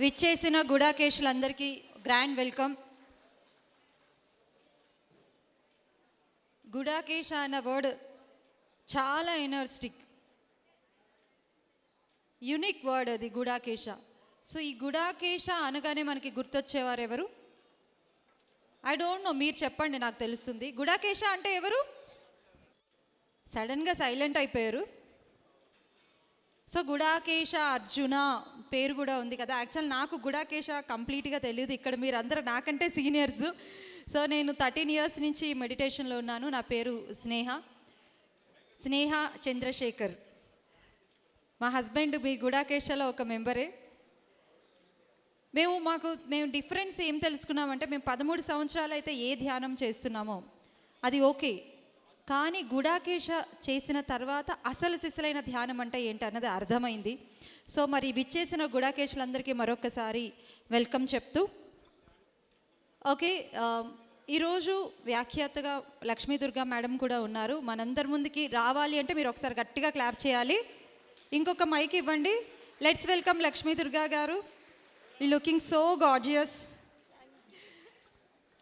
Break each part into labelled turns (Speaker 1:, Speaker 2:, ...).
Speaker 1: విచ్చేసిన గుడాకేశులందరికీ grand welcome. గుడాకేశ అన్న word చాలా ఎనర్జిటిక్, యునిక్ వర్డ్ అది గుడాకేశ. సో ఈ గుడాకేశ అనగానే మనకి గుర్తొచ్చేవారు ఎవరు? ఐ డోంట్ నో, మీరు చెప్పండి, నాకు తెలుస్తుంది. గుడాకేశ అంటే ఎవరు? సడన్గా సైలెంట్ అయిపోయారు. సో గుడాకేశ అర్జున పేరు కూడా ఉంది కదా. యాక్చువల్ నాకు గుడాకేశ కంప్లీట్గా తెలియదు. ఇక్కడ మీరు అందరూ నాకంటే సీనియర్స్. సో నేను 13 ఇయర్స్ నుంచి మెడిటేషన్లో ఉన్నాను. నా పేరు స్నేహ చంద్రశేఖర్. మా హస్బెండ్ మీ గుడాకేశలో ఒక మెంబరే. మేము డిఫరెన్స్ ఏం తెలుసుకున్నామంటే, మేము 13 సంవత్సరాలు అయితే ఏ ధ్యానం చేస్తున్నామో అది ఓకే, కానీ గుడాకేశ చేసిన తర్వాత అసలు సిసలైన ధ్యానం అంటే ఏంటి అన్నది అర్థమైంది. సో మరి విచ్చేసిన గుడాకేశులందరికీ మరొకసారి వెల్కమ్ చెప్తూ, ఓకే, ఈరోజు వ్యాఖ్యాతగా లక్ష్మీ దుర్గా మేడం కూడా ఉన్నారు. మనందరి ముందుకి రావాలి అంటే మీరు ఒకసారి గట్టిగా క్లాప్ చేయాలి. ఇంకొక మైక్ ఇవ్వండి. లెట్స్ వెల్కమ్ లక్ష్మీ దుర్గా గారు. Looking so gorgeous.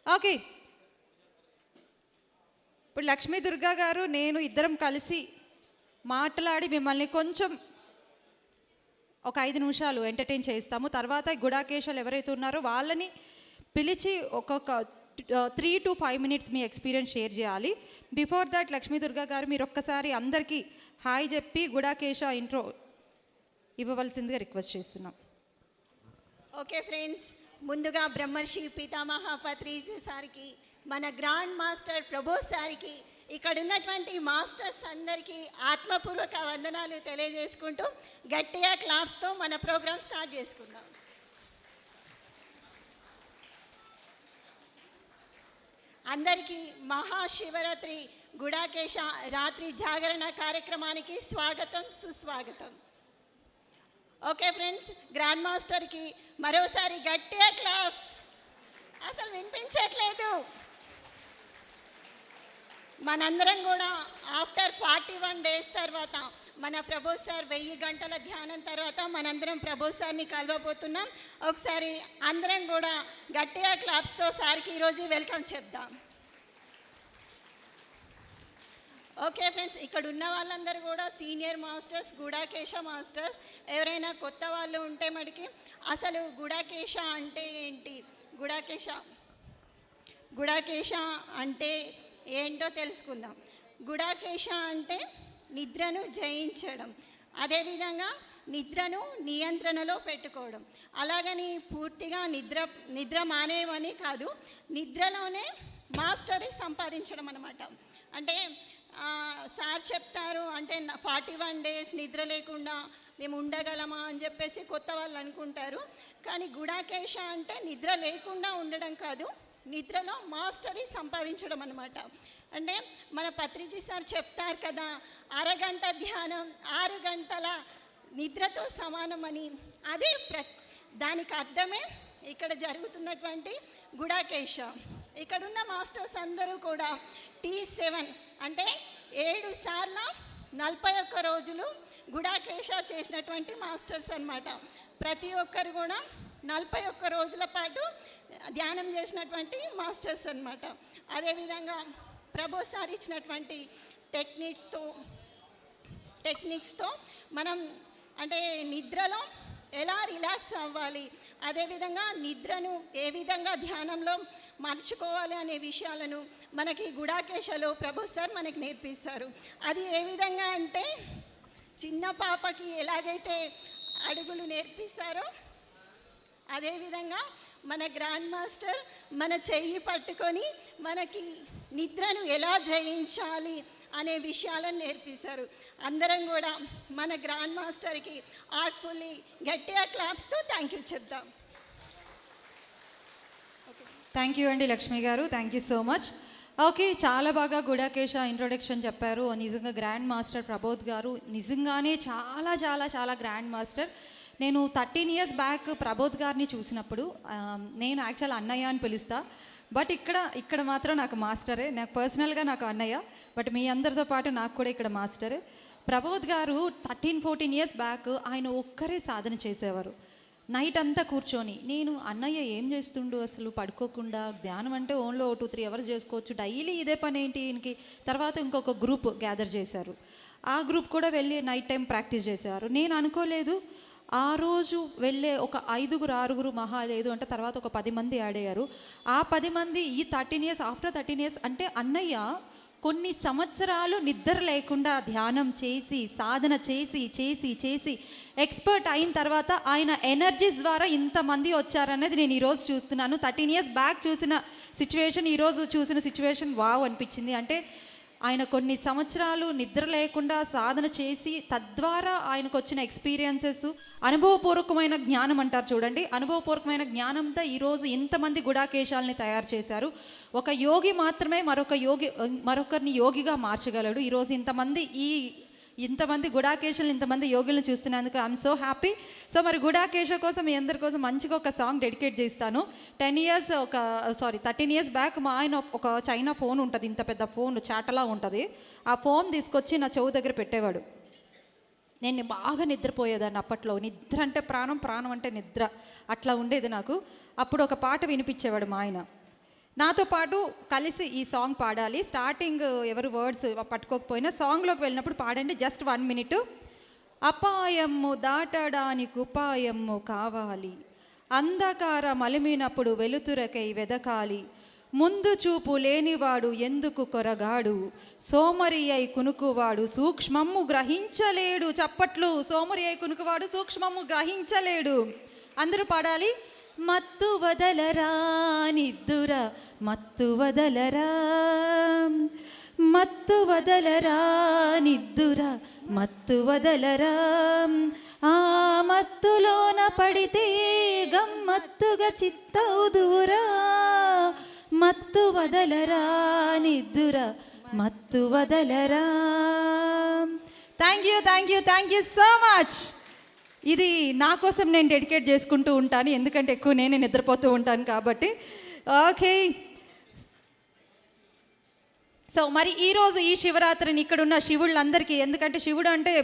Speaker 1: ఓకే, ఇప్పుడు లక్ష్మీ దుర్గా గారు నేను ఇద్దరం కలిసి మాట్లాడి మిమ్మల్ని కొంచెం ఒక 5 నిమిషాలు ఎంటర్టైన్ చేస్తాము. తర్వాత గుడాకేశలు ఎవరైతే ఉన్నారో వాళ్ళని పిలిచి ఒక్కొక్క 3 to 5 minutes me experience share చేయాలి. బిఫోర్ దట్ లక్ష్మీ దుర్గా గారు మీరు ఒక్కసారి అందరికీ హాయ్ చెప్పి గుడాకేశ ఇంట్రో ఇవ్వవలసిందిగా రిక్వెస్ట్ చేస్తున్నాం.
Speaker 2: ఓకే ఫ్రెండ్స్, ముందుగా బ్రహ్మర్షి పితామహ పత్రిజీ సార్కి, మన గ్రాండ్ మాస్టర్ ప్రభోజ్ సార్కి, ఇక్కడ ఉన్నటువంటి మాస్టర్స్ అందరికీ ఆత్మపూర్వక వందనాలు తెలియజేసుకుంటూ గట్టిగా క్లాప్స్తో మన ప్రోగ్రామ్ స్టార్ట్ చేసుకుందాం. అందరికీ మహాశివరాత్రి గుడాకేశ రాత్రి జాగరణ కార్యక్రమానికి స్వాగతం, సుస్వాగతం. ఓకే ఫ్రెండ్స్, గ్రాండ్ మాస్టర్కి మరోసారి గట్టిగా క్లాప్స్. అసలు వినిపించట్లేదు. మనందరం కూడా ఆఫ్టర్ 41 days తర్వాత మన ప్రభోజ్ సార్ 1000 గంటల ధ్యానం తర్వాత మనందరం ప్రభోజ్ సార్ని కలవబోతున్నాం. ఒకసారి అందరం కూడా గట్టిగా క్లాప్స్తో సార్కి ఈరోజు వెల్కమ్ చెప్దాం. ఓకే ఫ్రెండ్స్, ఇక్కడ ఉన్న వాళ్ళందరూ కూడా సీనియర్ మాస్టర్స్, గుడాకేశ మాస్టర్స్. ఎవరైనా కొత్త వాళ్ళు ఉంటే మటుకి అసలు గుడాకేశ అంటే ఏంటి, గుడాకేశ అంటే ఏంటో తెలుసుకుందాం. గుడాకేశ అంటే నిద్రను జయించడం, అదేవిధంగా నిద్రను నియంత్రణలో పెట్టుకోవడం. అలాగని పూర్తిగా నిద్ర మానేయమని కాదు, నిద్రలోనే మాస్టరీ సంపాదించడం అన్నమాట. అంటే సార్ చెప్తారు అంటే 41 days నిద్ర లేకుండా మేము ఉండగలమా అని చెప్పేసి కొత్త వాళ్ళు అనుకుంటారు. కానీ గుడాకేశ అంటే నిద్ర లేకుండా ఉండడం కాదు, నిద్రలో మాస్టరీ సంపాదించడం అన్నమాట. అంటే మన పత్రిజీ సార్ చెప్తారు కదా, అరగంట ధ్యానం 6 గంటల నిద్రతో సమానమని. అదే దానికి అర్థమే ఇక్కడ జరుగుతున్నటువంటి గుడాకేశ. ఇక్కడున్న మాస్టర్స్ అందరూ కూడా T7 అంటే 7 సార్లు 41 రోజులు గుడాకేశ చేసినటువంటి మాస్టర్స్ అన్నమాట. ప్రతి ఒక్కరు కూడా 41 రోజుల పాటు ధ్యానం చేసినటువంటి మాస్టర్స్ అన్నమాట. అదేవిధంగా ప్రభోజ్ సార్ ఇచ్చినటువంటి టెక్నిక్స్తో మనం అంటే నిద్రలో ఎలా రిలాక్స్ అవ్వాలి, అదేవిధంగా నిద్రను ఏ విధంగా ధ్యానంలో మర్చుకోవాలి అనే విషయాలను మనకి గుడాకేశలో ప్రభోజ్ సార్ మనకి నేర్పిస్తారు. అది ఏ విధంగా అంటే, చిన్న పాపకి ఎలాగైతే అడుగులు నేర్పిస్తారో అదేవిధంగా మన గ్రాండ్ మాస్టర్ మన చెయ్యి పట్టుకొని మనకి నిద్రను ఎలా జయించాలి అనే విషయాలను నేర్పిస్తారు. అందరం కూడా మన గ్రాండ్ మాస్టర్కి ఆర్ట్ఫుల్లీ గట్టిగా క్లాప్స్తో థ్యాంక్ యూ చెప్దాం.
Speaker 1: థ్యాంక్ యూ అండి లక్ష్మి గారు, thank you so much. Okay, చాలా బాగా గుడాకేశ ఇంట్రొడక్షన్ చెప్పారు. నిజంగా గ్రాండ్ మాస్టర్ ప్రభోజ్ గారు నిజంగానే చాలా చాలా చాలా గ్రాండ్ మాస్టర్. నేను 13 years బ్యాక్ ప్రభోజ్ గారిని చూసినప్పుడు నేను యాక్చువల్ అన్నయ్య అని పిలుస్తా, బట్ ఇక్కడ మాత్రం నాకు మాస్టరే. నాకు పర్సనల్గా నాకు అన్నయ్య, బట్ మీ అందరితో పాటు నాకు కూడా ఇక్కడ మాస్టరే. ప్రభోజ్ గారు 13-14 years బ్యాక్ ఆయన ఒక్కరే సాధన చేసేవారు. నైట్ అంతా కూర్చొని నేను అన్నయ్య ఏం చేస్తుండు అసలు పడుకోకుండా, ధ్యానం అంటే ఓన్లో 2-3 అవర్స్ చేసుకోవచ్చు, డైలీ ఇదే పని ఏంటి ఈయనకి. తర్వాత ఇంకొక గ్రూప్ గ్యాదర్ చేశారు, ఆ గ్రూప్ కూడా వెళ్ళి నైట్ టైం ప్రాక్టీస్ చేశారు. నేను అనుకోలేదు ఆ రోజు వెళ్ళే ఒక 5-6 మహా లేదు అంటే తర్వాత ఒక 10 మంది యాడ్ అయ్యారు. ఆ 10 మంది ఈ 13 ఇయర్స్, ఆఫ్టర్ 13 ఇయర్స్ అంటే అన్నయ్య కొన్ని సంవత్సరాలు నిద్ర లేకుండా ధ్యానం చేసి సాధన చేసి చేసి చేసి ఎక్స్పర్ట్ అయిన తర్వాత ఆయన ఎనర్జీస్ ద్వారా ఇంతమంది వచ్చారనేది నేను ఈరోజు చూస్తున్నాను. 13 ఇయర్స్ బ్యాక్ చూసిన సిచ్యువేషన్, ఈరోజు చూసిన సిచ్యువేషన్ వావ్ అనిపించింది. అంటే ఆయన కొన్ని సంవత్సరాలు నిద్ర లేకుండా సాధన చేసి తద్వారా ఆయనకు వచ్చిన ఎక్స్పీరియన్సెస్, అనుభవపూర్వకమైన జ్ఞానం అంటారు చూడండి, అనుభవపూర్వకమైన జ్ఞానంతో ఈరోజు ఇంతమంది గుడాకేశాలని తయారు చేశారు. ఒక యోగి మాత్రమే మరొకరిని యోగిగా మార్చగలడు. ఈరోజు ఇంతమంది గుడాకేశాలు, ఇంతమంది యోగులను చూస్తున్నందుకు ఐఎమ్ సో హ్యాపీ. సో మరి గుడాకేశ కోసం మీ అందరి కోసం మంచిగా ఒక సాంగ్ డెడికేట్ చేస్తాను. 13 ఇయర్స్ బ్యాక్ మా ఆయన ఒక చైనా ఫోన్ ఉంటుంది, ఇంత పెద్ద ఫోన్ చాటలా ఉంటుంది, ఆ ఫోన్ తీసుకొచ్చి నా చెవు దగ్గర పెట్టేవాడు. నేను బాగా నిద్రపోయేదాన్ని అప్పట్లో. నిద్ర అంటే ప్రాణం, ప్రాణం అంటే నిద్ర, అట్లా ఉండేది నాకు. అప్పుడు ఒక పాట వినిపించేవాడు మా ఆయన. నాతో పాటు కలిసి ఈ సాంగ్ పాడాలి. స్టార్టింగ్ ఎవరు వర్డ్స్ పట్టుకోకపోయినా సాంగ్లోకి వెళ్ళినప్పుడు పాడండి, జస్ట్ 1 minute. అపాయము దాటడానికి ఉపాయము కావాలి, అంధకార మలిమినప్పుడు వెలుతురకై వెదకాలి, ముందు చూపు లేనివాడు ఎందుకు కొరగాడు, సోమరి అయి కునుకువాడు సూక్ష్మము గ్రహించలేడు. చప్పట్లు. సోమరి అయి కునుకువాడు సూక్ష్మము గ్రహించలేడు. అందరూ పాడాలి. మత్తు వదలరా నిద్దుర, మత్తు వదలరా, మత్తు వదలరా నిద్దుర, మత్తు వదలరా, ఆ మత్తులోన పడితే గమ్మత్తుగా చిత్తవుదురా, మత్తు వదలరా నిద్దుర, మత్తు వదలరా. Thank you so much. ఇది నా కోసం నేను డెడికేట్ చేసుకుంటూ ఉంటాను, ఎందుకంటే ఎక్కువ నేనే నిద్రపోతూ ఉంటాను కాబట్టి. ఓకే, సో మరి ఈరోజు ఈ శివరాత్రిని ఇక్కడున్న శివుళ్ళందరికీ, ఎందుకంటే శివుడు అంటే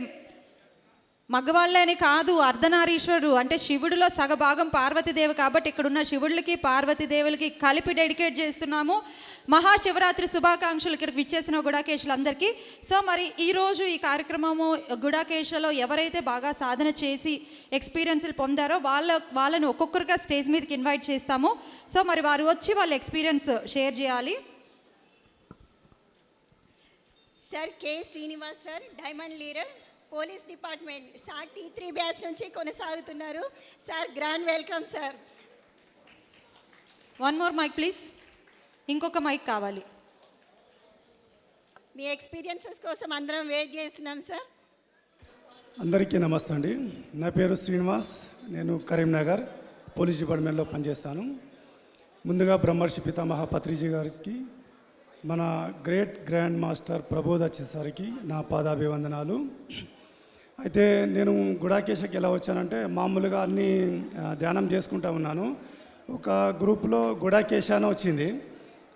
Speaker 1: మగవాళ్ళని కాదు, అర్ధనారీశ్వరుడు అంటే శివుడిలో సగభాగం పార్వతీదేవి కాబట్టి ఇక్కడున్న శివుళ్ళకి పార్వతీదేవులకి కలిపి డెడికేట్ చేస్తున్నాము. మహాశివరాత్రి శుభాకాంక్షలు ఇక్కడికి విచ్చేసిన గుడాకేశులందరికీ. సో మరి ఈరోజు ఈ కార్యక్రమము గుడాకేశలో ఎవరైతే బాగా సాధన చేసి ఎక్స్పీరియన్స్లు పొందారో వాళ్ళని ఒక్కొక్కరుగా స్టేజ్ మీదకి ఇన్వైట్ చేస్తాము. సో మరి వారు వచ్చి వాళ్ళ ఎక్స్పీరియన్స్ షేర్ చేయాలి.
Speaker 2: Sir K Srinivas sir, diamond leader, police department, sir T3 batch నుంచి కొనసాగుతున్నారు. Sir grand welcome sir.
Speaker 1: One more mike please, ఇంకొక మైక్ కావాలి.
Speaker 2: మీ ఎక్స్పీరియన్సెస్ కోసం అందరం వెయిట్ చేస్తున్నాం సార్.
Speaker 3: అందరికీ నమస్తే అండి. నా పేరు శ్రీనివాస్, నేను కరీంనగర్ పోలీస్ డిపార్ట్మెంట్లో పనిచేస్తాను. ముందుగా బ్రహ్మర్షి పితామహ పత్రిజీ గారికి, మన గ్రేట్ గ్రాండ్ మాస్టర్ ప్రబోధాచార్య సార్కి నా పాదాభివందనాలు. అయితే నేను గుడాకేశకి ఎలా వచ్చానంటే మామూలుగా అన్నీ ధ్యానం చేసుకుంటా ఉన్నాను. ఒక గ్రూప్లో గుడాకేశ అని వచ్చింది.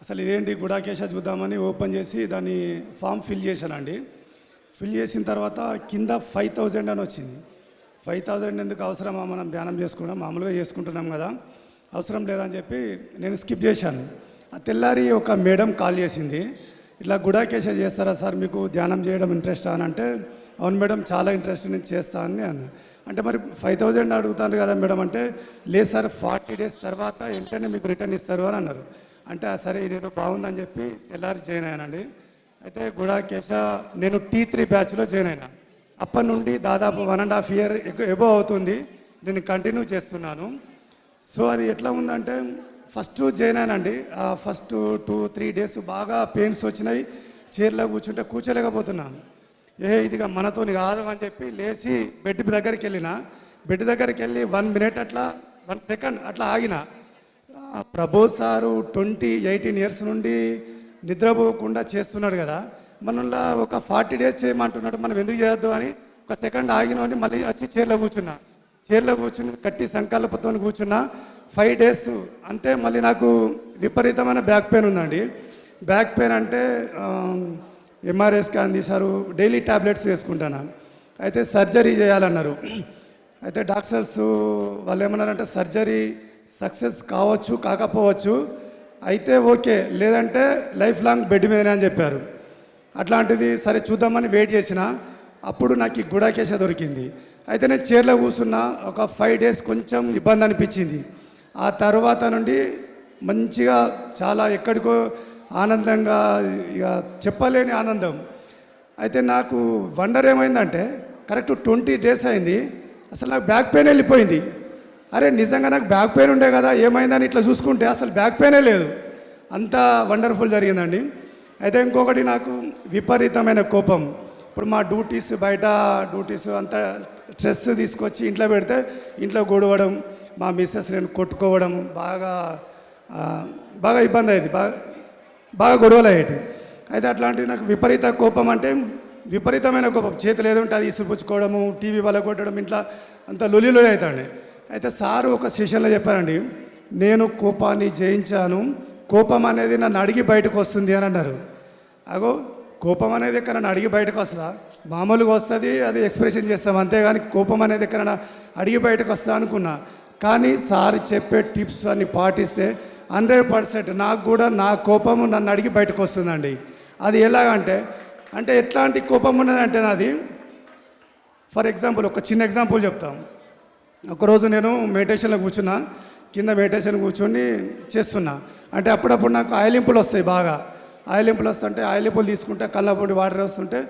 Speaker 3: అసలు ఇదేంటి గుడాకేశ చూద్దామని ఓపెన్ చేసి దాన్ని ఫామ్ ఫిల్ చేశానండి. ఫిల్ చేసిన తర్వాత కింద 5000 అని వచ్చింది. 5000 ఎందుకు అవసరమా, మనం ధ్యానం చేసుకుంటాం, మామూలుగా చేసుకుంటున్నాం కదా, అవసరం లేదని చెప్పి నేను స్కిప్ చేశాను. ఆ తెల్లారి ఒక మేడం కాల్ చేసింది, ఇట్లా గుడాకేశ చేస్తారా సార్, మీకు ధ్యానం చేయడం ఇంట్రెస్ట్ అని అంటే, అవును మేడం చాలా ఇంట్రెస్ట్, నేను చేస్తాను అని. అంటే మరి 5000 అడుగుతాను కదా మేడం అంటే, లేదు సార్ 40 days తర్వాత వెంటనే మీకు రిటర్న్ ఇస్తారు అని అన్నారు. అంటే సరే ఇదేదో బాగుందని చెప్పి తెల్లారి జాయిన్ అయ్యానండి. అయితే గుడాకేశ నేను T3 బ్యాచ్లో జాయిన్ అయినా. అప్పటి నుండి దాదాపు 1.5 year ఎబో అవుతుంది నేను కంటిన్యూ చేస్తున్నాను. సో అది ఎట్లా ఉందంటే, ఫస్ట్ జాయిన్ అయినండి, ఫస్ట్ 2-3 days బాగా పెయిన్స్ వచ్చినాయి, చైర్లో కూర్చోలేకపోతున్నాను. ఇదిగా మనతోని కాదు అని చెప్పి లేచి బెడ్ దగ్గరికి వెళ్ళిన. బెడ్ దగ్గరికి వెళ్ళి 1 minute అట్లా 1 second అట్లా ఆగిన. ప్రబోధ్ సారు 18 years నుండి నిద్రపోకుండా చేస్తున్నాడు కదా, మనలో ఒక 40 days చేయమంటున్నాడు, మనం ఎందుకు చేయొద్దు అని 1 second ఆగిన మళ్ళీ వచ్చి చైర్లో కూర్చున్నా. చైర్లో కూర్చుని గట్టి సంకల్పంతో కూర్చున్నా. 5 days అంటే మళ్ళీ నాకు విపరీతమైన బ్యాక్ పెయిన్ ఉందండి. బ్యాక్ పెయిన్ అంటే MRI స్కాన్ తీశారు, డైలీ ట్యాబ్లెట్స్ వేసుకుంటాను. అయితే సర్జరీ చేయాలన్నారు. అయితే డాక్టర్స్ వాళ్ళు ఏమన్నారంటే సర్జరీ సక్సెస్ కావచ్చు కాకపోవచ్చు, అయితే ఓకే, లేదంటే లైఫ్ లాంగ్ బెడ్ మీదనే అని చెప్పారు. అట్లాంటిది సరే చూద్దామని వెయిట్ చేసిన. అప్పుడు నాకు ఈ గుడాకేశ దొరికింది. అయితే నేను చైర్లో కూర్చున్న ఒక 5 days కొంచెం ఇబ్బంది అనిపించింది. ఆ తర్వాత నుండి మంచిగా చాలా ఎక్కడికో ఆనందంగా, ఇక చెప్పలేని ఆనందం. అయితే నాకు వండర్ ఏమైందంటే కరెక్ట్ 20 days అయింది, అసలు నాకు బ్యాక్ పెయిన్ వెళ్ళిపోయింది. అరే నిజంగా నాకు బ్యాక్ పెయిన్ ఉండే కదా, ఏమైందని ఇట్లా చూసుకుంటే అసలు బ్యాక్ పెయినే లేదు. అంత వండర్ఫుల్ జరిగిందండి. అయితే ఇంకొకటి, నాకు విపరీతమైన కోపం. ఇప్పుడు మా డ్యూటీస్, బయట డ్యూటీస్ అంతా స్ట్రెస్ తీసుకొచ్చి ఇంట్లో పెడితే ఇంట్లో గొడవడం, మా మిస్సెస్ నేను కొట్టుకోవడం, బాగా ఇబ్బంది అయ్యేది, బాగా గొడవలు అయ్యేది. అయితే అట్లాంటివి నాకు విపరీత కోపం అంటే విపరీతమైన కోపం. చేతులు ఏదో ఉంటే అది ఇసుపుచ్చుకోవడము, టీవీ వల్ల కొట్టడం, ఇంట్లో అంత లొలిలో అవుతాండి. అయితే సారు ఒక సెషన్లో చెప్పారండి, నేను కోపాన్ని జయించాను, కోపం అనేది నన్ను అడిగి బయటకు వస్తుంది అని అన్నారు. అగో కోపం అనేది ఎక్కడన్నా అడిగి బయటకు వస్తుందా? మామూలుగా వస్తుంది, అది ఎక్స్ప్రెషన్ చేస్తాం అంతేగాని కోపం అనేది ఎక్కడన్నా అడిగి బయటకు వస్తా అనుకున్నా. కానీ సార్ చెప్పే టిప్స్ అన్ని పాటిస్తే 100% నాకు కూడా నా కోపము నన్ను అడిగి బయటకు వస్తుందండి. అది ఎలాగంటే, అంటే ఎట్లాంటి కోపం ఉన్నదంటే నాది, ఫర్ ఎగ్జాంపుల్ ఒక చిన్న ఎగ్జాంపుల్ చెప్తాం. ఒకరోజు నేను మెడిటేషన్లో కూర్చున్నా, కింద మెడిటేషన్ కూర్చొని చేస్తున్నా. అంటే అప్పుడప్పుడు నాకు ఆయిలింపులు వస్తాయి, బాగా ఆయిలింపులు వస్తుంటే ఆయిలింపులు తీసుకుంటే కళ్ళపొడి వాటర్ వస్తుంటే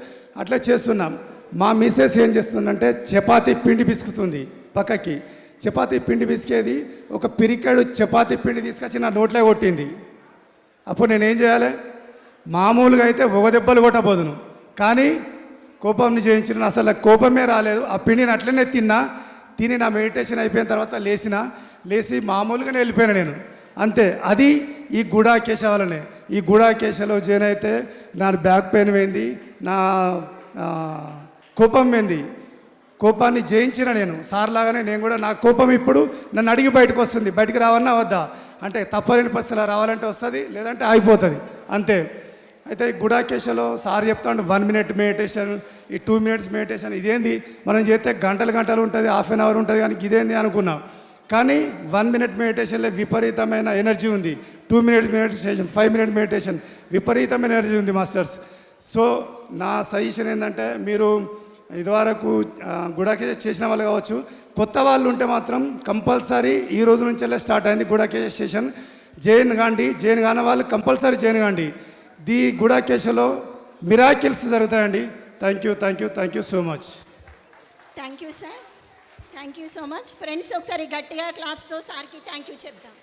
Speaker 3: అట్లా చేస్తున్నాం. మా మిస్సెస్ ఏం చేస్తుందంటే చపాతీ పిండి పిసుకుతుంది పక్కకి. చపాతీ పిండి పిసికేది, ఒక పిరికాడు చపాతీ పిండి తీసుకొచ్చి నా నోట్లో కొట్టింది. అప్పుడు నేనేం చేయాలి? మామూలుగా అయితే ఒక దెబ్బలు కొట్టబోదును, కానీ కోపంని జయించిన అసలు కోపమే రాలేదు. ఆ పిండిని అట్లనే తిని నా మెడిటేషన్ అయిపోయిన తర్వాత లేచి మామూలుగానే వెళ్ళిపోయాను నేను, అంతే. అది ఈ గుడాకేశ వల్లనే. ఈ గుడాకేశలో జాయిన్ అయితే నా బ్యాక్ పెయిన్ పోయింది, నా కోపం పోయింది. కోపాన్ని జయించిన నేను సార్ లాగానే నేను కూడా, నా కోపం ఇప్పుడు నన్ను అడిగి బయటకు వస్తుంది. బయటికి రావన్నా వద్దా అంటే తప్పలేని పరిస్థితులు రావాలంటే వస్తుంది, లేదంటే ఆగిపోతుంది, అంతే. అయితే ఈ గుడాకేశలో సార్ చెప్తాడు 1 minute మెడిటేషన్, ఈ 2 minutes మెడిటేషన్. ఇదేంది మనం చేస్తే గంటలు ఉంటుంది, హాఫ్ అన్ అవర్ ఉంటుంది, కానీ ఇదేంది అనుకున్నాం. కానీ 1 minute మెడిటేషన్లో విపరీతమైన ఎనర్జీ ఉంది. 2 minutes మెడిటేషన్, 5 minute మెడిటేషన్, విపరీతమైన ఎనర్జీ ఉంది మాస్టర్స్. సో నా సజెషన్ ఏంటంటే, మీరు ఇదివరకు గుడాకేశ చేసిన వాళ్ళు కావచ్చు, కొత్త వాళ్ళు ఉంటే మాత్రం కంపల్సరీ ఈ రోజు నుంచెల్లే స్టార్ట్ అయింది గుడాకేశ సెషన్. జైన్ కాని వాళ్ళు కంపల్సరీ జైన్ కాండి. ది గుడాకేశలో మిరాకిల్స్ జరుగుతాయండి. Thank you so much.
Speaker 2: Thank you sir, thank you so much. Friends ఒకసారి గట్టిగా క్లాప్స్తో సార్కి థ్యాంక్ యూ చెప్దాం.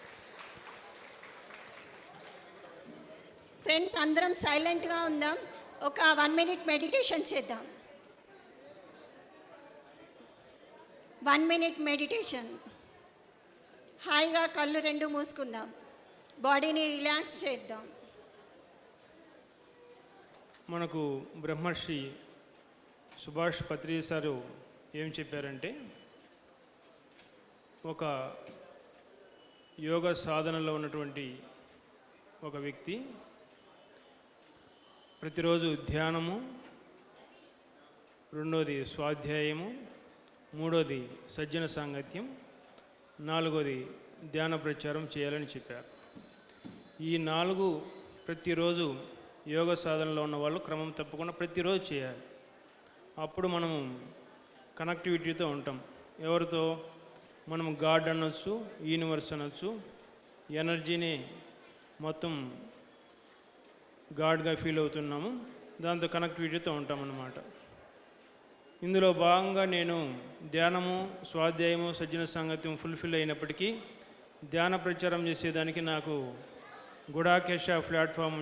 Speaker 2: ఫ్రెండ్స్ అందరం సైలెంట్గా ఉందాం, ఒక 1 minute మెడిటేషన్ చేద్దాం. 1 minute మెడిటేషన్. హాయిగా కళ్ళు 2 మూసుకుందాం, బాడీని రిలాక్స్ చేద్దాం.
Speaker 4: మనకు బ్రహ్మర్షి సుభాష్ పత్రి సారు ఏం చెప్పారంటే, ఒక యోగ సాధనలో ఉన్నటువంటి ఒక వ్యక్తి ప్రతిరోజు ధ్యానము, రెండోది స్వాధ్యాయము, మూడోది సజ్జన సాంగత్యం, నాలుగోది ధ్యాన ప్రచారం చేయాలని చెప్పారు. ఈ 4 ప్రతిరోజు యోగ సాధనలో ఉన్న వాళ్ళు క్రమం తప్పకుండా ప్రతిరోజు చేయాలి. అప్పుడు మనము కనెక్టివిటీతో ఉంటాం. ఎవరితో? మనం గాడ్ అనొచ్చు, యూనివర్స్ అనొచ్చు, ఎనర్జీని మొత్తం గాడ్గా ఫీల్ అవుతున్నాము, దాంతో కనెక్టివిటీతో ఉంటామన్నమాట. ఇందులో భాగంగా నేను ధ్యానము, స్వాధ్యాయము, సజ్జన సాంగత్యం ఫుల్ఫిల్ అయినప్పటికీ ధ్యాన ప్రచారం చేసేదానికి నాకు గుడాకేశ ప్లాట్ఫామ్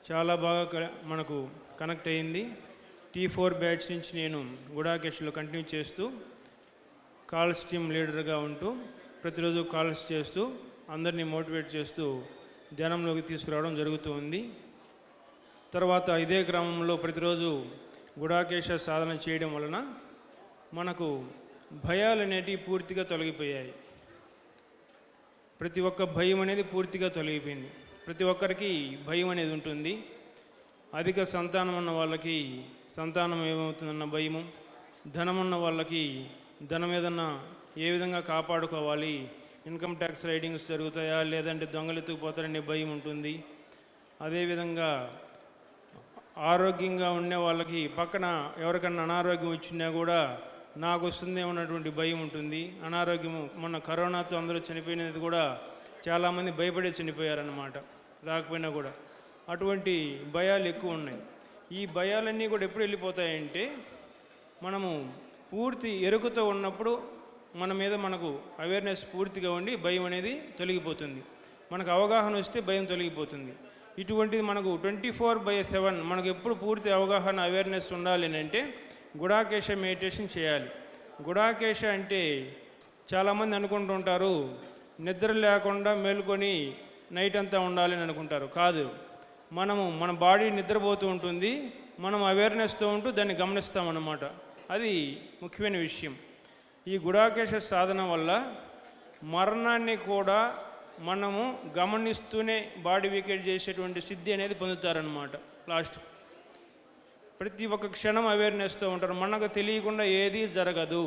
Speaker 4: చాలా బాగా మనకు కనెక్ట్ అయ్యింది. T4 బ్యాచ్ నుంచి నేను గుడాకేశలో కంటిన్యూ చేస్తూ కాల్స్ టీమ్ లీడర్గా ఉంటూ ప్రతిరోజు కాల్స్ చేస్తూ అందరినీ మోటివేట్ చేస్తూ ధ్యానంలోకి తీసుకురావడం జరుగుతూ ఉంది. తర్వాత ఇదే గ్రామంలో ప్రతిరోజు గుడాకేశ సాధన చేయడం వలన మనకు భయాలు అనేటివి పూర్తిగా తొలగిపోయాయి. ప్రతి ఒక్క భయం అనేది పూర్తిగా తొలగిపోయింది. ప్రతి ఒక్కరికి భయం అనేది ఉంటుంది. అధిక సంతానం ఉన్న వాళ్ళకి సంతానం ఏమవుతుందన్న భయము, ధనం ఉన్న వాళ్ళకి ధనం ఏదన్నా ఏ విధంగా కాపాడుకోవాలి, ఇన్కమ్ ట్యాక్స్ రైడింగ్స్ జరుగుతాయా లేదంటే దొంగలు ఎత్తుకుపోతారనే భయం ఉంటుంది. అదేవిధంగా ఆరోగ్యంగా ఉండే వాళ్ళకి పక్కన ఎవరికన్నా అనారోగ్యం వచ్చినా కూడా నాకు వస్తుందేమో అన్నటువంటి భయం ఉంటుంది. అనారోగ్యము మొన్న కరోనాతో అందరూ చనిపోయినది కూడా చాలామంది భయపడే చనిపోయారన్నమాట, రాకపోయినా కూడా. అటువంటి భయాలు ఎక్కువ ఉన్నాయి. ఈ భయాలన్నీ కూడా ఎప్పుడు వెళ్ళిపోతాయంటే మనము పూర్తి ఎరుకతో ఉన్నప్పుడు మన మీద మనకు అవేర్నెస్ పూర్తిగా ఉండి భయం అనేది తొలగిపోతుంది. మనకు అవగాహన వస్తే భయం తొలగిపోతుంది. ఇటువంటిది మనకు 24/7 మనకు ఎప్పుడు పూర్తి అవగాహన అవేర్నెస్ ఉండాలి అంటే గుడాకేశ మెడిటేషన్ చేయాలి. గుడాకేశ అంటే చాలామంది అనుకుంటుంటారు నిద్ర లేకుండా మేలుకొని నైట్ అంతా ఉండాలి అని అనుకుంటారు. కాదు, మన బాడీ నిద్రపోతూ ఉంటుంది, మనం అవేర్నెస్తో ఉంటూ దాన్ని గమనిస్తామన్నమాట. అది ముఖ్యమైన విషయం. ఈ గుడాకేశ సాధన వల్ల మరణాన్ని కూడా మనము గమనిస్తూనే బాడీ వీకెట్ చేసేటువంటి సిద్ధి అనేది పొందుతారనమాట. లాస్ట్ ప్రతి ఒక్క క్షణం అవేర్నెస్తో ఉంటారు. మనకు తెలియకుండా ఏదీ జరగదు.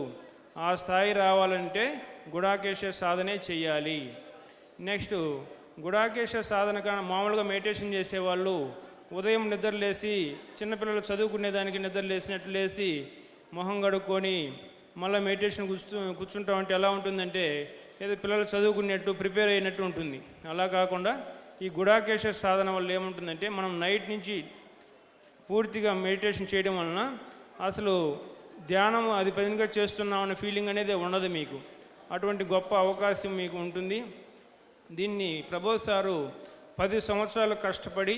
Speaker 4: ఆ స్థాయి రావాలంటే గుడాకేశ సాధనే చేయాలి. నెక్స్ట్ గుడాకేశ సాధన మామూలుగా మెడిటేషన్ చేసేవాళ్ళు ఉదయం నిద్రలేసి, చిన్నపిల్లలు చదువుకునేదానికి నిద్రలేసినట్లు లేసి మొహం కడుక్కొని మళ్ళీ మెడిటేషన్ కూర్చుంటామంటే ఎలా ఉంటుందంటే ఏదో పిల్లలు చదువుకునేట్టు ప్రిపేర్ అయినట్టు ఉంటుంది. అలా కాకుండా ఈ గుడాకేశ సాధన వల్ల ఏముంటుందంటే మనం నైట్ నుంచి పూర్తిగా మెడిటేషన్ చేయడం వలన అసలు ధ్యానం అది పదిగా చేస్తున్నామన్న ఫీలింగ్ అనేది ఉండదు మీకు. అటువంటి గొప్ప అవకాశం మీకు ఉంటుంది. దీన్ని ప్రబోధ్ సారు 10 సంవత్సరాలు కష్టపడి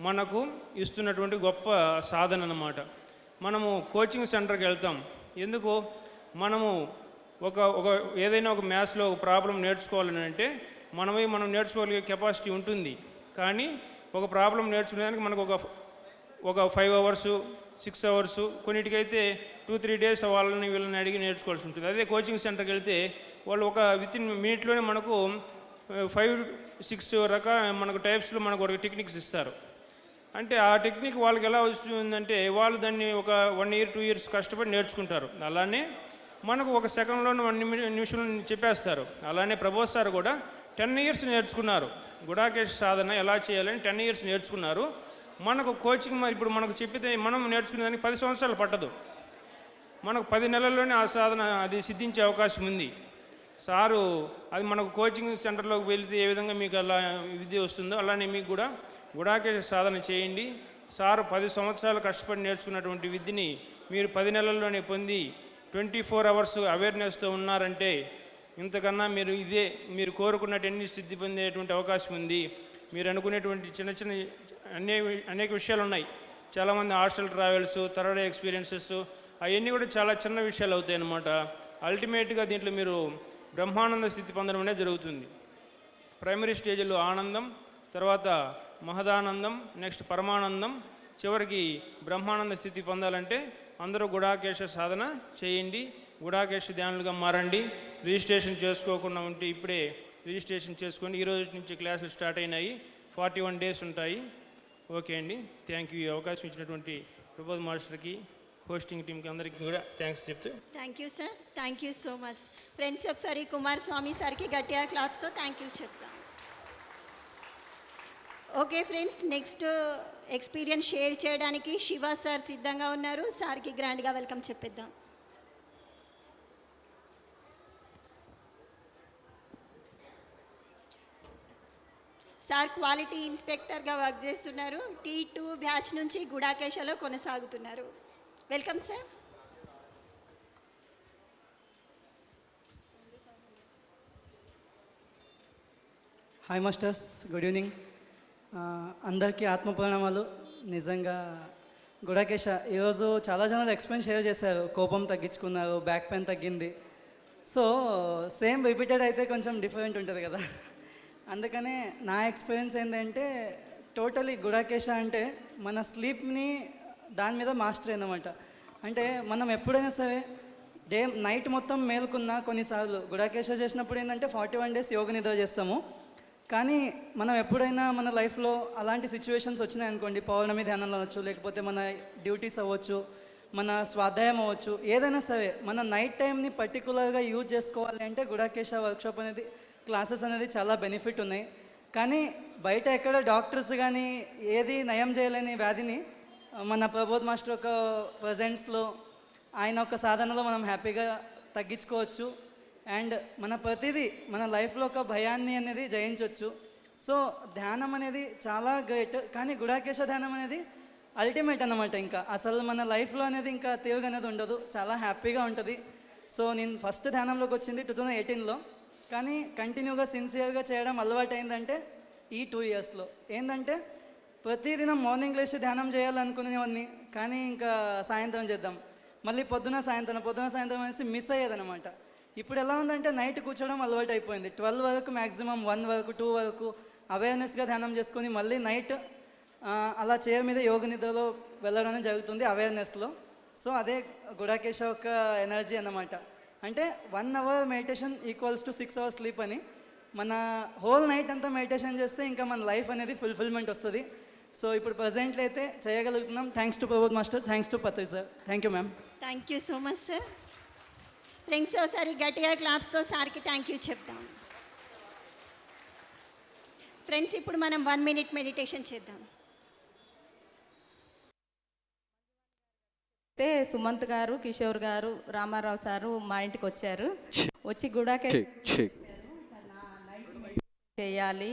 Speaker 4: మనకు ఇస్తున్నటువంటి గొప్ప సాధన అన్నమాట. మనము కోచింగ్ సెంటర్కి వెళ్తాం ఎందుకు? మనము ఒక ఏదైనా ఒక మ్యాథ్స్లో ఒక ప్రాబ్లం నేర్చుకోవాలని అంటే మనం నేర్చుకోగలిగే కెపాసిటీ ఉంటుంది. కానీ ఒక ప్రాబ్లం నేర్చుకునేదానికి మనకు ఒక 5 అవర్స్ 6 అవర్స్, కొన్నిటికైతే 2-3 డేస్ వాళ్ళని వీళ్ళని అడిగి నేర్చుకోవాల్సి ఉంటుంది. అదే కోచింగ్ సెంటర్కి వెళ్తే వాళ్ళు వితిన్ మినిట్లోనే మనకు 5-6 మనకు టైప్స్లో మనకు ఒక టెక్నిక్స్ ఇస్తారు. అంటే ఆ టెక్నిక్ వాళ్ళకి ఎలా వస్తుందంటే వాళ్ళు దాన్ని ఒక 1 year 2 years కష్టపడి నేర్చుకుంటారు. అలానే మనకు ఒక సెకండ్లోనే 1 నిమిషంలో చెప్పేస్తారు. అలానే ప్రబోధ్ సార్ కూడా 10 years నేర్చుకున్నారు. గుడాకేశ సాధన ఎలా చేయాలని 10 years నేర్చుకున్నారు. మనకు కోచింగ్ మరి ఇప్పుడు మనకు చెప్పితే మనం నేర్చుకునేదానికి 10 సంవత్సరాలు పట్టదు. మనకు 10 నెలల్లోనే ఆ సాధన అది సిద్ధించే అవకాశం ఉంది. సారు అది మనకు కోచింగ్ సెంటర్లోకి వెళితే ఏ విధంగా మీకు అలా విద్య వస్తుందో అలానే మీకు కూడా గుడాకేశ సాధన చేయండి. సారు 10 సంవత్సరాలు కష్టపడి నేర్చుకున్నటువంటి విద్యని మీరు 10 నెలల్లోనే పొంది 24 hours అవేర్నెస్తో ఉన్నారంటే ఇంతకన్నా మీరు కోరుకున్నటువంటి సిద్ధి పొందేటువంటి అవకాశం ఉంది. మీరు అనుకునేటువంటి చిన్న అనేక విషయాలు ఉన్నాయి. చాలామంది హాస్టల్ ట్రావెల్స్, థర్డ్ ఎక్స్పీరియన్సెస్ అవన్నీ కూడా చాలా చిన్న విషయాలు అవుతాయి అన్నమాట. అల్టిమేట్గా దీంట్లో మీరు బ్రహ్మానంద స్థితి పొందడం అనేది జరుగుతుంది. ప్రైమరీ స్టేజ్లో ఆనందం, తర్వాత మహదానందం, నెక్స్ట్ పరమానందం, చివరికి బ్రహ్మానంద స్థితి పొందాలంటే అందరూ గుడాకేశ సాధన చేయండి. గుడాకేశ ధ్యానులుగా మారండి. రిజిస్ట్రేషన్ చేసుకోకుండా ఉంటే ఇప్పుడే రిజిస్ట్రేషన్ చేసుకోండి. ఈ రోజు నుంచి క్లాసులు స్టార్ట్ అయినాయి. 41 days ఉంటాయి. ఓకే అండి, థ్యాంక్ యూ. ఈ అవకాశం ఇచ్చినటువంటి ప్రబోధ్ మాస్టర్కి, హోస్టింగ్ టీంకి అందరికీ కూడా థ్యాంక్స్ చెప్తూ.
Speaker 2: Thank you sir, thank you so much. Friends ఒకసారి కుమార్ స్వామి సార్కి గట్టిగా క్లాప్స్తో థ్యాంక్ యూ చెప్తాం. Okay friends, next experience share చేయడానికి శివ సార్ సిద్ధంగా ఉన్నారు. సార్కి గ్రాండ్గా వెల్కమ్ చెప్పిద్దాం. సార్ క్వాలిటీ ఇన్స్పెక్టర్గా వర్క్ చేస్తున్నారు. T2 బ్యాచ్ నుంచి గుడాకేశలో కొనసాగుతున్నారు. Welcome sir.
Speaker 5: Hi masters, good evening. అందరికీ ఆత్మ ప్రణామాలు. నిజంగా గుడాకేశ ఈరోజు చాలా జనాలు ఎక్స్పీరియన్స్ షేర్ చేశారు. కోపం తగ్గించుకున్నారు, బ్యాక్ పెయిన్ తగ్గింది. సో సేమ్ రిపీటెడ్ అయితే కొంచెం డిఫరెంట్ ఉంటుంది కదా. అందుకనే నా ఎక్స్పీరియన్స్ ఏంటంటే టోటలీ గుడాకేశ అంటే మన స్లీప్ని దాని మీద మాస్టర్ అన్నమాట. అంటే మనం ఎప్పుడైనా సరే నైట్ మొత్తం మేలుకున్నా కొన్నిసార్లు గుడాకేశ చేసినప్పుడు ఏంటంటే 41 days యోగ నిద్ర చేస్తాము. కానీ మనం ఎప్పుడైనా మన లైఫ్లో అలాంటి సిచ్యువేషన్స్ వచ్చినాయనుకోండి, పౌర్ణమి ధ్యానంలో అవ్వచ్చు, లేకపోతే మన డ్యూటీస్ అవ్వచ్చు, మన స్వాధ్యాయం అవ్వచ్చు, ఏదైనా సరే మన నైట్ టైంని పర్టికులర్గా యూజ్ చేసుకోవాలి అంటే గుడాకేశ వర్క్షాప్ అనేది క్లాసెస్ అనేది చాలా బెనిఫిట్ ఉన్నాయి. కానీ బయట ఎక్కడ డాక్టర్స్ కానీ ఏది నయం చేయలేని వ్యాధిని మన ప్రబోధ్ మాస్టర్ ఒక ప్రజెంట్స్లో ఆయన ఒక సాధనలో మనం హ్యాపీగా తగ్గించుకోవచ్చు. అండ్ మన ప్రతిదీ మన లైఫ్లో ఒక భయాన్ని అనేది జయించవచ్చు. సో ధ్యానం అనేది చాలా గ్రేట్. కానీ గుడాకేశ ధ్యానం అనేది అల్టిమేట్ అన్నమాట. ఇంకా అసలు మన లైఫ్లో అనేది ఇంకా తిరుగు అనేది ఉండదు, చాలా హ్యాపీగా ఉంటుంది. సో నేను ఫస్ట్ ధ్యానంలోకి వచ్చింది 2018లో. కానీ కంటిన్యూగా సిన్సియర్గా చేయడం అలవాటు అయిందంటే ఈ 2 ఇయర్స్లో. ఏంటంటే ప్రతిదినం మార్నింగ్ లేచి ధ్యానం చేయాలనుకునేవాడిని, కానీ ఇంకా సాయంత్రం చేద్దాం, మళ్ళీ పొద్దున సాయంత్రం అనేసి మిస్ అయ్యేదన్నమాట. ఇప్పుడు ఎలా ఉందంటే నైట్ కూర్చోవడం అలవాటు అయిపోయింది. 12 వరకు మ్యాక్సిమం, 1 వరకు, 2 వరకు అవేర్నెస్గా ధ్యానం చేసుకొని మళ్ళీ నైట్ అలా చైర్ మీద యోగ నిద్రలో వెళ్ళడం జరుగుతుంది అవేర్నెస్లో. సో అదే గుడాకేశ ఒక ఎనర్జీ అన్నమాట. అంటే 1 hour meditation equals to 6 hours sleep అని. మన హోల్ నైట్ అంతా మెడిటేషన్ చేస్తే ఇంకా మన లైఫ్ అనేది ఫుల్ఫిల్మెంట్ వస్తుంది. సో ఇప్పుడు ప్రజెంట్లో అయితే చేయగలుగుతున్నాం. Thanks to Prabodh master, thanks to Patri sir. Thank you ma'am.
Speaker 2: Thank you so much sir. Friends ఒకసారి గట్టిగా క్లాప్స్తో సార్కి థ్యాంక్ యూ చెప్దాం. ఫ్రెండ్స్ ఇప్పుడు మనం 1 మినిట్ మెడిటేషన్ చేద్దాం.
Speaker 6: అయితే సుమంత్ గారు, కిషోర్ గారు, రామారావు సారు మా ఇంటికి వచ్చారు. వచ్చి గుడాకే చేయాలి,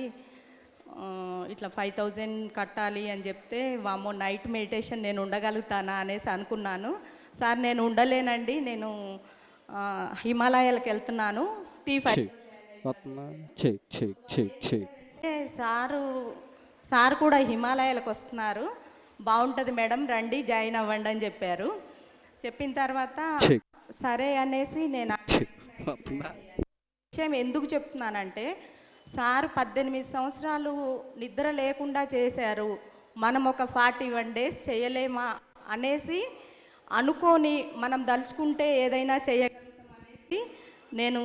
Speaker 6: ఇట్లా 5000 కట్టాలి అని చెప్తే వామ్మో నైట్ మెడిటేషన్ నేను ఉండగలుగుతానా అనేసి అనుకున్నాను. సార్ నేను ఉండలేనండి, నేను హిమాలయాలకు వెళ్తున్నాను, T5 సారు కూడా హిమాలయాలకు వస్తున్నారు, బాగుంటుంది మేడం రండి జాయిన్ అవ్వండి అని చెప్పారు. చెప్పిన తర్వాత సరే అనేసి నేను విషయం ఎందుకు చెప్తున్నానంటే సార్ 18 సంవత్సరాలు నిద్ర లేకుండా చేశారు, మనం ఒక 41 డేస్ చేయలేమా అనేసి అనుకొని మనం దలుచుకుంటే ఏదైనా చేయగలుగుతాం అనేసి నేను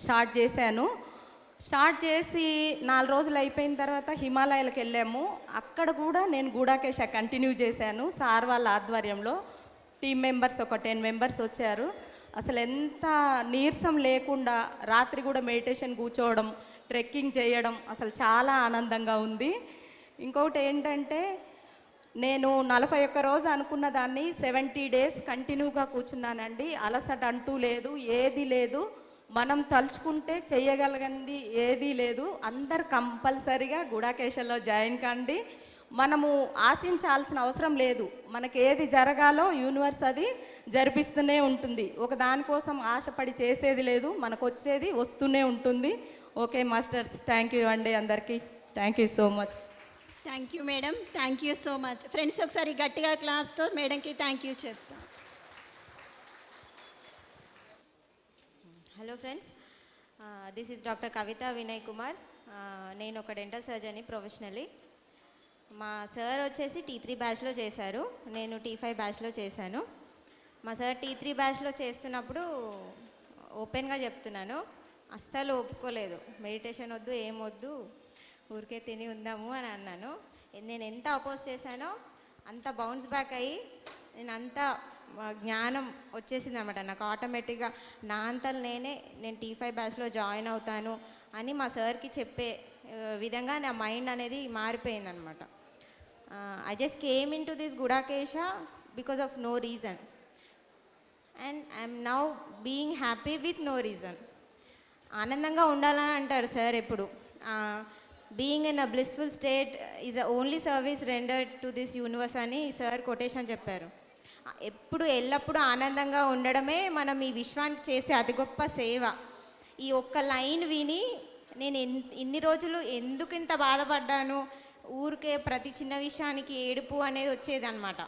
Speaker 6: స్టార్ట్ చేశాను. స్టార్ట్ చేసి 4 రోజులు అయిపోయిన తర్వాత హిమాలయాలకు వెళ్ళాము. అక్కడ కూడా నేను గుడాకేశ కంటిన్యూ చేశాను. సార్ వాళ్ళ ఆధ్వర్యంలో టీం మెంబర్స్ ఒక 10 మెంబర్స్ వచ్చారు. అసలు ఎంత నీరసం లేకుండా రాత్రి కూడా మెడిటేషన్ కూర్చోవడం, ట్రెక్కింగ్ చేయడం అసలు చాలా ఆనందంగా ఉంది. ఇంకొకటి ఏంటంటే నేను 41 రోజు అనుకున్న దాన్ని 70 డేస్ కంటిన్యూగా కూర్చున్నానండి. అలసట అంటూ లేదు, ఏది లేదు. మనం తలుచుకుంటే చేయగలిగింది ఏదీ లేదు. అందరు కంపల్సరిగా గుడాకేశలో జాయిన్ కండి. మనము ఆశించాల్సిన అవసరం లేదు, మనకి ఏది జరగాలో యూనివర్స్ అది జరిపిస్తూనే ఉంటుంది. ఒక దానికోసం ఆశపడి చేసేది లేదు, మనకు వచ్చేది వస్తూనే ఉంటుంది. ఓకే మాస్టర్స్, థ్యాంక్ యూ అండి అందరికీ. Thank you so much.
Speaker 2: Thank you madam, thank you so much. Friends ఒకసారి గట్టిగా క్లాప్స్తో మేడంకి థ్యాంక్ యూ చెప్తాం.
Speaker 7: Hello friends, this is doctor Kavitha Vinay Kumar. నేను ఒక డెంటల్ సర్జన్ని ప్రొఫెషనలీ. మా సార్ వచ్చేసి T3 బ్యాచ్లో చేశారు, నేను T5 బ్యాచ్లో చేశాను. మా సార్ T3 బ్యాచ్లో చేస్తున్నప్పుడు ఓపెన్గా చెప్తున్నాను, అస్సలు ఒప్పుకోలేదు. మెడిటేషన్ వద్దు, ఏమొద్దు, ఊరికే తిని ఉందాము అని అన్నాను. నేను ఎంత అపోజ్ చేశానో అంత బౌన్స్ బ్యాక్ అయ్యి నేను అంత జ్ఞానం వచ్చేసింది అనమాట నాకు ఆటోమేటిక్గా. నా అంతలు నేను T5 బ్యాచ్లో జాయిన్ అవుతాను అని మా సార్కి చెప్పే విధంగా నా మైండ్ అనేది మారిపోయింది అనమాట. I just came in to this Gudakesha because of no reason and I'm now being happy with no reason. ఆనందంగా ఉండాలని అంటాడు సార్ ఎప్పుడు. Being in a blissful state is the only service rendered to this universe అని sir quotation చెప్పారు. ఎప్పుడు ఎల్లప్పుడూ ఆనందంగా ఉండడమే మనం ఈ విశ్వానికి చేసే అతి గొప్ప సేవ. ఈ ఒక్క లైన్ విని నేను ఇన్ని రోజులు ఎందుకు ఇంత బాధపడ్డాను, ఊరికే ప్రతి చిన్న విషయానికి ఏడుపు అనేది వచ్చేది అనమాట.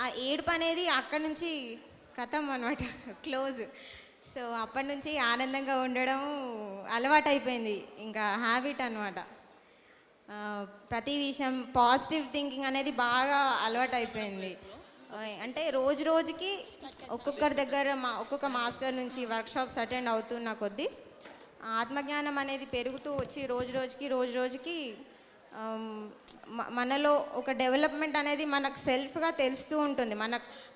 Speaker 7: ఆ ఏడుపు అనేది అక్కడి నుంచి కథం అనమాట, క్లోజ్. సో అప్పటి నుంచి ఆనందంగా ఉండడం అలవాటు అయిపోయింది, ఇంకా హ్యాబిట్ అనమాట. ప్రతి విషయం పాజిటివ్ థింకింగ్ అనేది బాగా అలవాటు అయిపోయింది. అంటే రోజు రోజుకి ఒక్కొక్కరి దగ్గర ఒక్కొక్క మాస్టర్ నుంచి వర్క్షాప్స్ అటెండ్ అవుతున్న కొద్దీ ఆత్మజ్ఞానం అనేది పెరుగుతూ వచ్చి రోజు రోజుకి మనలో ఒక డెవలప్మెంట్ అనేది మనకు సెల్ఫ్గా తెలుస్తూ ఉంటుంది.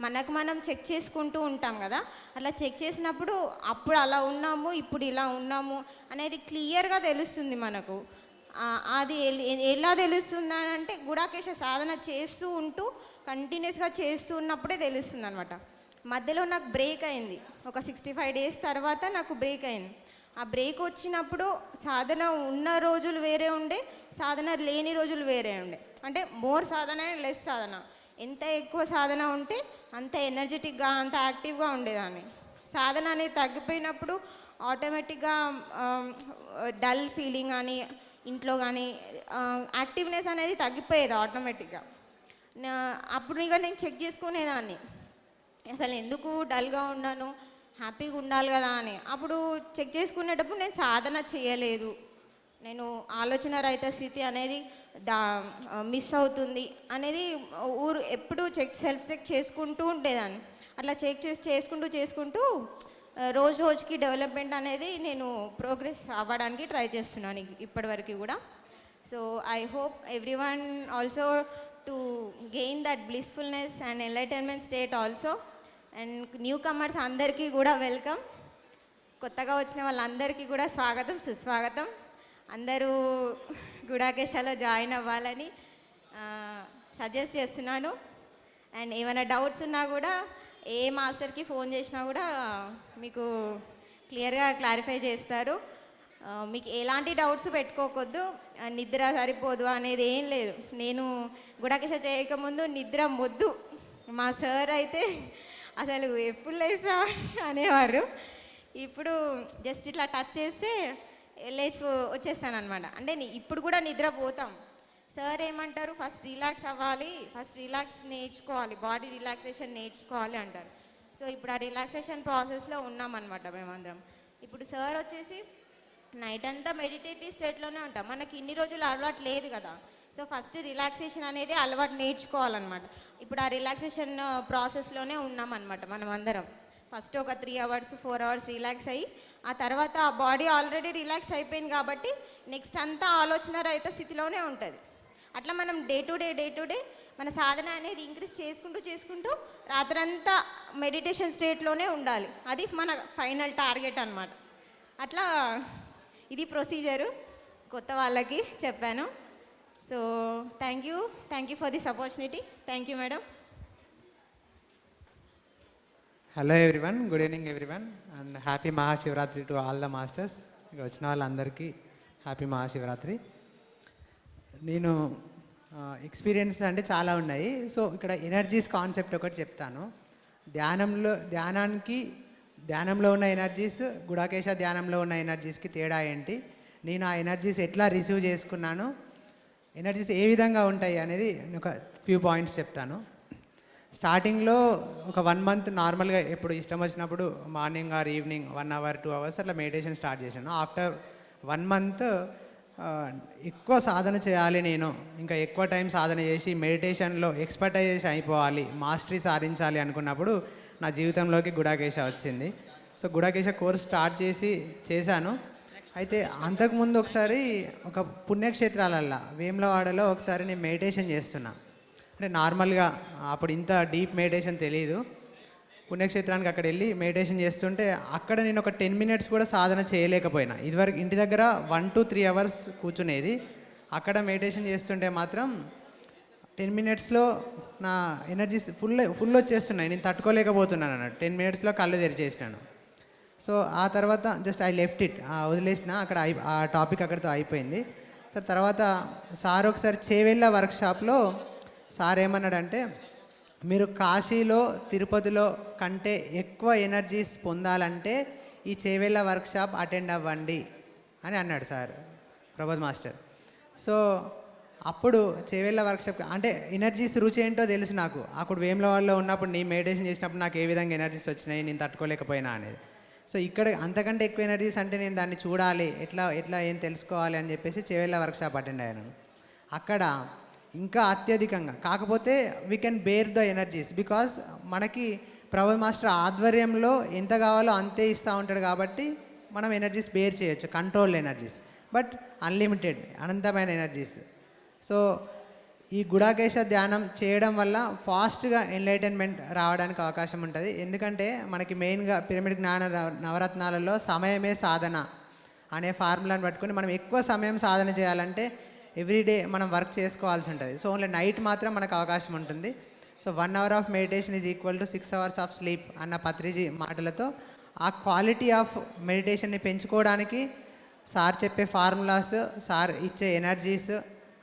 Speaker 7: మనకు మనం చెక్ చేసుకుంటూ ఉంటాం కదా. అలా చెక్ చేసినప్పుడు అప్పుడు అలా ఉన్నాము, ఇప్పుడు ఇలా ఉన్నాము అనేది క్లియర్గా తెలుస్తుంది మనకు. అది ఎలా తెలుస్తుంది అంటే గుడాకేశ సాధన చేస్తూ ఉంటూ కంటిన్యూస్గా చేస్తూ ఉన్నప్పుడే తెలుస్తుంది అనమాట. మధ్యలో నాకు బ్రేక్ అయింది, ఒక 65 days తర్వాత నాకు బ్రేక్ అయింది. ఆ బ్రేక్ వచ్చినప్పుడు సాధన ఉన్న రోజులు వేరే ఉండే, సాధన లేని రోజులు వేరే ఉండే. అంటే మోర్ సాధన లెస్ సాధన. ఎంత ఎక్కువ సాధన ఉంటే అంత ఎనర్జెటిక్గా, అంత యాక్టివ్గా ఉండేదాన్ని. సాధన అనేది తగ్గిపోయినప్పుడు ఆటోమేటిక్గా డల్ ఫీలింగ్ అని ఇంట్లో కానీ యాక్టివ్నెస్ అనేది తగ్గిపోయేది ఆటోమేటిక్గా. అప్పుడు ఇక నేను చెక్ చేసుకునేదాన్ని, అసలు ఎందుకు డల్గా ఉన్నాను, హ్యాపీగా ఉండాలి కదా అని. అప్పుడు చెక్ చేసుకునేటప్పుడు నేను సాధన చేయలేదు, నేను ఆలోచన రహిత స్థితి అనేది మిస్ అవుతుంది అనేది ఎప్పుడు సెల్ఫ్ చెక్ చేసుకుంటూ ఉండేదాన్ని. అట్లా చేసుకుంటూ రోజుకి డెవలప్మెంట్ అనేది నేను ప్రోగ్రెస్ అవ్వడానికి ట్రై చేస్తున్నాను ఇప్పటివరకు కూడా. So I hope everyone also to gain that blissfulness and enlightenment state also. And new comers అందరికీ కూడా వెల్కమ్. కొత్తగా వచ్చిన వాళ్ళందరికీ కూడా స్వాగతం, సుస్వాగతం. అందరూ గుడాకేశాలో జాయిన్ అవ్వాలని సజెస్ట్ చేస్తున్నాను. అండ్ ఏమైనా డౌట్స్ ఉన్నా కూడా ఏ మాస్టర్కి ఫోన్ చేసినా కూడా మీకు క్లియర్గా క్లారిఫై చేస్తారు. మీకు ఎలాంటి డౌట్స్ పెట్టుకోవద్దు, నిద్ర సరిపోదు అనేది ఏం లేదు. నేను గుడాకేశ చేయకముందు నిద్ర మొద్దు, మా సార్ అయితే అసలు ఎప్పుడు లేసా అనేవారు. ఇప్పుడు జస్ట్ ఇట్లా టచ్ చేస్తే లేచి వచ్చేస్తాను అనమాట. అంటే ఇప్పుడు కూడా నిద్రపోతాం. సార్ ఏమంటారు, ఫస్ట్ రిలాక్స్ అవ్వాలి, ఫస్ట్ రిలాక్స్ నేర్చుకోవాలి, బాడీ రిలాక్సేషన్ నేర్చుకోవాలి అంటారు. సో ఇప్పుడు ఆ రిలాక్సేషన్ ప్రాసెస్లో ఉన్నామన్నమాట మేమందరం. ఇప్పుడు సార్ వచ్చేసి నైట్ అంతా మెడిటేటివ్ స్టేట్లోనే ఉంటాం. మనకి ఇన్ని రోజులు అలవాటు లేదు కదా. సో ఫస్ట్ రిలాక్సేషన్ అనేది అలవాటు నేర్చుకోవాలన్నమాట. ఇప్పుడు ఆ రిలాక్సేషన్ ప్రాసెస్లోనే ఉన్నామన్నమాట మనం అందరం. ఫస్ట్ ఒక 3 hours 4 hours రిలాక్స్ అయ్యి, ఆ తర్వాత ఆ బాడీ ఆల్రెడీ రిలాక్స్ అయిపోయింది కాబట్టి నెక్స్ట్ అంతా ఆలోచన రహిత స్థితిలోనే ఉంటుంది. అట్లా మనం డే టు డే మన సాధన అనేది ఇంక్రీజ్ చేసుకుంటూ రాత్రంతా మెడిటేషన్ స్టేట్లోనే ఉండాలి. అది మన ఫైనల్ టార్గెట్ అన్నమాట. అట్లా ఇది ప్రొసీజరు, కొత్త వాళ్ళకి చెప్పాను. So thank you for this opportunity. Thank you madam.
Speaker 8: Hello everyone, good evening everyone, and happy Mahashivratri to all the masters. ఇక్కడ వచ్చిన వాళ్ళందరికీ హ్యాపీ మహాశివరాత్రి. నేను ఎక్స్పీరియన్స్ అంటే చాలా ఉన్నాయి. సో ఇక్కడ ఎనర్జీస్ కాన్సెప్ట్ ఒకటి చెప్తాను. ధ్యానంలో ఉన్న ఎనర్జీస్, గుడాకేశ ధ్యానంలో ఉన్న ఎనర్జీస్కి తేడా ఏంటి, నేను ఆ ఎనర్జీస్ ఎట్లా రిసీవ్ చేసుకున్నాను, ఎనర్జీస్ ఏ విధంగా ఉంటాయి అనేది ఒక ఫ్యూ పాయింట్స్ చెప్తాను. స్టార్టింగ్లో ఒక 1 month నార్మల్గా ఎప్పుడు ఇష్టం వచ్చినప్పుడు morning or evening 1 hour 2 hours అట్లా మెడిటేషన్ స్టార్ట్ చేశాను. ఆఫ్టర్ 1 month ఎక్కువ సాధన చేయాలి, నేను ఇంకా ఎక్కువ టైం సాధన చేసి మెడిటేషన్లో ఎక్స్పర్టైజేషన్ అయిపోవాలి, మాస్టరీ సాధించాలి అనుకున్నప్పుడు నా జీవితంలోకి గుడాకేశ వచ్చింది. సో గుడాకేశ కోర్స్ స్టార్ట్ చేశాను. అయితే అంతకుముందు ఒకసారి ఒక పుణ్యక్షేత్రాలల్లో వేములవాడలో ఒకసారి నేను మెడిటేషన్ చేస్తున్నా. అంటే నార్మల్గా అప్పుడు ఇంత డీప్ మెడిటేషన్ తెలియదు. పుణ్యక్షేత్రానికి అక్కడ వెళ్ళి మెడిటేషన్ చేస్తుంటే అక్కడ నేను ఒక 10 minutes కూడా సాధన చేయలేకపోయినా. ఇదివరకు ఇంటి దగ్గర 1 to 3 hours కూర్చునేది. అక్కడ మెడిటేషన్ చేస్తుంటే మాత్రం 10 minutesలో నా ఎనర్జీస్ ఫుల్ వచ్చేస్తున్నాయి, నేను తట్టుకోలేకపోతున్నాను అన్నట్టు. 10 minutesలో కళ్ళు తెరిచేసినాను. సో ఆ తర్వాత జస్ట్ ఐ లెఫ్ట్ ఇట్, వదిలేసిన. అక్కడ ఆ టాపిక్ అక్కడితో అయిపోయింది. సో తర్వాత సార్ ఒకసారి చేవెళ్ళ వర్క్షాప్లో సార్ ఏమన్నాడంటే, మీరు కాశీలో తిరుపతిలో కంటే ఎక్కువ ఎనర్జీస్ పొందాలంటే ఈ చేవెళ్ళ వర్క్షాప్ అటెండ్ అవ్వండి అని అన్నాడు సార్, ప్రబోధ్ మాస్టర్. సో అప్పుడు చేవెళ్ళ వర్క్షాప్ అంటే ఎనర్జీస్ రుచి ఏంటో తెలుసు నాకు. అప్పుడు వేములవాడలో ఉన్నప్పుడు నేను మెడిటేషన్ చేసినప్పుడు నాకు ఏ విధంగా ఎనర్జీస్ వచ్చినాయి, నేను తట్టుకోలేకపోయినా అనేది. సో ఇక్కడ అంతకంటే ఎక్కువ ఎనర్జీస్ అంటే నేను దాన్ని చూడాలి, ఎట్లా ఏం తెలుసుకోవాలి అని చెప్పేసి చేవెళ్ళ వర్క్షాప్ అటెండ్ అయ్యాను. అక్కడ ఇంకా అత్యధికంగా, కాకపోతే we can bear the energies because మనకి ప్రబోధ్ మాస్టర్ ఆధ్వర్యంలో ఎంత కావాలో అంతే ఇస్తూ ఉంటాడు కాబట్టి మనం ఎనర్జీస్ బేర్ చేయొచ్చు, కంట్రోల్ ఎనర్జీస్. బట్ అన్లిమిటెడ్, అనంతమైన ఎనర్జీస్. సో ఈ గుడాకేశ ధ్యానం చేయడం వల్ల ఫాస్ట్గా ఎన్లైటన్మెంట్ రావడానికి అవకాశం ఉంటుంది. ఎందుకంటే మనకి మెయిన్గా పిరమిడ్ జ్ఞాన నవరత్నాలలో సమయమే సాధన అనే ఫార్ములాని పట్టుకొని మనం ఎక్కువ సమయం సాధన చేయాలంటే ఎవ్రీడే మనం వర్క్ చేసుకోవాల్సి ఉంటుంది. సో ఓన్లీ నైట్ మాత్రం మనకు అవకాశం ఉంటుంది. So 1 hour of meditation is equal to 6 hours of sleep అన్న పత్రిజీ మాటలతో ఆ క్వాలిటీ ఆఫ్ మెడిటేషన్ని పెంచుకోవడానికి సార్ చెప్పే ఫార్ములాస్, సార్ ఇచ్చే ఎనర్జీస్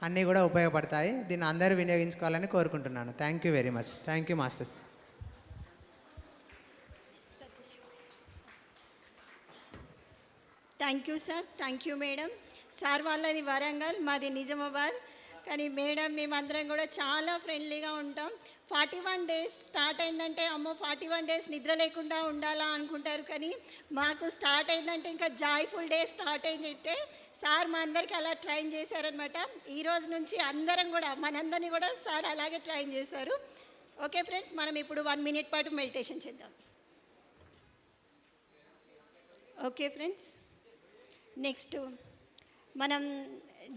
Speaker 8: అన్నీ కూడా ఉపయోగపడతాయి. దీన్ని అందరూ వినియోగించుకోవాలని కోరుకుంటున్నాను. Thank you very much. Thank you masters.
Speaker 2: Thank you sir, thank you madam. Sir వాళ్ళది వరంగల్, మాది నిజామాబాద్. కానీ మేడం మేమందరం కూడా చాలా ఫ్రెండ్లీగా ఉంటాం. 41 days స్టార్ట్ అయిందంటే అమ్మో 41 days నిద్ర లేకుండా ఉండాలా అనుకుంటారు. కానీ మాకు స్టార్ట్ అయిందంటే ఇంకా జాయ్ఫుల్ డే స్టార్ట్ అయిందంటే సార్ మా అందరికీ అలా ట్రైన్ చేశారనమాట. ఈ రోజు నుంచి అందరం కూడా మనందరినీ కూడా సార్ అలాగే ట్రైన్ చేశారు. ఓకే ఫ్రెండ్స్, మనం ఇప్పుడు 1 minute పాటు మెడిటేషన్ చేద్దాం. ఓకే ఫ్రెండ్స్, నెక్స్ట్ మనం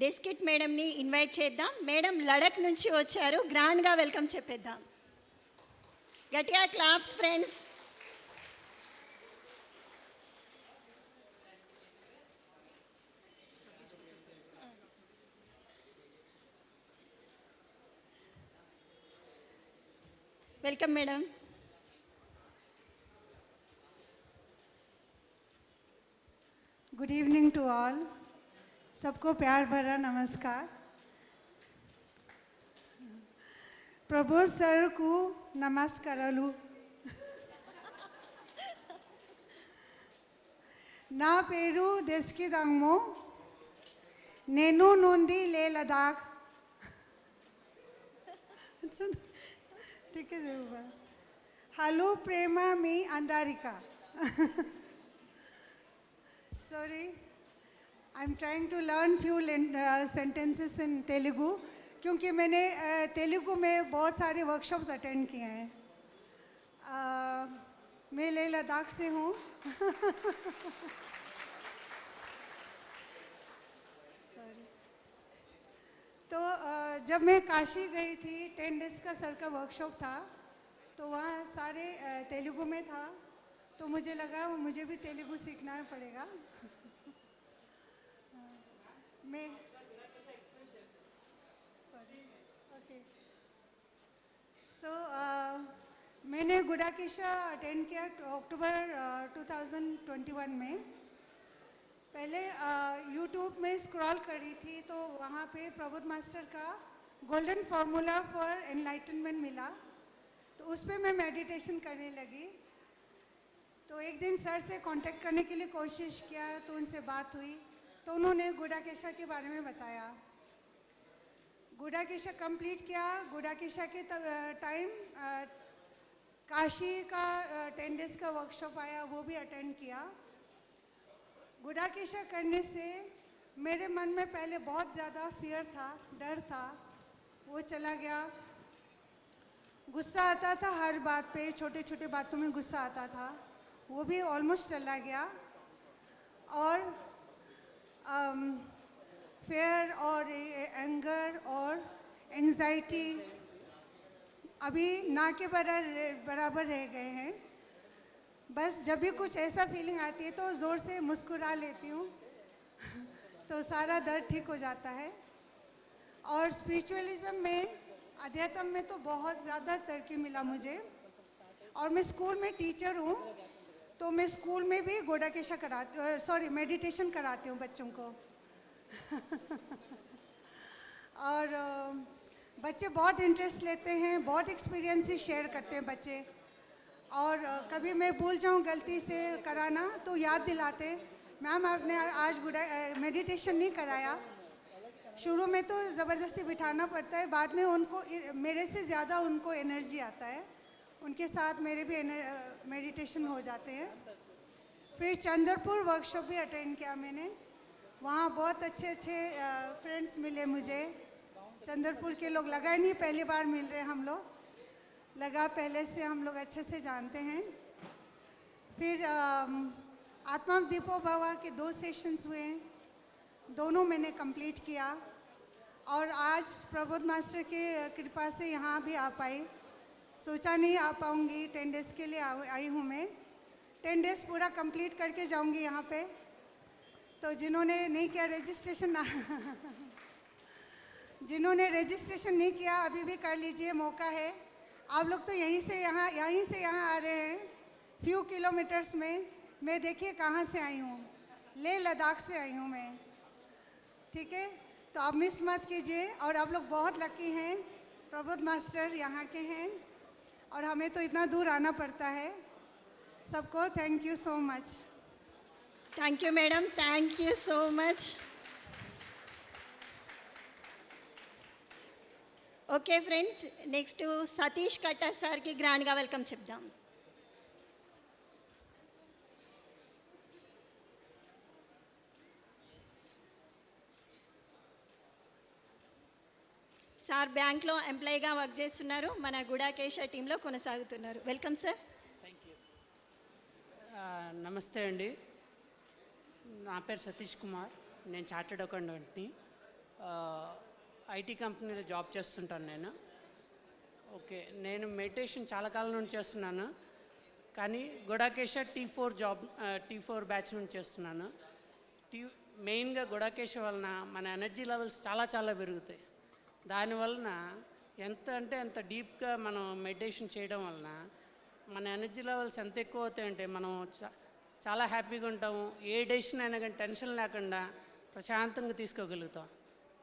Speaker 2: డెస్కిట్ మేడంని ఇన్వైట్ చేద్దాం. మేడం లడక్ నుంచి వచ్చారు, గ్రాండ్గా వెల్కమ్ చెప్పేద్దాం. గట్టిగా claps friends. Welcome madam.
Speaker 9: Good evening to all. सबको प्यार भरा नमस्कार. प्रभु सर को नमस्कारलु. ना पेरू देश की दांगमो नेनु नोंदी ले लद्दाख. ठीक है देवा. हलो प्रेमा मी अंधारिका. Sorry, I'm trying to learn few sentences in Telugu क्योंकि मैंने तेलुगु में बहुत सारे वर्कशॉप्स अटेंड किए हैं. मैं लेह लद्दाख से हूँ. तो जब मैं काशी गई थी 10 days का सर का वर्कशॉप था, तो वहाँ सारे तेलुगु में था. तो मुझे लगा मुझे भी तेलुगु सीखना पड़ेगा. मैं ओके. सो मैंने गुडाकेशा अटेंड किया अक्टूबर 2021 में. पहले यूट्यूब में स्क्रॉल करी थी तो वहाँ पे प्रबोध मास्टर का गोल्डन फार्मूला फॉर एनलाइटनमेंट मिला. तो उस पर मैं मेडिटेशन करने लगी. तो एक दिन सर से कांटेक्ट करने के लिए कोशिश किया, तो उनसे बात हुई. तो उन्होंने गुडाकेशा के बारे में बताया. गुडाकेशा कंप्लीट किया. गुडाकेशा के टाइम काशी का 10 days का वर्कशॉप आया, वो भी अटेंड किया. गुडाकेशा करने से मेरे मन में पहले बहुत ज़्यादा फियर था, डर था, वो चला गया. गुस्सा आता था हर बात पे, छोटे छोटे बातों में गुस्सा आता था, वो भी ऑलमोस्ट चला गया. और फेयर और एंगर और एंजाइटी अभी ना के बराबर रह गए हैं. बस जब भी कुछ ऐसा फीलिंग आती है तो ज़ोर से मुस्कुरा लेती हूँ तो सारा दर्द ठीक हो जाता है. और स्पिरिचुअलिज्म में, अध्यात्म में तो बहुत ज़्यादा तरक्की मिला मुझे. और मैं स्कूल में टीचर हूँ, तो मैं स्कूल में भी गुडाकेशा मेडिटेशन कराती हूँ बच्चों को. और बच्चे बहुत इंटरेस्ट लेते हैं, बहुत एक्सपीरियंसेस शेयर करते हैं बच्चे. और कभी मैं भूल जाऊँ गलती से कराना तो याद दिलाते, मैम आपने आज मेडिटेशन नहीं कराया. शुरू में तो ज़बरदस्ती बिठाना पड़ता है, बाद में उनको मेरे से ज़्यादा उनको एनर्जी आता है, उनके साथ मेरे भी मेडिटेशन हो जाते हैं. फिर चंद्रपुर वर्कशॉप भी अटेंड किया मैंने. वहाँ बहुत अच्छे अच्छे फ्रेंड्स मिले मुझे. चंद्रपुर के लोग लगा ही नहीं पहली बार मिल रहे हम लोग, लगा पहले से हम लोग अच्छे से जानते हैं. फिर आत्मा दीपो भवा के 2 सेशंस हुए, दोनों मैंने कंप्लीट किया. और आज प्रबोध मास्टर के कृपा से यहाँ भी आ पाई। सोचा नहीं आ पाऊँगी, 10 डेज़ के लिए आई हूँ मैं। 10 डेज़ पूरा कंप्लीट करके जाऊँगी यहाँ पे। तो जिन्होंने नहीं किया रजिस्ट्रेशन जिन्होंने रजिस्ट्रेशन नहीं किया अभी भी कर लीजिए, मौका है। आप लोग तो यहीं से यहाँ आ रहे हैं, फ्यू किलोमीटर्स में। मैं देखिए कहाँ से आई हूँ, लेह लद्दाख से आई हूँ मैं, ठीक है। तो आप मिस मत कीजिए। और आप लोग बहुत लकी हैं, प्रबोध मास्टर यहाँ के हैं और हमें तो इतना दूर आना पड़ता है। सबको thank you so much.
Speaker 2: Thank you madam, thank you so much. Okay friends, next Satish Katta సార్కి గ్రాండ్గా వెల్కమ్ చెప్దాం. సార్ బ్యాంక్లో ఎంప్లాయీగా వర్క్ చేస్తున్నారు, మన గుడాకేశ టీంలో కొనసాగుతున్నారు. Welcome sir.
Speaker 10: నమస్తే అండి, నా పేరు సతీష్ కుమార్. నేను చార్టెడ్ అకౌంటెంట్ని. ఐటీ కంపెనీలో జాబ్ చేస్తుంటాను నేను. ఓకే, నేను మెడిటేషన్ చాలా కాలం నుంచి చేస్తున్నాను, కానీ గుడాకేశ T4 బ్యాచ్ నుంచి చేస్తున్నాను. మెయిన్గా గుడాకేశ వలన మన ఎనర్జీ లెవెల్స్ చాలా పెరుగుతాయి. దానివలన ఎంత అంటే అంత డీప్గా మనం మెడిటేషన్ చేయడం వలన మన ఎనర్జీ లెవెల్స్ ఎంత ఎక్కువ అవుతాయంటే మనం చాలా హ్యాపీగా ఉంటాము. ఏ డెసిషన్ అయినా కానీ టెన్షన్ లేకుండా ప్రశాంతంగా తీసుకోగలుగుతాం.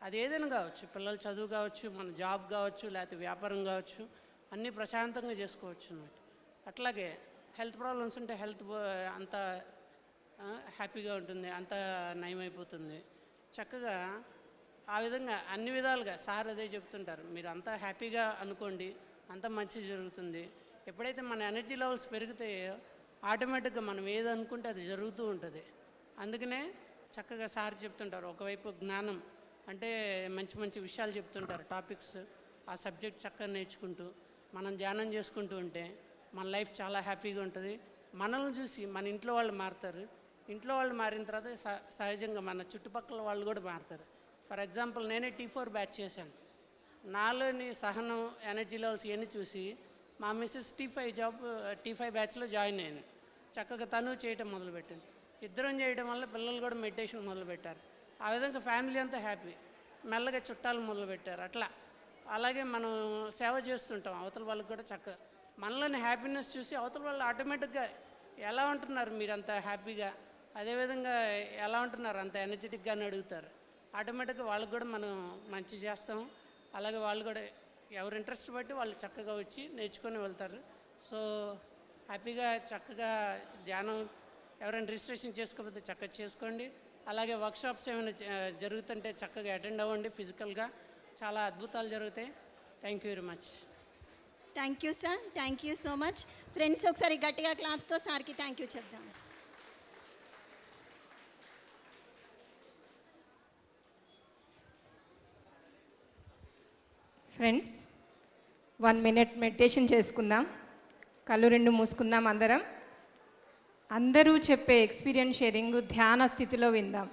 Speaker 10: అది ఏదైనా కావచ్చు, పిల్లల చదువు కావచ్చు, మన జాబ్ కావచ్చు, లేకపోతే వ్యాపారం కావచ్చు, అన్నీ ప్రశాంతంగా చేసుకోవచ్చు అన్నమాట. అట్లాగే హెల్త్ ప్రాబ్లమ్స్ ఉంటే హెల్త్ అంత హ్యాపీగా ఉంటుంది, అంత నయమైపోతుంది. చక్కగా ఆ విధంగా అన్ని విధాలుగా సార్ అదే చెప్తుంటారు, మీరు అంతా హ్యాపీగా అనుకోండి, అంత మంచి జరుగుతుంది. ఎప్పుడైతే మన ఎనర్జీ లెవెల్స్ పెరుగుతాయో ఆటోమేటిక్గా మనం ఏది అనుకుంటే అది జరుగుతూ ఉంటుంది. అందుకనే చక్కగా సార్ చెప్తుంటారు, ఒకవైపు జ్ఞానం అంటే మంచి విషయాలు చెప్తుంటారు, టాపిక్స్, ఆ సబ్జెక్ట్ చక్కగా నేర్చుకుంటూ మనం ధ్యానం చేసుకుంటూ ఉంటే మన లైఫ్ చాలా హ్యాపీగా ఉంటుంది. మనల్ని చూసి మన ఇంట్లో వాళ్ళు మారుతారు, ఇంట్లో వాళ్ళు మారిన తర్వాత సహజంగా మన చుట్టుపక్కల వాళ్ళు కూడా మారుతారు. ఫర్ ఎగ్జాంపుల్ నేనే T4 బ్యాచ్ చేశాను. నాలోని సహనం, ఎనర్జీ లెవెల్స్ ఇవన్నీ చూసి మా మిస్సెస్ T5 బ్యాచ్లో జాయిన్ అయింది. చక్కగా తను చేయటం మొదలుపెట్టింది. ఇద్దరం చేయడం వల్ల పిల్లలు కూడా మెడిటేషన్ మొదలుపెట్టారు. ఆ విధంగా ఫ్యామిలీ అంతా హ్యాపీ. మెల్లగా చుట్టాలు మొదలుపెట్టారు. అలాగే మనం సేవ చేస్తుంటాం అవతల వాళ్ళకి కూడా. చక్కగా మనలోని హ్యాపీనెస్ చూసి అవతల వాళ్ళు ఆటోమేటిక్గా ఎలా ఉంటున్నారు మీరంత హ్యాపీగా, అదేవిధంగా ఎలా ఉంటున్నారు అంత ఎనర్జెటిక్గా అని అడుగుతారు. ఆటోమేటిక్గా వాళ్ళకి కూడా మనం మంచి చేస్తాం. అలాగే వాళ్ళు కూడా ఎవరు ఇంట్రెస్ట్ బట్టి వాళ్ళు చక్కగా వచ్చి నేర్చుకొని వెళ్తారు. సో హ్యాపీగా చక్కగా ధ్యానం ఎవరైనా రిజిస్ట్రేషన్ చేసుకోకపోతే చక్కగా చేసుకోండి. అలాగే వర్క్షాప్స్ ఏమైనా జరుగుతుంటే చక్కగా అటెండ్ అవ్వండి. ఫిజికల్గా చాలా అద్భుతాలు జరుగుతాయి. Thank you very much.
Speaker 2: Thank you sir, thank you so much. Friends ఒకసారి గట్టిగా క్లాప్స్తో సార్కి థ్యాంక్ యూ చెప్దాం.
Speaker 11: ఫ్రెండ్స్ 1 minute మెడిటేషన్ చేసుకుందాం. కళ్ళు 2 మూసుకుందాం. అందరూ చెప్పే ఎక్స్పీరియన్స్ షేరింగ్ ధ్యాన స్థితిలో విందాం.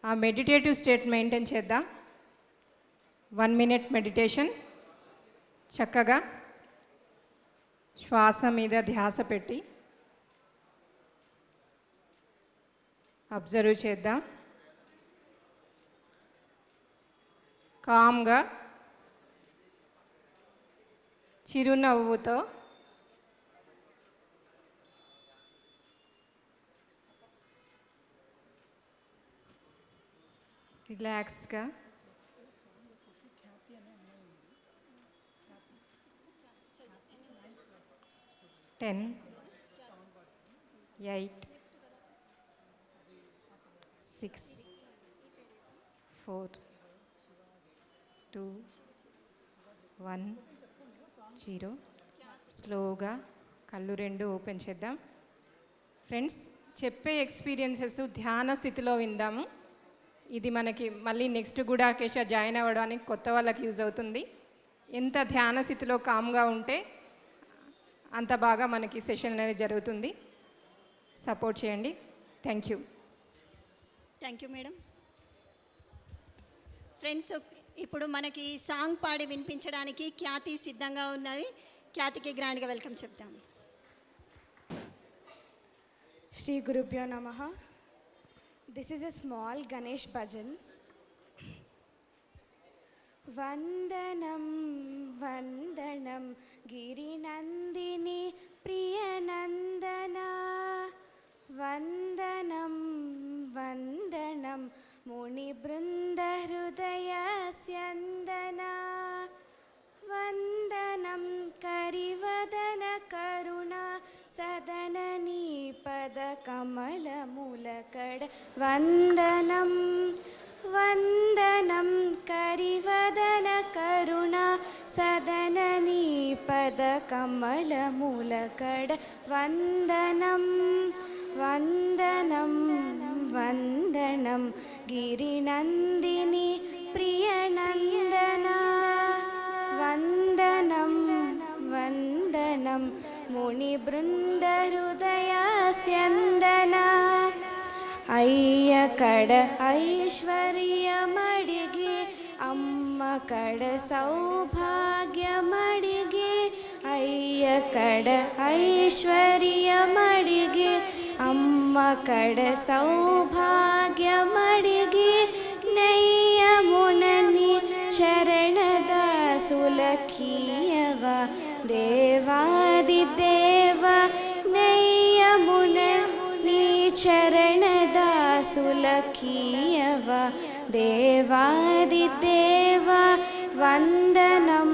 Speaker 11: ఆ మెడిటేటివ్ స్టేట్ మెయింటైన్ చేద్దాం. 1 minute మెడిటేషన్. చక్కగా శ్వాస మీద ధ్యాస పెట్టి అబ్జర్వ్ చేద్దాం. కామ్గా చిరునవ్వుతో రిలాక్స్గా 10, 8, 6, 4, 2, 1, 0. స్లోగా కళ్ళు 2 ఓపెన్ చేద్దాం. ఫ్రెండ్స్ చెప్పే ఎక్స్పీరియన్సెస్ ధ్యాన స్థితిలో విందాము. ఇది మనకి మళ్ళీ నెక్స్ట్ గుడాకేశ జాయిన్ అవ్వడానికి కొత్త వాళ్ళకి యూజ్ అవుతుంది. ఎంత ధ్యాన స్థితిలో కామ్గా ఉంటే అంత బాగా మనకి సెషన్ అనేది జరుగుతుంది. సపోర్ట్ చేయండి. Thank you.
Speaker 2: Thank you madam. Friends, ఇప్పుడు మనకి సాంగ్ పాడి వినిపించడానికి ఖ్యాతి సిద్ధంగా ఉన్నది. ఖ్యాతికి గ్రాండ్గా వెల్కమ్ చెప్తాం.
Speaker 12: Shri Gurubhyo Namaha. This is a small Ganesh bhajan. Vandanam Vandanam Girinandini Priyanandana. Vandanam Vandanam Muni Brunda Hrudaya Syandana. Vandanam Karivadana Karuna Sadanani Pada Kamala Mulakada. Vandanam Vandanam Karivadana Karuna Sadanani Pada Kamala Mulakada. Vandanam Vandanam Vandanam Girinandini Priyanandana. Vandanam Vandanam Muni Brunda Hrudaya Syandana. Ayya kada Aishwaryamadigi Amma kada Saubhagyamadigi. Ayya kada Aishwaryamadigi Amma kada Saubhagyamadigi. Nayyamunani Charanadasulakiyava Devadideva. Nayyamunani Charanadasulakiyava Devadideva. Vandanam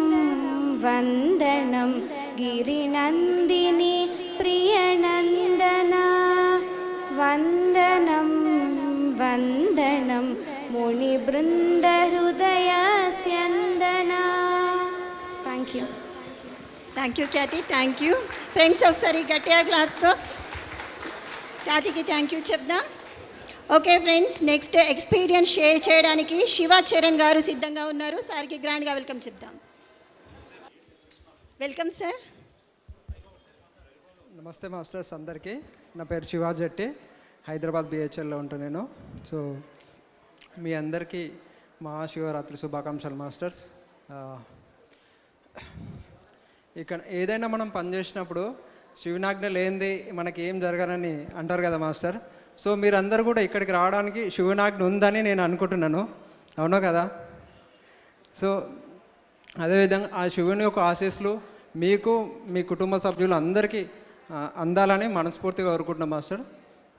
Speaker 12: Vandanam Girinandini Priyanandana. Vandanam Vandanam Muni Brunda Hrudaya Syandana. Thank you.
Speaker 2: Thank you Khyati, thank you. Friends, ఒకసారి గట్టిగా క్లాప్స్తో ఖ్యాతికి thank you చెప్దాం. Okay friends, next experience share చేయడానికి శివాచరణ్ గారు సిద్ధంగా ఉన్నారు. సార్కి గ్రాండ్గా welcome చెప్దాం. Welcome sir.
Speaker 13: నమస్తే మాస్టర్స్ అందరికీ. నా పేరు శివాజెట్టి, హైదరాబాద్ బిహెచ్ఎల్లో ఉంటాను నేను. సో మీ అందరికీ మహాశివరాత్రి శుభాకాంక్షలు మాస్టర్స్. ఇక్కడ ఏదైనా మనం పనిచేసినప్పుడు శివునాజ్ఞ లేనిది మనకి ఏం జరగాలని అంటారు కదా మాస్టర్. సో మీరందరూ కూడా ఇక్కడికి రావడానికి శివునాజ్ఞ ఉందని నేను అనుకుంటున్నాను, అవునా కదా? సో అదేవిధంగా ఆ శివుని యొక్క ఆశీస్సులు మీకు మీ కుటుంబ సభ్యులు అందరికీ అందాలని మనస్ఫూర్తిగా కోరుకుంటున్నాం master.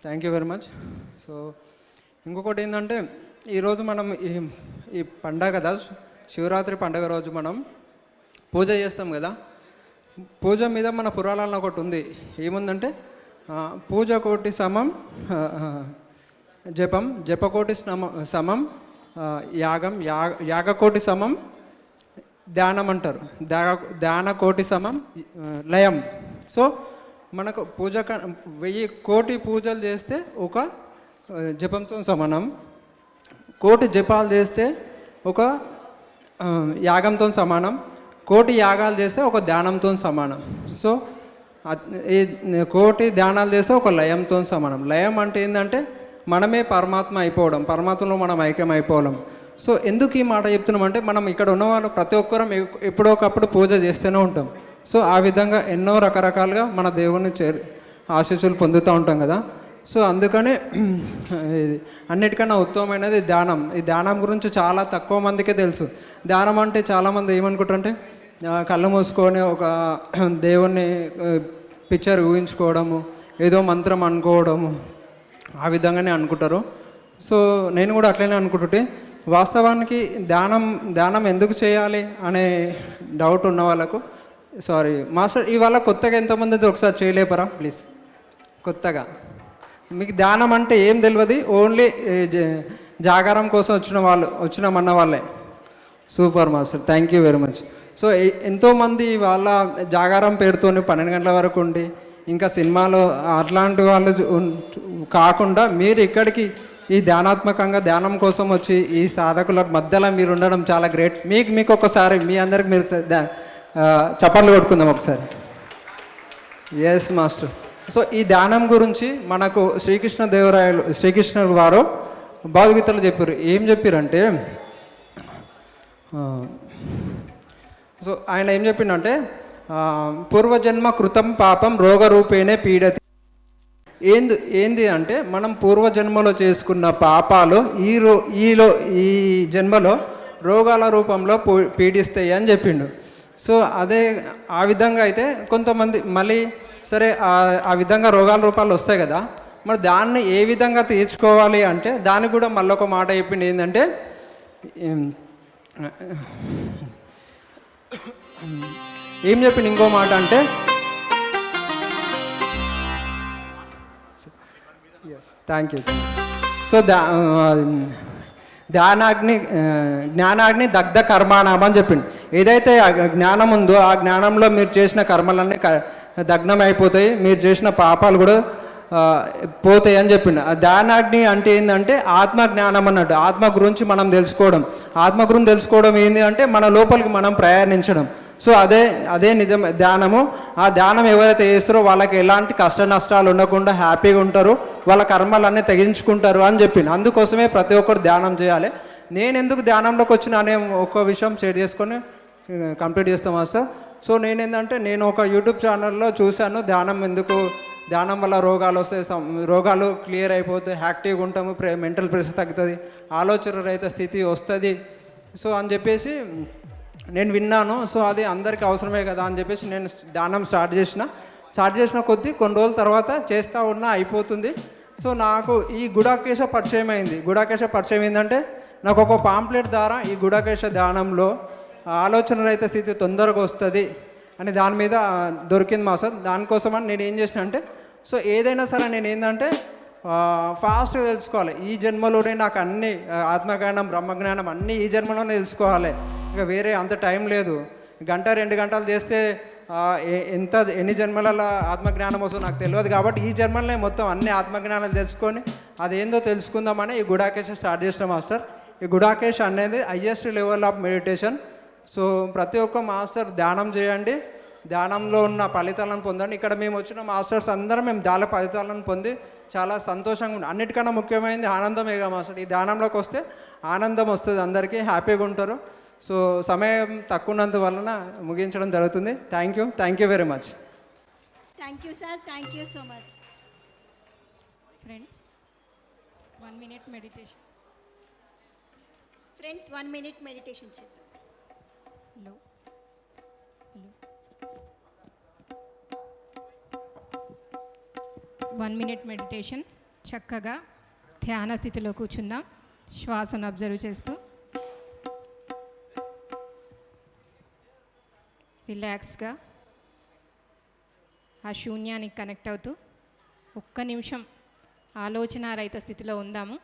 Speaker 13: Thank you very much. So ఇంకొకటి ఏంటంటే, ఈరోజు మనం ఈ పండగ కదా, శివరాత్రి పండగ రోజు మనం పూజ చేస్తాం కదా. పూజ మీద మన పురాణాల్లో ఒకటి ఉంది. ఏముందంటే, పూజ కోటి సమం జపం, జపకోటి సమం యాగం, యాగకోటి సమం ధ్యానం అంటారు. ధ్యాన కోటి సమం లయం. సో మనకు 1000 కోటి పూజలు చేస్తే ఒక జపంతో సమానం, కోటి జపాలు చేస్తే ఒక యాగంతో సమానం, కోటి యాగాలు చేస్తే ఒక ధ్యానంతో సమానం. సో ఈ కోటి ధ్యానాలు చేస్తే ఒక లయంతో సమానం. లయం అంటే ఏంటంటే మనమే పరమాత్మ అయిపోవడం, పరమాత్మలో మనం ఐక్యం అయిపోవడం. సో ఎందుకు ఈ మాట చెప్తున్నామంటే, మనం ఇక్కడ ఉన్న వాళ్ళు ప్రతి ఒక్కరం ఎప్పుడో ఒకప్పుడు పూజ చేస్తూనే ఉంటాం. సో ఆ విధంగా ఎన్నో రకరకాలుగా మన దేవుని ఆశీస్సులు పొందుతూ ఉంటాం కదా. సో అందుకనే అన్నిటికన్నా ఉత్తమమైనది ధ్యానం. ఈ ధ్యానం గురించి చాలా తక్కువ మందికే తెలుసు. ధ్యానం అంటే చాలామంది ఏమనుకుంటారంటే, కళ్ళు మూసుకొని ఒక దేవుణ్ణి పిక్చర్ ఊహించుకోవడము, ఏదో మంత్రం అనుకోవడము, ఆ విధంగానే అనుకుంటారు. సో నేను కూడా అట్లనే అనుకుంటుంటే, వాస్తవానికి ధ్యానం ఎందుకు చేయాలి అనే డౌట్ ఉన్న వాళ్ళకు, సారీ మాస్టర్, ఇవాళ కొత్తగా ఎంతమంది ఒకసారి చేయలేపరా ప్లీజ్? కొత్తగా మీకు ధ్యానం అంటే ఏం తెలియదు, ఓన్లీ జాగారం కోసం వచ్చినామన్న వాళ్ళే. Super master, thank you very much. So ఎంతోమంది వాళ్ళ జాగారం పేరుతోని 12 గంటల వరకు ఉండి, ఇంకా సినిమాలో అట్లాంటి వాళ్ళు కాకుండా మీరు ఇక్కడికి ఈ ధ్యానాత్మకంగా ధ్యానం కోసం వచ్చి ఈ సాధకుల మధ్యలో మీరు ఉండడం చాలా గ్రేట్. మీకు ఒకసారి మీ అందరికి మీరు చప్పట్లు కొట్టుకుందాం ఒకసారి. Yes master. సో ఈ ధ్యానం గురించి మనకు శ్రీకృష్ణ వారు భగవద్గీతలో చెప్పారు. ఏం చెప్పారంటే, సో ఆయన ఏం చెప్పిండంటే పూర్వజన్మ కృతం పాపం రోగరూపేణే పీడతి. ఏంది అంటే మనం పూర్వజన్మలో చేసుకున్న పాపాలు ఈ జన్మలో రోగాల రూపంలో పీడిస్తాయి అని చెప్పిండు. సో అదే ఆ విధంగా అయితే కొంతమంది మళ్ళీ సరే ఆ విధంగా రోగాల రూపాలు వస్తాయి కదా, మరి దాన్ని ఏ విధంగా తీర్చుకోవాలి అంటే దానికి కూడా మళ్ళీ ఒక మాట చెప్పిండు. ఏంటంటే ఏం చెప్పిండు ఇంకో మాట అంటే థ్యాంక్ యూ. సో జ్ఞానాగ్ని దగ్ధ కర్మాణం అని చెప్పిండు. ఏదైతే జ్ఞానం ఉందో ఆ జ్ఞానంలో మీరు చేసిన కర్మలన్నీ దగ్నం అయిపోతాయి, మీరు చేసిన పాపాలు కూడా పోతాయి అని చెప్పిండు. ధ్యానాగ్ని అంటే ఏంటంటే ఆత్మ జ్ఞానం అన్నట్టు, ఆత్మ గురించి మనం తెలుసుకోవడం. ఆత్మ గురించి తెలుసుకోవడం ఏంటి అంటే మన లోపలికి మనం ప్రయాణించడం. సో అదే నిజం ధ్యానము. ఆ ధ్యానం ఎవరైతే చేస్తారో వాళ్ళకి ఎలాంటి కష్ట నష్టాలు ఉండకుండా హ్యాపీగా ఉంటారు, వాళ్ళ కర్మలన్నీ తెగించుకుంటారు అని చెప్పింది. అందుకోసమే ప్రతి ఒక్కరు ధ్యానం చేయాలి. నేను ఎందుకు ధ్యానంలోకి వచ్చిన అనే ఒక విషయం షేర్ చేసుకొని కంప్లీట్ చేస్తాం మాస్టర్. సో నేను ఒక యూట్యూబ్ ఛానల్లో చూశాను ధ్యానం వల్ల రోగాలు వస్తాయి, రోగాలు క్లియర్ అయిపోతాయి, యాక్టివ్గా ఉంటాము, మెంటల్ ప్రెషర్ తగ్గుతుంది, ఆలోచన రహిత స్థితి వస్తుంది. సో అని చెప్పేసి నేను విన్నాను. సో అది అందరికీ అవసరమే కదా అని చెప్పేసి నేను ధ్యానం స్టార్ట్ చేసిన కొద్దీ కొన్ని రోజుల తర్వాత చేస్తూ ఉన్నా అయిపోతుంది. సో నాకు ఈ గుడాకేశ పరిచయం అయింది. గుడాకేశ పరిచయం ఏంటంటే నాకు ఒక పాంప్లెట్ ద్వారా ఈ గుడాకేశ ధ్యానంలో ఆలోచన రహిత స్థితి తొందరగా వస్తుంది అని దాని మీద దొరికింది మా సార్. దానికోసమని నేను ఏం చేసిన అంటే సో ఏదైనా సరే నేను ఏంటంటే ఫాస్ట్గా తెలుసుకోవాలి. ఈ జన్మలోనే నాకు అన్ని ఆత్మజ్ఞానం బ్రహ్మజ్ఞానం అన్నీ ఈ జన్మలోనే తెలుసుకోవాలి. ఇంకా వేరే అంత టైం లేదు. 1-2 గంటలు చేస్తే ఎన్ని జన్మలలో ఆత్మజ్ఞానం వస్తుందో నాకు తెలియదు. కాబట్టి ఈ జన్మలనే మొత్తం అన్ని ఆత్మజ్ఞానాలు తెలుసుకొని అదేందో తెలుసుకుందామని ఈ గుడాకేశ స్టార్ట్ చేసిన మాస్టర్. ఈ గుడాకేశ అనేది highest level of meditation. So ప్రతి ఒక్క మాస్టర్ ధ్యానం చేయండి, ధ్యానంలో ఉన్న ఫలితాలను పొందండి. ఇక్కడ మేము వచ్చిన మాస్టర్స్ అందరం మేము ధ్యాన ఫలితాలను పొంది చాలా సంతోషంగా ఉంది. అన్నిటికన్నా ముఖ్యమైనది ఆనందమేగా మాస్టర్. ఈ ధ్యానంలోకి వస్తే ఆనందం వస్తుంది, అందరికీ హ్యాపీగా ఉంటారు. సో సమయం తక్కువ ఉన్నందు వలన ముగించడం జరుగుతుంది. Thank you very much.
Speaker 2: Thank you sir, thank you so much.
Speaker 11: Friends 1 minute meditation.
Speaker 2: Friends 1 minute meditation చేద్దాం.
Speaker 11: Hello 1 minute meditation. చక్కగా ధ్యాన స్థితిలో కూర్చుందాం, శ్వాసను అబ్జర్వ్ చేస్తూ రిలాక్స్గా ఆ శూన్యానికి కనెక్ట్ అవుతూ 1 నిమిషం ఆలోచన రహిత స్థితిలో ఉందాము.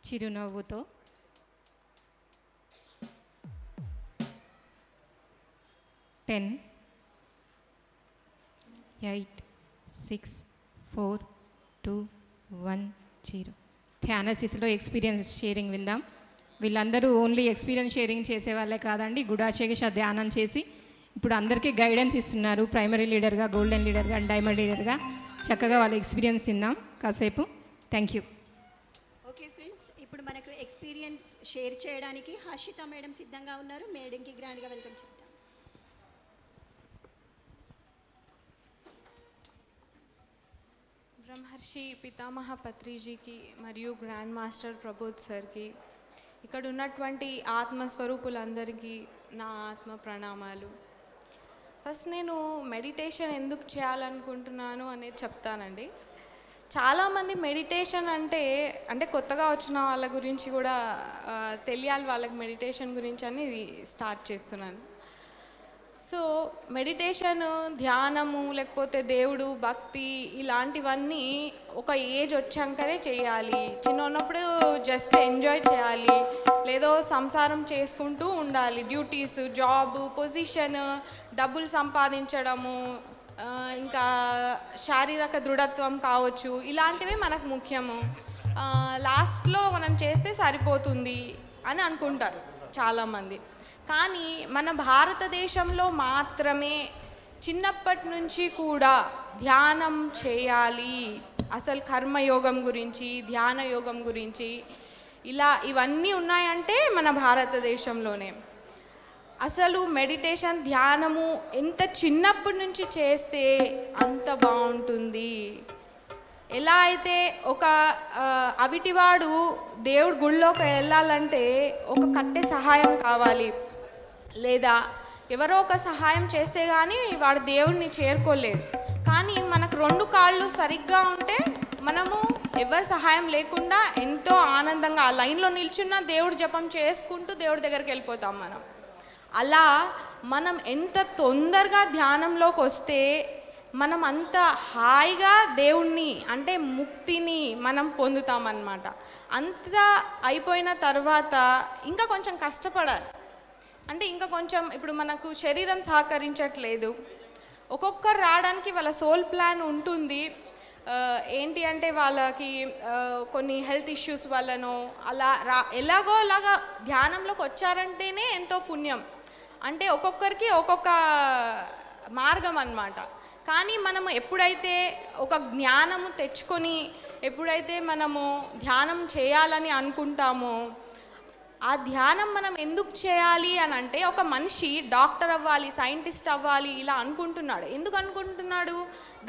Speaker 11: చిరునవ్వుతో 10, 8, 6, 4, 2, 1, 0. ధ్యాన స్థితిలో ఎక్స్పీరియన్స్ షేరింగ్ విందాం. వీళ్ళందరూ ఓన్లీ ఎక్స్పీరియన్స్ షేరింగ్ చేసే వాళ్ళే కాదండి, గుడాకేశ ధ్యానం చేసి ఇప్పుడు అందరికీ గైడెన్స్ ఇస్తున్నారు. ప్రైమరీ లీడర్గా, గోల్డెన్ లీడర్గా, డైమండ్ లీడర్గా చక్కగా వాళ్ళ ఎక్స్పీరియన్స్ తిందాం కాసేపు. Thank you.
Speaker 2: ఓకే ఫ్రెండ్స్, ఇప్పుడు మనకు ఎక్స్పీరియన్స్ షేర్ చేయడానికి హర్షిత మేడం సిద్ధంగా ఉన్నారు. మేడంకి గ్రాండ్గా వెల్కమ్ చెప్తాం.
Speaker 14: బ్రహ్మర్షి పితామహ పత్రిజీకి మరియు గ్రాండ్ మాస్టర్ ప్రబోధ్ సార్కి, ఇక్కడ ఉన్నటువంటి ఆత్మస్వరూపులందరికీ నా ఆత్మ ప్రణామాలు. ఫస్ట్ నేను మెడిటేషన్ ఎందుకు చేయాలనుకుంటున్నాను అనేది చెప్తానండి. చాలామంది మెడిటేషన్ అంటే కొత్తగా వచ్చిన వాళ్ళ గురించి కూడా తెలియాలి వాళ్ళకి మెడిటేషన్ గురించి అని స్టార్ట్ చేస్తున్నాను. సో మెడిటేషన్, ధ్యానము, లేకపోతే దేవుడు, భక్తి ఇలాంటివన్నీ ఒక ఏజ్ వచ్చాకనే చేయాలి. చిన్న ఉన్నప్పుడు జస్ట్ ఎంజాయ్ చేయాలి, లేదో సంసారం చేసుకుంటూ ఉండాలి. డ్యూటీస్, జాబ్, పొజిషన్, డబ్బులు సంపాదించడము, ఇంకా శారీరక దృఢత్వం కావచ్చు, ఇలాంటివి మనకు ముఖ్యము. లాస్ట్లో మనం చేస్తే సరిపోతుంది అని అనుకుంటారు చాలామంది. కానీ మన భారతదేశంలో మాత్రమే చిన్నప్పటి నుంచి కూడా ధ్యానం చేయాలి, అసలు కర్మయోగం గురించి, ధ్యాన యోగం గురించి ఇవన్నీ ఉన్నాయంటే మన భారతదేశంలోనే. అసలు మెడిటేషన్, ధ్యానము ఎంత చిన్నప్పటి నుంచి చేస్తే అంత బాగుంటుంది. ఎలా అయితే ఒక అవిటివాడు దేవుడి గుళ్ళోకి వెళ్ళాలంటే ఒక కట్టె సహాయం కావాలి, లేదా ఎవరో ఒక సహాయం చేస్తే కానీ వాడు దేవుడిని చేరుకోలేడు. కానీ మనకు 2 కాళ్ళు సరిగ్గా ఉంటే మనము ఎవరి సహాయం లేకుండా ఎంతో ఆనందంగా ఆ లైన్లో నిల్చున్న దేవుడి జపం చేసుకుంటూ దేవుడి దగ్గరికి వెళ్ళిపోతాం మనం. అలా మనం ఎంత తొందరగా ధ్యానంలోకి వస్తే మనం అంత హాయిగా దేవుణ్ణి అంటే ముక్తిని మనం పొందుతామన్నమాట. అంతా అయిపోయిన తర్వాత ఇంకా కొంచెం కష్టపడాలి. అంటే ఇంకా కొంచెం ఇప్పుడు మనకు శరీరం సహకరించట్లేదు, ఒక్కొక్కరు రావడానికి వాళ్ళ సోల్ ప్లాన్ ఉంటుంది. ఏంటి అంటే వాళ్ళకి కొన్ని హెల్త్ ఇష్యూస్ వల్లనో అలా ఎలాగో అలాగా ధ్యానంలోకి వచ్చారంటేనే ఎంతో పుణ్యం. అంటే ఒక్కొక్కరికి ఒక్కొక్క మార్గం అన్నమాట. కానీ మనము ఎప్పుడైతే ఒక జ్ఞానము తెచ్చుకొని ఎప్పుడైతే మనము ధ్యానం చేయాలని అనుకుంటామో, ఆ ధ్యానం మనం ఎందుకు చేయాలి అని అంటే, ఒక మనిషి డాక్టర్ అవ్వాలి, సైంటిస్ట్ అవ్వాలి ఇలా అనుకుంటున్నాడు. ఎందుకు అనుకుంటున్నాడు?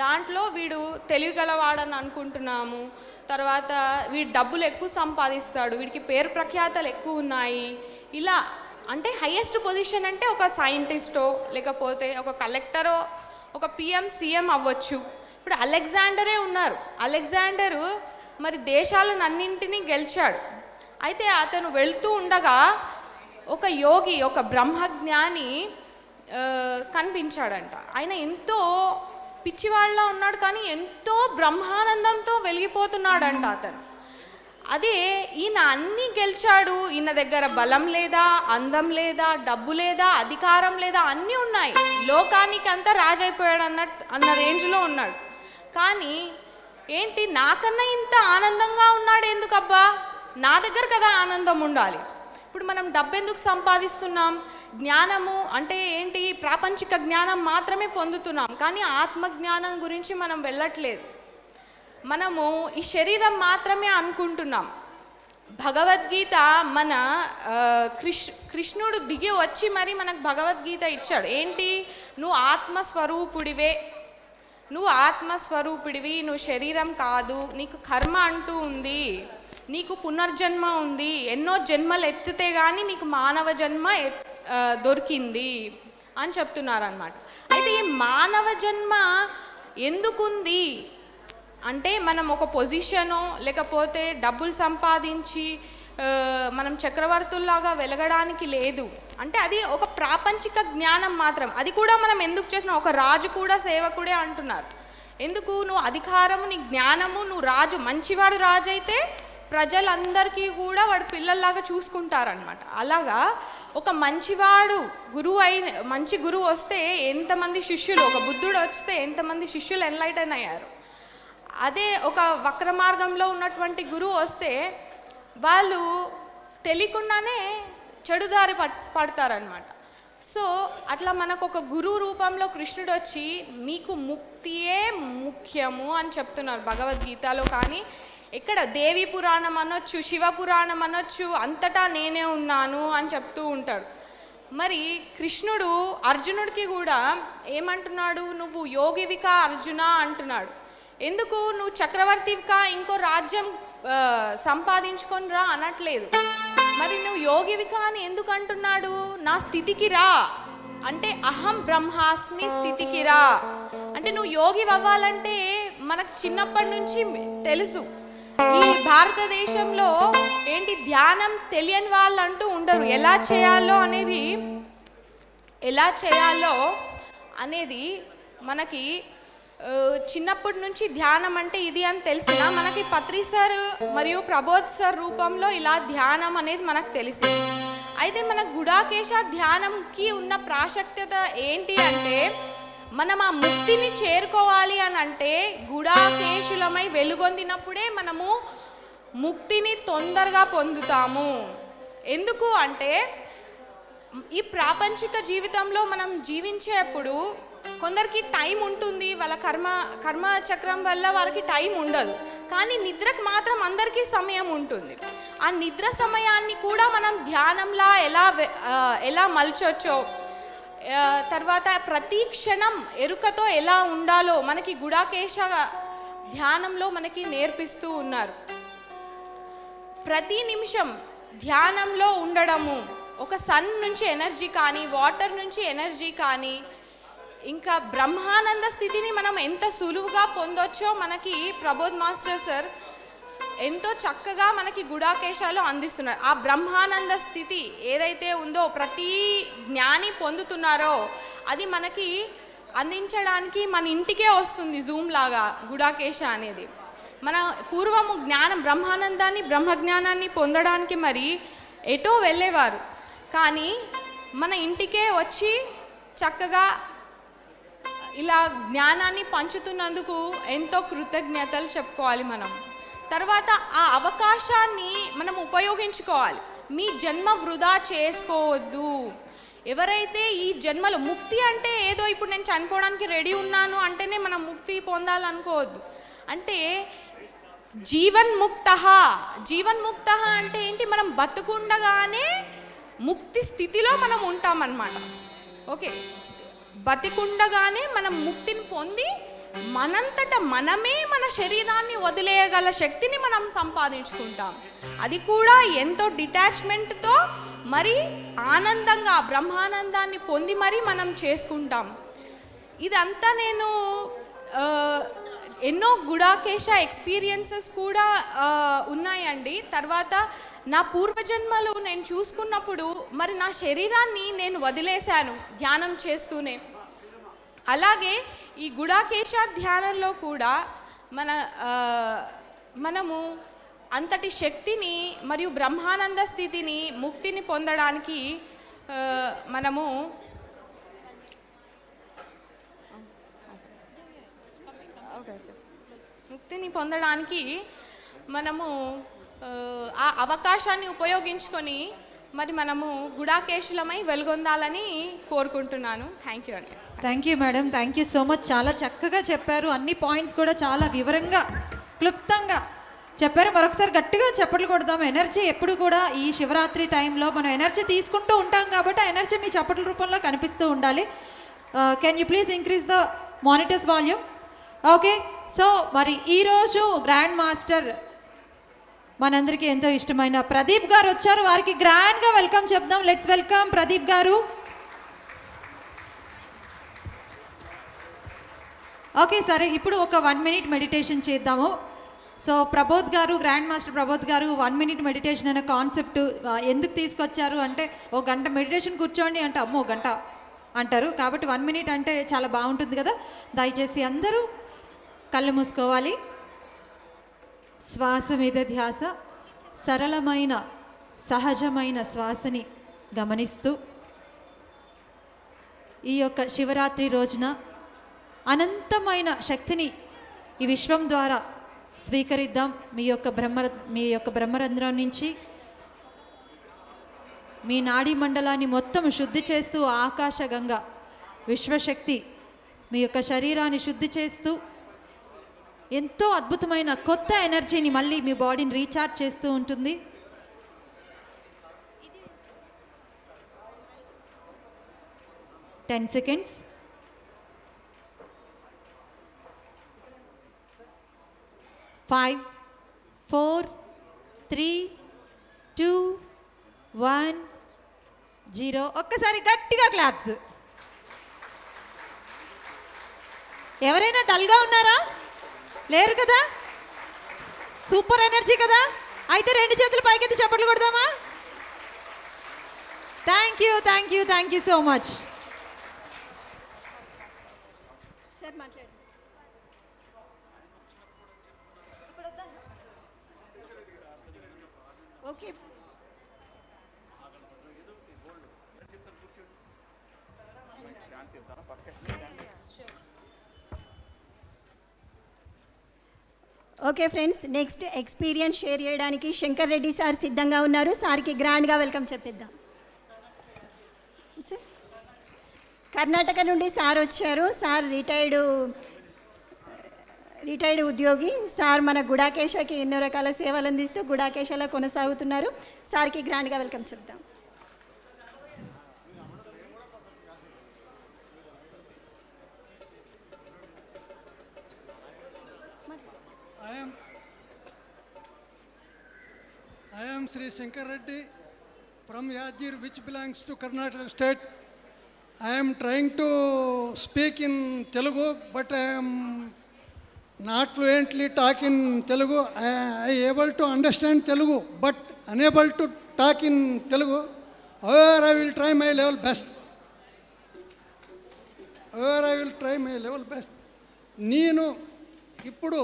Speaker 14: దాంట్లో వీడు తెలివిగలవాడని అనుకుంటున్నాము. తర్వాత వీడు డబ్బులు ఎక్కువ సంపాదిస్తాడు, వీడికి పేరు ప్రఖ్యాతలు ఎక్కువ ఉన్నాయి. ఇలా అంటే హైయెస్ట్ పొజిషన్ అంటే ఒక సైంటిస్టో లేకపోతే ఒక కలెక్టరో ఒక పిఎం సిఎం అవ్వచ్చు. ఇప్పుడు అలెగ్జాండరే ఉన్నారు. అలెగ్జాండరు మరి దేశాలను అన్నింటినీ గెలిచాడు. అయితే అతను వెళ్తూ ఉండగా ఒక యోగి, ఒక బ్రహ్మజ్ఞాని కనిపించాడంట. ఆయన ఎంతో పిచ్చివాళ్ళ ఉన్నాడు, కానీ ఎంతో బ్రహ్మానందంతో వెలిగిపోతున్నాడంట అతను. అదే ఈయన అన్నీ గెలిచాడు, ఈయన దగ్గర బలం లేదా, అందం లేదా, డబ్బు లేదా, అధికారం లేదా, అన్నీ ఉన్నాయి, లోకానికి అంతా రాజైపోయాడు అన్న రేంజ్లో ఉన్నాడు. కానీ ఏంటి, నాకన్నా ఇంత ఆనందంగా ఉన్నాడు ఎందుకబ్బా? నా దగ్గర కదా ఆనందం ఉండాలి. ఇప్పుడు మనం డబ్బు ఎందుకు సంపాదిస్తున్నాం? జ్ఞానము అంటే ఏంటి, ప్రాపంచిక జ్ఞానం మాత్రమే పొందుతున్నాం, కానీ ఆత్మజ్ఞానం గురించి మనం వెళ్ళట్లేదు. మనము ఈ శరీరం మాత్రమే అనుకుంటున్నాం. భగవద్గీత మన కృష్ణుడు దిగి వచ్చి మరి మనకు భగవద్గీత ఇచ్చాడు. ఏంటి, నువ్వు ఆత్మస్వరూపుడివే, నువ్వు ఆత్మస్వరూపుడివి, నువ్వు శరీరం కాదు, నీకు కర్మ అంటూ ఉంది, నీకు పునర్జన్మ ఉంది, ఎన్నో జన్మలు ఎత్తితే కానీ నీకు మానవ జన్మ దొరికింది అని చెప్తున్నారన్నమాట. అయితే ఈ మానవ జన్మ ఎందుకుంది అంటే, మనం ఒక పొజిషనో లేకపోతే డబ్బులు సంపాదించి మనం చక్రవర్తుల్లాగా వెలగడానికి లేదు. అంటే అది ఒక ప్రాపంచిక జ్ఞానం మాత్రం. అది కూడా మనం ఎందుకు చేసినా, ఒక రాజు కూడా సేవకుడే అంటున్నారు. ఎందుకు, నువ్వు అధికారము, నీ జ్ఞానము, నువ్వు రాజు, మంచివాడు రాజు అయితే ప్రజలందరికీ కూడా వాడు పిల్లల్లాగా చూసుకుంటారనమాట. అలాగా ఒక మంచివాడు గురువు మంచి గురువు వస్తే ఎంతమంది శిష్యులు, ఒక బుద్ధుడు వస్తే ఎంతమంది శిష్యులు ఎన్లైటన్ అయ్యారు. అదే ఒక వక్ర మార్గంలో ఉన్నటువంటి గురువు వస్తే వాళ్ళు తెలియకుండానే చెడుదారి పడతారనమాట. సో అట్లా మనకు ఒక గురువు రూపంలో కృష్ణుడు వచ్చి మీకు ముక్తియే ముఖ్యము అని చెప్తున్నారు భగవద్గీతలో. కానీ ఇక్కడ దేవి పురాణం అనొచ్చు, శివ పురాణం అనొచ్చు, అంతటా నేనే ఉన్నాను అని చెప్తూ ఉంటాడు. మరి కృష్ణుడు అర్జునుడికి కూడా ఏమంటున్నాడు, నువ్వు యోగివికా అర్జున అంటున్నాడు. ఎందుకు, నువ్వు చక్రవర్తివికా ఇంకో రాజ్యం సంపాదించుకొని రా అనట్లేదు. మరి నువ్వు యోగివికా అని ఎందుకు అంటున్నాడు? నా స్థితికి రా అంటే, అహం బ్రహ్మాస్మి స్థితికి రా అంటే, నువ్వు యోగి అవ్వాలంటే మనకు చిన్నప్పటి నుంచి తెలుసు. ఈ భారతదేశంలో ఏంటి, ధ్యానం తెలియని వాళ్ళు అంటూ ఉండరు. ఎలా చేయాలో అనేది మనకి చిన్నప్పటి నుంచి ధ్యానం అంటే ఇది అని తెలిసిన మనకి పత్రి సార్ మరియు ప్రబోధ్ సార్ రూపంలో ఇలా ధ్యానం అనేది మనకు తెలిసింది. అయితే మన గుడాకేశ ధ్యానంకి ఉన్న ప్రాశస్త్యత ఏంటి అంటే, మనం ఆ ముక్తిని చేరుకోవాలి అని అంటే గుడాకేశులమై వెలుగొందినప్పుడే మనము ముక్తిని తొందరగా పొందుతాము. ఎందుకు అంటే, ఈ ప్రాపంచిక జీవితంలో మనం జీవించేప్పుడు కొందరికి టైం ఉంటుంది, వాళ్ళ కర్మ చక్రం వల్ల వాళ్ళకి టైం ఉండదు, కానీ నిద్రకు మాత్రం అందరికీ సమయం ఉంటుంది. ఆ నిద్ర సమయాన్ని కూడా మనం ధ్యానంలా ఎలా మలచొచ్చో, తర్వాత ప్రతి క్షణం ఎరుకతో ఎలా ఉండాలో మనకి గుడాకేశ ధ్యానంలో మనకి నేర్పిస్తూ ఉన్నారు. ప్రతి నిమిషం ధ్యానంలో ఉండడము, ఒక సన్ నుంచి ఎనర్జీ కానీ, వాటర్ నుంచి ఎనర్జీ కానీ, ఇంకా బ్రహ్మానంద స్థితిని మనం ఎంత సులువుగా పొందొచ్చో మనకి ప్రబోధ్ మాస్టర్ సార్ ఎంతో చక్కగా మనకి గుడాకేశాలు అందిస్తున్నారు. ఆ బ్రహ్మానంద స్థితి ఏదైతే ఉందో ప్రతి జ్ఞాని పొందుతున్నారో అది మనకి అందించడానికి మన ఇంటికే వస్తుంది జూమ్ లాగా గుడాకేశ అనేది. మన పూర్వము బ్రహ్మానందాన్ని బ్రహ్మజ్ఞానాన్ని పొందడానికి మరి ఎటో వెళ్ళేవారు, కానీ మన ఇంటికే వచ్చి చక్కగా ఇలా జ్ఞానాన్ని పంచుతున్నందుకు ఎంతో కృతజ్ఞతలు చెప్పుకోవాలి మనం. తర్వాత ఆ అవకాశాన్ని మనం ఉపయోగించుకోవాలి. మీ జన్మ వృధా చేసుకోవద్దు. ఎవరైతే ఈ జన్మలో ముక్తి అంటే ఏదో ఇప్పుడు నేను చనిపోవడానికి రెడీ ఉన్నాను అంటేనే మనం ముక్తి పొందాలనుకోవద్దు. అంటే జీవన్ముక్త అంటే ఏంటి? మనం బతుకుండగానే ముక్తి స్థితిలో మనం ఉంటామన్నమాట. ఓకే, బతికుండగానే మనం ముక్తిని పొంది మనంతట మనమే మన శరీరాన్ని వదిలేయగల శక్తిని మనం సంపాదించుకుంటాం. అది కూడా ఎంతో డిటాచ్మెంట్తో మరి ఆనందంగా బ్రహ్మానందాన్ని పొంది మరి మనం చేసుకుంటాం. ఇదంతా నేను ఎన్నో గుడాకేశ ఎక్స్పీరియన్సెస్ కూడా ఉన్నాయండి. తర్వాత నా పూర్వజన్మలు నేను చూసుకున్నప్పుడు మరి నా శరీరాన్ని నేను వదిలేశాను ధ్యానం చేస్తూనే. అలాగే ఈ గుడాకేశ ధ్యానంలో కూడా మనము అంతటి శక్తిని మరియు బ్రహ్మానంద స్థితిని ముక్తిని పొందడానికి మనము ఆ అవకాశాన్ని ఉపయోగించుకొని మరి మనము గుడాకేశులమై వెలుగొందాలని కోరుకుంటున్నాను. థ్యాంక్ యూ అండి.
Speaker 1: Thank you madam, thank you so much. చాలా చక్కగా చెప్పారు, అన్ని పాయింట్స్ కూడా చాలా వివరంగా క్లుప్తంగా చెప్పారు. మరొకసారి గట్టిగా చప్పట్లు కొడదాం. ఎనర్జీ ఎప్పుడు కూడా ఈ శివరాత్రి టైంలో మనం ఎనర్జీ తీసుకుంటూ ఉంటాం కాబట్టి ఆ ఎనర్జీ మీ చప్పట్ల రూపంలో కనిపిస్తూ ఉండాలి. Can you please increase the monitors volume? Okay, so మరి ఈరోజు గ్రాండ్ మాస్టర్ మనందరికీ ఎంతో ఇష్టమైన ప్రదీప్ గారు వచ్చారు. వారికి గ్రాండ్గా వెల్కమ్ చెప్దాం. లెట్స్ వెల్కమ్ ప్రదీప్ గారు. ఓకే, సరే, ఇప్పుడు ఒక 1 minute మెడిటేషన్ చేద్దాము. సో ప్రబోధ్ గారు, గ్రాండ్ మాస్టర్ ప్రబోధ్ గారు 1 minute మెడిటేషన్ అనే కాన్సెప్ట్ ఎందుకు తీసుకొచ్చారు అంటే, ఒక గంట మెడిటేషన్ కూర్చోండి అంటే అమ్మో గంట అంటారు, కాబట్టి 1 minute అంటే చాలా బాగుంటుంది కదా. దయచేసి అందరూ కళ్ళు మూసుకోవాలి. శ్వాస మీద ధ్యాస, సరళమైన సహజమైన శ్వాసని గమనిస్తూ ఈ యొక్క శివరాత్రి రోజున అనంతమైన శక్తిని ఈ విశ్వం ద్వారా స్వీకరిద్దాం. మీ యొక్క బ్రహ్మరంధ్రం నుంచి మీ నాడీ మండలాన్ని మొత్తం శుద్ధి చేస్తూ ఆకాశగంగా విశ్వశక్తి మీ యొక్క శరీరాన్ని శుద్ధి చేస్తూ ఎంతో అద్భుతమైన కొత్త ఎనర్జీని మళ్ళీ మీ బాడీని రీఛార్జ్ చేస్తూ ఉంటుంది. Ten seconds. 5, 4, 3, 2, 1, 0. ఒక్కసారి గట్టిగా క్లాప్స్. ఎవరైనా డల్గా ఉన్నారా? లేరు కదా? సూపర్ ఎనర్జీ కదా? అయితే 2 చేతులు పైకెత్తి చప్పట్లు కొడదామా? Thank you, thank you, thank you so much.
Speaker 2: Sir మాట్లాడండి. Okay, okay friends, next experience share చేయడానికి శంకర్ రెడ్డి సార్ సిద్ధంగా ఉన్నారు. సార్కి గ్రాండ్గా వెల్కమ్ చెప్పిద్దాం. కర్ణాటక నుండి సార్ వచ్చారు. సార్ రిటైర్డ్ ఉద్యోగి. సార్ మన గుడాకేశకి ఎన్నో రకాల సేవలు అందిస్తూ గుడాకేశలో కొనసాగుతున్నారు. సార్కి గ్రాండ్గా వెల్కమ్ చెప్తాం.
Speaker 15: I am Sri Shankar Reddy from Yadgir, which belongs to Karnataka state. I am trying to speak in Telugu, but I am not fluently talk in Telugu. I able to understand Telugu, but unable to talk in Telugu. However, I will try my level best. నేను ఇప్పుడు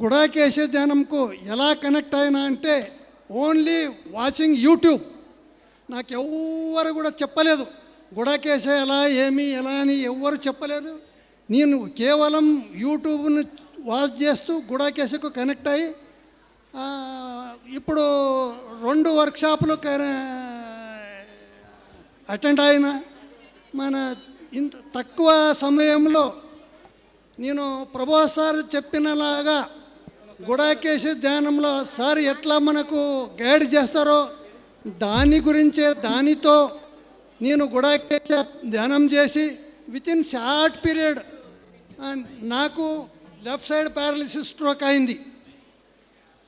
Speaker 15: గుడాకేశ ధ్యానంకు ఎలా connect అయినా అంటే only watching YouTube. నాకు ఎవ్వరు కూడా చెప్పలేదు గుడాకేశ ఎలా అని ఎవ్వరు చెప్పలేదు. నేను కేవలం యూట్యూబ్ను వాచ్ చేస్తూ గుడాకేశకు కనెక్ట్ అయ్యి ఇప్పుడు 2 వర్క్షాపులు అటెండ్ అయిన మన ఇంత తక్కువ సమయంలో నేను ప్రభు సార్ చెప్పినలాగా గుడాకేశ ధ్యానంలో సార్ ఎట్లా మనకు గైడ్ చేస్తారో దానితో నేను గుడాకేశ ధ్యానం చేసి వితిన్ షార్ట్ పీరియడ్ నాకు లెఫ్ట్ సైడ్ పారాలిసిస్ స్ట్రోక్ అయింది.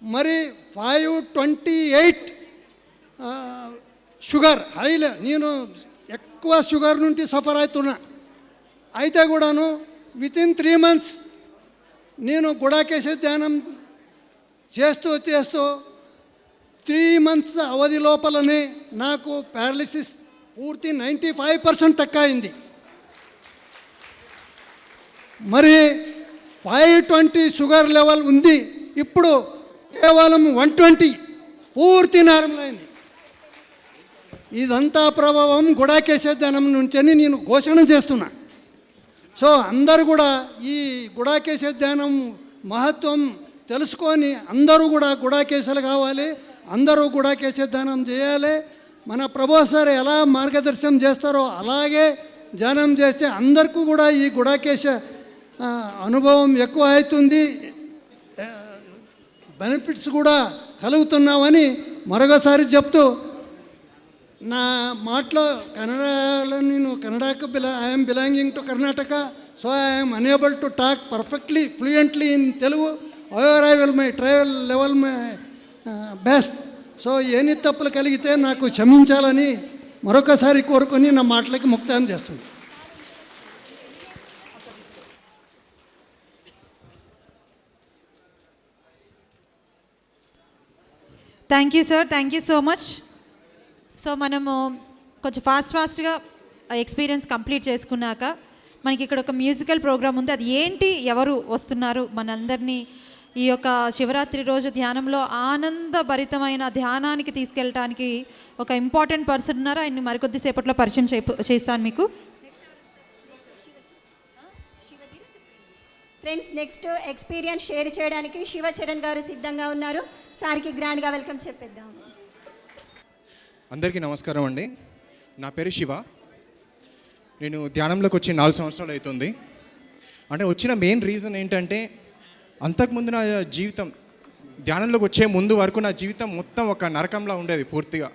Speaker 15: మరి 528 షుగర్ హైలో, నేను ఎక్కువ షుగర్ నుండి సఫర్ అవుతున్నా. అయితే కూడాను వితిన్ 3 months నేను గుడాకేశ ధ్యానం చేస్తూ 3 months అవధి లోపలనే నాకు పారాలిసిస్ పూర్తి 95% తక్కువ అయింది. మరి 520 షుగర్ లెవెల్ ఉంది, ఇప్పుడు కేవలం 120 పూర్తి నార్మల్ అయింది. ఇదంతా ప్రభావం గుడాకేశ ధ్యానం నుంచని నేను ఘోషణ చేస్తున్నా. సో అందరూ కూడా ఈ గుడాకేశ ధ్యానం మహత్వం తెలుసుకొని అందరూ కూడా గుడాకేశలు కావాలి, అందరూ గుడాకేశ ధ్యానం చేయాలి. మన ప్రభు సార్ ఎలా మార్గదర్శనం చేస్తారో అలాగే ధ్యానం చేస్తే అందరికీ కూడా ఈ గుడాకేశ అనుభవం ఎక్కువ అవుతుంది, బెనిఫిట్స్ కూడా కలుగుతున్నామని మరొకసారి చెప్తూ నా మాటలో కన్నడలో నేను కన్నడకు I'm belonging to Karnataka, so I'm unable to talk perfectly fluently in Telugu. Our I will my trial level my best. So ఎన్ని తప్పులు కలిగితే నాకు క్షమించాలని మరొకసారి కోరుకొని నా మాటలకి ముక్తాయం చేస్తుంది.
Speaker 1: Thank you sir, thank you so much. So మనము కొంచెం ఫాస్ట్గా ఎక్స్పీరియన్స్ కంప్లీట్ చేసుకున్నాక మనకి ఇక్కడ ఒక మ్యూజికల్ ప్రోగ్రామ్ ఉంది. అది ఏంటి, ఎవరు వస్తున్నారు మనందరినీ ఈ యొక్క శివరాత్రి రోజు ధ్యానంలో ఆనందభరితమైన ధ్యానానికి తీసుకెళ్ళటానికి ఒక ఇంపార్టెంట్ పర్సన్ ఉన్నారు. ఆయన్ని మరికొద్ది సేపట్లో పరిచయం చేస్తాను మీకు.
Speaker 2: ఫ్రెండ్స్, నెక్స్ట్ ఎక్స్పీరియన్స్ షేర్ చేయడానికి శివచరణ్ గారు సిద్ధంగా ఉన్నారు. సార్కి గ్రాండ్గా వెల్కమ్ చెప్పేద్దాం.
Speaker 16: అందరికీ నమస్కారం అండి. నా పేరు శివ. నేను ధ్యానంలోకి వచ్చి 4 సంవత్సరాలు అవుతుంది. అంటే వచ్చిన మెయిన్ రీజన్ ఏంటంటే అంతకుముందు నా జీవితం ధ్యానంలోకి వచ్చే ముందు వరకు నా జీవితం మొత్తం ఒక నరకంలా ఉండేది. పూర్తిగా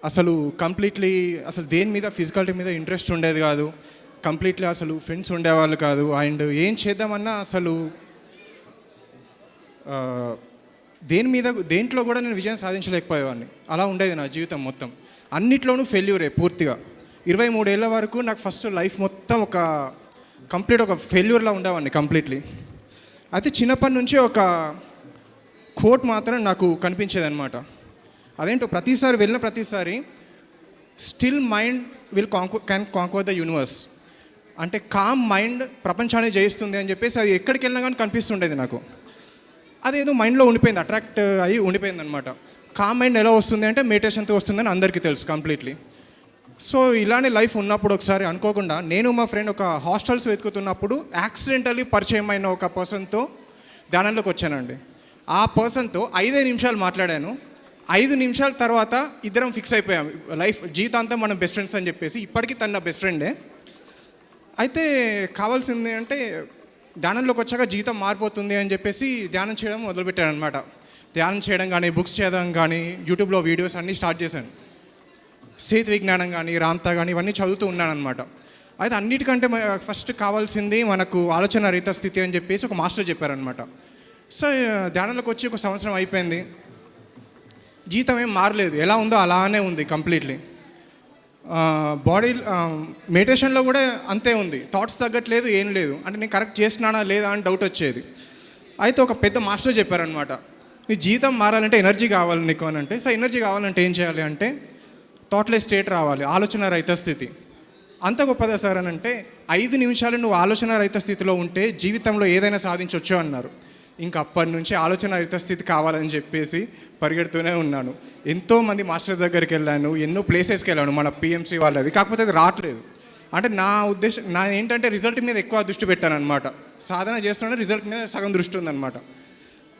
Speaker 16: అసలు కంప్లీట్లీ అసలు దేని మీద ఫిజికాలిటీ మీద ఇంట్రెస్ట్ ఉండేది కాదు. కంప్లీట్లీ అసలు ఫ్రెండ్స్ ఉండేవాళ్ళు కాదు. అండ్ ఏం చేద్దామన్నా అసలు దేంట్లో కూడా నేను విజయం సాధించలేకపోయేవాడిని. అలా ఉండేది నా జీవితం మొత్తం. అన్నిట్లోనూ ఫెయిల్యూరే పూర్తిగా. 23 ఏళ్ళ వరకు నాకు ఫస్ట్ లైఫ్ మొత్తం ఒక ఫెయిల్యూర్లా ఉండేవాడిని కంప్లీట్లీ. అయితే చిన్నప్పటి నుంచి ఒక కోట్ మాత్రం నాకు కనిపించేది అనమాట. అదేంటో వెళ్ళిన ప్రతిసారి still mind can conquer the universe. అంటే కామ్ మైండ్ ప్రపంచాన్ని జయిస్తుంది అని చెప్పేసి అది ఎక్కడికి వెళ్ళినా కానీ కనిపిస్తుండేది నాకు. అదేదో మైండ్లో ఉండిపోయింది, అట్రాక్ట్ అయ్యి ఉండిపోయింది అనమాట. కామ్ మైండ్ ఎలా వస్తుంది అంటే మెడిటేషన్తో వస్తుందని అందరికీ తెలుసు కంప్లీట్లీ. సో ఇలానే లైఫ్ ఉన్నప్పుడు ఒకసారి అనుకోకుండా నేను మా ఫ్రెండ్ ఒక హాస్టల్స్ వెతుకుతున్నప్పుడు యాక్సిడెంటల్లీ పరిచయం అయిన ఒక పర్సన్తో ధ్యానంలోకి వచ్చానండి. ఆ పర్సన్తో 5 నిమిషాలు మాట్లాడాను. 5 నిమిషాల తర్వాత ఇద్దరం ఫిక్స్ అయిపోయాం, లైఫ్ జీవితాంతం మనం బెస్ట్ ఫ్రెండ్స్ అని చెప్పేసి. ఇప్పటికీ తన నా బెస్ట్ ఫ్రెండే. అయితే కావాల్సింది అంటే ధ్యానంలోకి వచ్చాక జీవితం మారిపోతుంది అని చెప్పేసి ధ్యానం చేయడం మొదలుపెట్టాను అనమాట. ధ్యానం చేయడం కానీ, బుక్స్ చేయడం కానీ, యూట్యూబ్లో వీడియోస్ అన్నీ స్టార్ట్ చేశాను. సేతు విజ్ఞానం కానీ, రాంతా కానీ ఇవన్నీ చదువుతూ ఉన్నాను అనమాట. అయితే అన్నిటికంటే ఫస్ట్ కావాల్సింది మనకు ఆలోచన రహిత స్థితి అని చెప్పేసి ఒక మాస్టర్ చెప్పారనమాట. సో ధ్యానంలోకి వచ్చి 1 సంవత్సరం అయిపోయింది. జీవితం ఏం మారలేదు, ఎలా ఉందో అలానే ఉంది కంప్లీట్లీ. బాడీ మెడిటేషన్లో కూడా అంతే ఉంది, థాట్స్ తగ్గట్లేదు, ఏం లేదు. అంటే నేను కరెక్ట్ చేస్తున్నానా లేదా అని డౌట్ వచ్చేది. అయితే ఒక పెద్ద మాస్టర్ చెప్పారనమాట, నీ జీవితం మారాలంటే ఎనర్జీ కావాలి నీకు అని అంటే. సో ఎనర్జీ కావాలంటే ఏం చేయాలి అంటే థాట్లెస్ స్టేట్ రావాలి, ఆలోచన రహిత స్థితి. అంత గొప్పదా సార్ అని అంటే 5 నిమిషాలు నువ్వు ఆలోచన రహిత స్థితిలో ఉంటే జీవితంలో ఏదైనా సాధించవచ్చు అన్నారు. ఇంకా అప్పటి నుంచి ఆలోచన రహిత స్థితి కావాలని చెప్పేసి పరిగెడుతూనే ఉన్నాను. ఎంతోమంది మాస్టర్ దగ్గరికి వెళ్ళాను, ఎన్నో ప్లేసెస్కి వెళ్ళాను, మన పిఎంసీ వాళ్ళది. కాకపోతే అది రావట్లేదు. అంటే నా ఉద్దేశం ఏంటంటే రిజల్ట్ మీద ఎక్కువ దృష్టి పెట్టాను అనమాట. సాధన చేస్తున్నా రిజల్ట్ మీద సగం దృష్టి ఉందన్నమాట.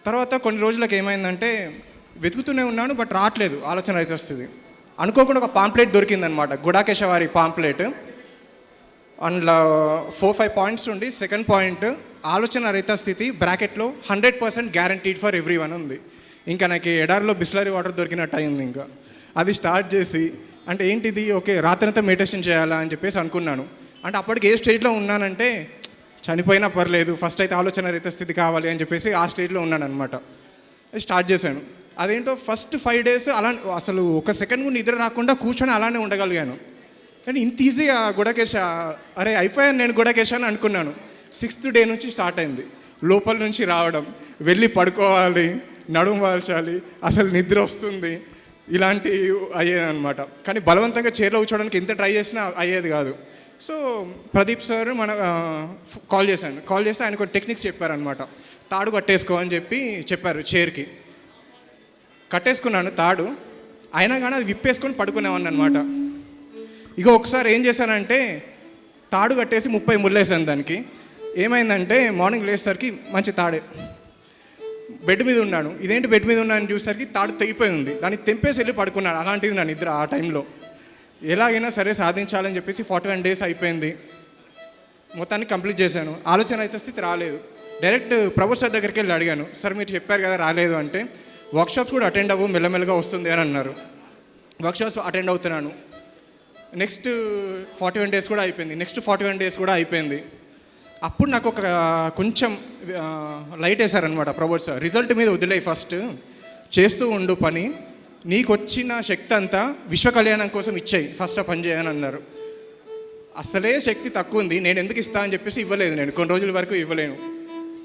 Speaker 16: తర్వాత కొన్ని రోజులకు ఏమైందంటే వెతుకుతూనే ఉన్నాను, బట్ రావట్లేదు ఆలోచన రహిత స్థితి. అనుకోకుండా ఒక పాంప్లెట్ దొరికిందనమాట, గుడాకేశ వారి పాంప్లెట్. అందులో 4-5 పాయింట్స్ ఉండి సెకండ్ పాయింట్ ఆలోచన రహిత స్థితి బ్రాకెట్లో 100% గ్యారంటీడ్ ఫర్ ఎవ్రీ వన్ ఉంది. ఇంకా నాకు ఎడారిలో బిస్లరీ వాటర్ దొరికినట్టు అయింది. ఇంకా అది స్టార్ట్ చేసి అంటే ఏంటిది, ఓకే రాత్రంతా మెడిటేషన్ చేయాలా అని చెప్పేసి అనుకున్నాను. అంటే అప్పటికి ఏ స్టేజ్లో ఉన్నానంటే చనిపోయినా పర్లేదు, ఫస్ట్ అయితే ఆలోచన రహిత స్థితి కావాలి అని చెప్పేసి ఆ స్టేజ్లో ఉన్నాను అనమాట. స్టార్ట్ చేశాను. అదేంటో ఫస్ట్ 5 days అలా అసలు 1 సెకండ్ కూడా నిద్ర రాకుండా కూర్చొని అలానే ఉండగలిగాను. కానీ ఇంత ఈజీగా గుడాకేశ, అరే అయిపోయాను నేను గుడాకేశ అని అనుకున్నాను. 6th day నుంచి స్టార్ట్ అయింది. లోపల నుంచి రావడం, వెళ్ళి పడుకోవాలి, నడుము వాల్చాలి, అసలు నిద్ర వస్తుంది, ఇలాంటివి అయ్యేదన్నమాట. కానీ బలవంతంగా చైర్లో కూర్చోడానికి ఎంత ట్రై చేసినా అయ్యేది కాదు. సో ప్రదీప్ సార్ కాల్ చేస్తే ఆయన కొన్ని టెక్నిక్స్ చెప్పారనమాట. తాడు కట్టేసుకో అని చెప్పారు చైర్కి. కట్టేసుకున్నాను తాడు, అయినా కానీ అది విప్పేసుకొని పడుకునేవాడిని అనమాట. ఇక ఒకసారి ఏం చేశానంటే తాడు కట్టేసి 30 ముళ్ళేసాను దానికి. ఏమైందంటే మార్నింగ్ లేచేసరికి మంచి తాడే, బెడ్ మీద ఉన్నాను. ఇదేంటి బెడ్ మీద ఉన్నాను చూసేసరికి తాడు తెగిపోయి ఉంది. దాన్ని తెంపేసి వెళ్ళి పడుకున్నాను. అలాంటిది నా నిద్ర ఆ టైంలో. ఎలాగైనా సరే సాధించాలని చెప్పేసి 41 days అయిపోయింది. మొత్తాన్ని కంప్లీట్ చేశాను. ఆలోచన అయితే స్థితి రాలేదు. డైరెక్ట్ ప్రభు సార్ దగ్గరికి వెళ్ళి అడిగాను, సార్ మీరు చెప్పారు కదా రాలేదు అంటే, వర్క్షాప్స్ కూడా అటెండ్ అవ్వు, మెల్లమెల్లగా వస్తుంది అని అన్నారు. వర్క్షాప్స్ అటెండ్ అవుతున్నాను. నెక్స్ట్ 41 days కూడా అయిపోయింది. నెక్స్ట్ 41 days కూడా అయిపోయింది. అప్పుడు నాకు ఒక కొంచెం లైట్ వేశారనమాట ప్రభు సార్. రిజల్ట్ మీద వదిలే, ఫస్ట్ చేస్తూ ఉండు పని, నీకు వచ్చిన శక్తి అంతా విశ్వ కళ్యాణం కోసం ఇచ్చేయి, ఫస్ట్ ఆ పని చేయని అన్నారు. అసలే శక్తి తక్కువ ఉంది, నేను ఎందుకు ఇస్తా అని చెప్పేసి ఇవ్వలేదు. నేను కొన్ని రోజుల వరకు ఇవ్వలేను.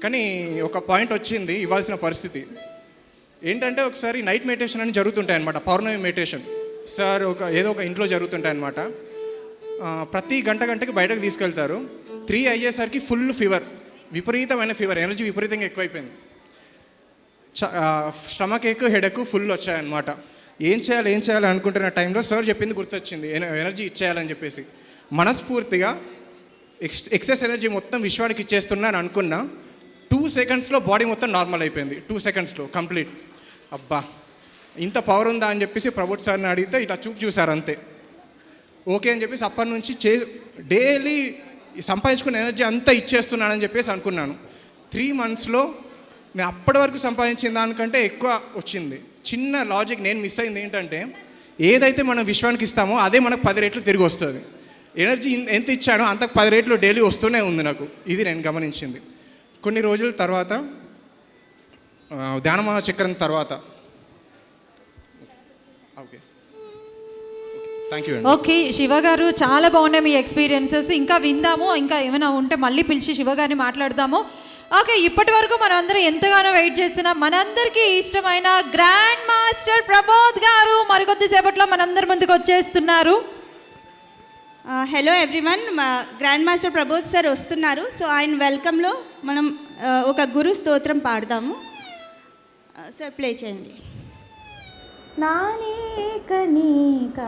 Speaker 16: కానీ ఒక పాయింట్ వచ్చింది ఇవ్వాల్సిన పరిస్థితి. ఏంటంటే ఒకసారి నైట్ మెడిటేషన్ అని జరుగుతుంటాయి అనమాట, పౌర్ణమి మెడిటేషన్ సార్ ఏదో ఒక ఇంట్లో జరుగుతుంటాయి అనమాట. ప్రతి గంటకి బయటకు తీసుకెళ్తారు. 3 అయ్యేసరికి ఫుల్ ఫీవర్, విపరీతమైన ఫీవర్, ఎనర్జీ విపరీతంగా ఎక్కువైపోయింది. స్టమక్ ఏక్, హెడేక్ ఫుల్ వచ్చాయన్నమాట. ఏం చేయాలి అనుకుంటున్న టైంలో సార్ చెప్పింది గుర్తొచ్చింది, ఎనర్జీ ఇచ్చేయాలని చెప్పేసి. మనస్ఫూర్తిగా ఎక్సెస్ ఎనర్జీ మొత్తం విశ్వానికి ఇచ్చేస్తున్నాను అనుకున్నా. 2 secondsలో బాడీ మొత్తం నార్మల్ అయిపోయింది. 2 secondsలో కంప్లీట్. అబ్బా ఇంత పవర్ ఉందా అని చెప్పేసి ప్రభు సార్ని అడిగితే ఇట్లా చూసారు అంతే. ఓకే అని చెప్పేసి అప్పటి నుంచి డైలీ సంపాదించుకున్న ఎనర్జీ అంతా ఇచ్చేస్తున్నానని చెప్పేసి అనుకున్నాను. 3 monthsలో నేను అప్పటి వరకు సంపాదించిన దానికంటే ఎక్కువ వచ్చింది. చిన్న లాజిక్ నేను మిస్ అయింది ఏంటంటే, ఏదైతే మనం విశ్వానికి ఇస్తామో అదే మనకు 10 రెట్లు తిరిగి వస్తుంది. ఎనర్జీ ఎంత ఇచ్చానో అంతకు 10 రెట్లు డైలీ వస్తూనే ఉంది నాకు. ఇది నేను గమనించింది. కొన్ని రోజుల తర్వాత ధ్యాన చక్రం తర్వాత okay thank you.
Speaker 1: Okay Shiva గారు, చాలా బాగున్నాయి మీ ఎక్స్పీరియన్సెస్. ఇంకా విందాము, ఇంకా ఏమైనా ఉంటే మళ్ళీ పిలిచి శివ గారిని మాట్లాడదాము. ఓకే, ఇప్పటి వరకు మనం అందరం ఎంతగానో వెయిట్ చేస్తున్నాం. మనందరికీ ఇష్టమైన గ్రాండ్ మాస్టర్ ప్రబోధ్ గారు మరికొద్ది సేపట్లో మనందరి ముందుకు వచ్చేస్తున్నారు.
Speaker 17: హలో ఎవ్రీవన్, మా గ్రాండ్ మాస్టర్ ప్రబోధ్ సార్ వస్తున్నారు. సో ఆయన వెల్కమ్లో మనం ఒక గురు స్తోత్రం పాడదాము. సార్ ప్లే చేయండి. నానేక నీక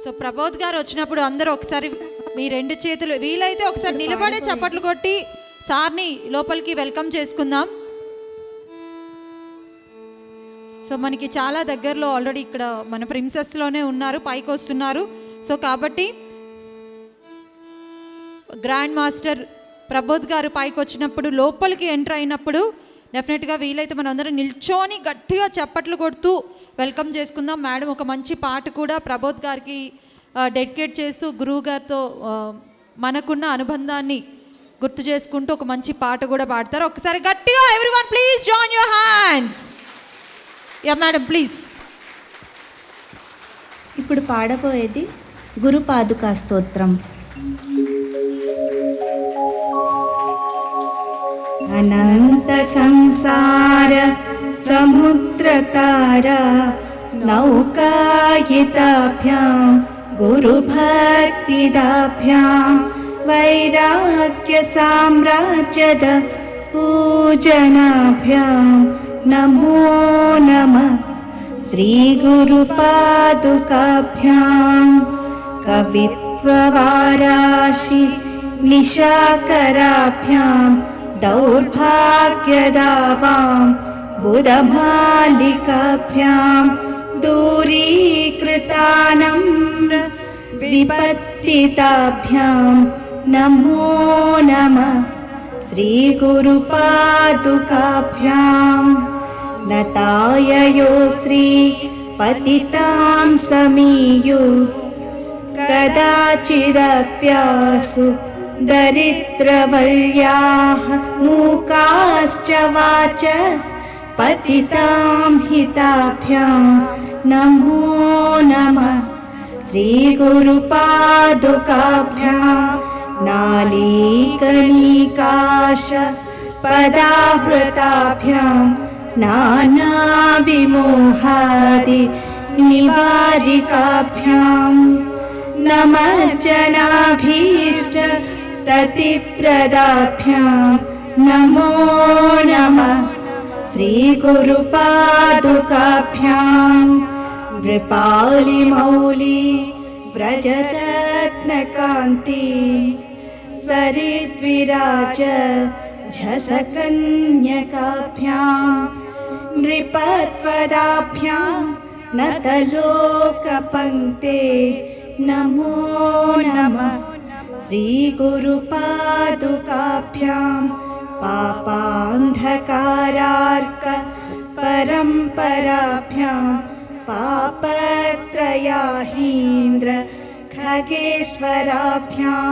Speaker 1: సో ప్రబోధ్ గారు వచ్చినప్పుడు అందరూ ఒకసారి మీ రెండు చేతులు వీలైతే ఒకసారి నిలబడే చప్పట్లు కొట్టి సార్ని లోపలికి వెల్కమ్ చేసుకుందాం. సో మనకి చాలా దగ్గరలో ఆల్రెడీ ఇక్కడ మన ప్రిన్సెస్లోనే ఉన్నారు, పైకి వస్తున్నారు. సో కాబట్టి గ్రాండ్ మాస్టర్ ప్రబోధ్ గారు పైకి వచ్చినప్పుడు లోపలికి ఎంటర్ అయినప్పుడు డెఫినెట్గా వీలైతే మనం అందరం నిల్చొని గట్టిగా చప్పట్లు కొడుతూ వెల్కమ్ చేసుకుందాం. మేడం ఒక మంచి పాట కూడా ప్రబోధ్ గారికి డెడికేట్ చేస్తూ గురువు గారితో మనకున్న అనుబంధాన్ని గుర్తు చేసుకుంటూ ఒక మంచి పాట కూడా పాడతారు. ఒకసారి గట్టిగా everyone please join your hands. Yeah madam please.
Speaker 17: ఇప్పుడు పాడబోయేది గురు పాదుకా స్తోత్రం. అనంత సంసార సముద్రతారా నౌకాయితాభ్యాం గురుభక్తిదాభ్యాం వైరాగ్య సామ్రాజ్యద పూజనాభ్యాం నమో నమః శ్రీ గురుపాదుకాభ్యాం కవిత్వవారాశి నిశాకరాభ్యాం దౌర్భాగ్యదావాం బుధమాలికాభ్యాం దూరీకృతానమ్ర విపత్తితాభ్యాం నమో నమః శ్రీ గురుపాదుకాభ్యాం నతాయయో శ్రీ పతితాం సమీయు కదాచిదప్యాసు దరిద్రవర్యాః మూకాశ్చ వాచస్ పతితాం హితాభ్యాం నమో నమః శ్రీ గురుపాదుకాభ్యాం నాళీకనికాశ పదావృతాభ్యాం నానావిమోహాది నివారికాభ్యాం నమజ్జనాభీష్ట తతిప్రదాభ్యాం నమో నమః శ్రీ గురుపాదుకాభ్యాం నృపాలిమౌలి వ్రజరత్నకాంతి సరిద్విరాజ झसकन्यकाभ्यां नृपत्वदाभ्यां नतलोकपङ्क्ते नमो नमः श्रीगुरुपादुकाभ्यां पापान्धकारार्क परम्पराभ्यां पापत्रयाहीन्द्र खगेश्वराभ्यां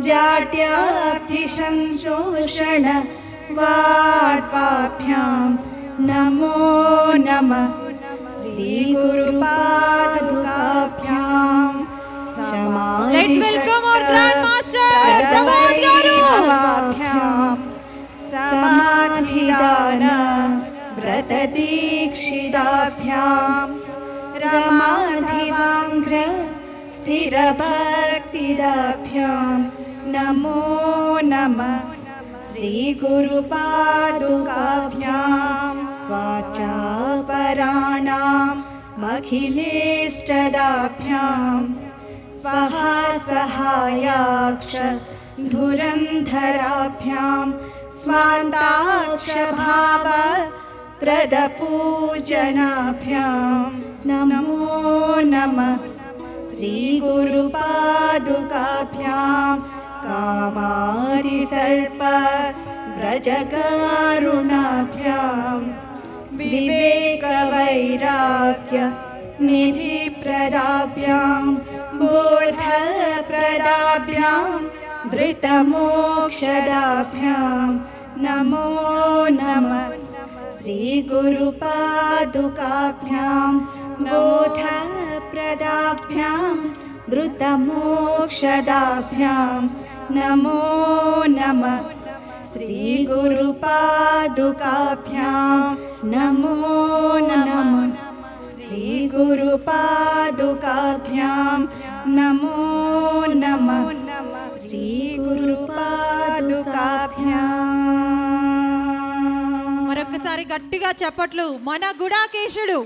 Speaker 17: जाड्याब्धिसंशोषण वाड्वाभ्यां नमो नमः श्रीगुरुपादुकाभ्यां
Speaker 1: Let's welcome our Grandmaster Prabodh garu.
Speaker 17: समाधिदान व्रतदीक्षिताभ्यां रमाधिवाङ्घ्र स्थिरभक्तिदाभ्यां नमो नमः श्रीगुरुपादुकाभ्यां स्वाचापराणाम् अखिलेष्टदाभ्यां स्वहा सहायाक्ष धुरन्धराभ्यां स्वान्ताक्षभाव प्रदपूजनाभ्यां नमो नमः श्रीगुरुपादुकाभ्यां कामादिसर्प व्रजकारुणाभ्यां विवेकवैराग्य निधिप्रदाभ्यां बोधप्रदाभ्यां धृतमोक्षदाभ्यां नमो नमः श्रीगुरुपादुकाभ्यां बोधप्रदाभ्यां धृतमोक्षदाभ्यां नमो नमः श्रीगुरुपादुकाभ्यां नमो नमः श्रीगुरुपादुकाभ्यां नमो नमः श्रीगुरुपादुकाभ्यां
Speaker 1: మరొకసారి గట్టిగా చప్పట్లు మన గుడాకేశుడు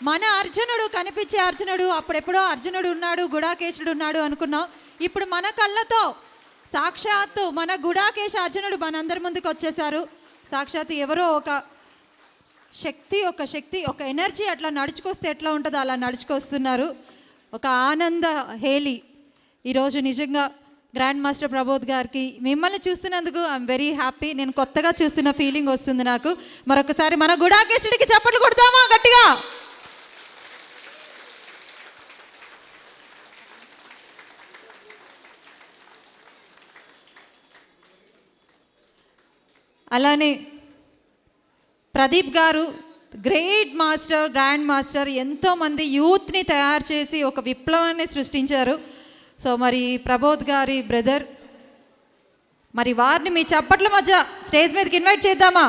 Speaker 1: మన అర్జునుడు, కనిపించే అర్జునుడు, అప్పుడెప్పుడో అర్జునుడు ఉన్నాడు, గుడాకేశుడు ఉన్నాడు అనుకున్నాం. ఇప్పుడు మన కళ్ళతో సాక్షాత్తు మన గుడాకేశ అర్జునుడు మనందరి ముందుకు వచ్చేసారు. సాక్షాత్తు ఎవరో ఒక శక్తి, ఒక ఎనర్జీ అట్లా నడుచుకొస్తే ఎట్లా ఉంటుందో అలా నడుచుకొస్తున్నారు. ఒక ఆనంద హేళి. ఈరోజు నిజంగా గ్రాండ్ మాస్టర్ ప్రబోధ్ గారికి మిమ్మల్ని చూస్తున్నందుకు ఐఎమ్ వెరీ హ్యాపీ. నేను కొత్తగా చూస్తున్న ఫీలింగ్ వస్తుంది నాకు. మరొకసారి మన గుడాకేశుడికి చప్పట్లు కొడతామా గట్టిగా? అలానే ప్రదీప్ గారు గ్రేట్ మాస్టర్, గ్రాండ్ మాస్టర్, ఎంతోమంది యూత్ని తయారు చేసి ఒక విప్లవాన్ని సృష్టించారు. సో మరి ప్రబోధ్ గారి బ్రదర్, మరి వారిని మీ చప్పట్ల మధ్య స్టేజ్ మీదకి ఇన్వైట్ చేద్దామా?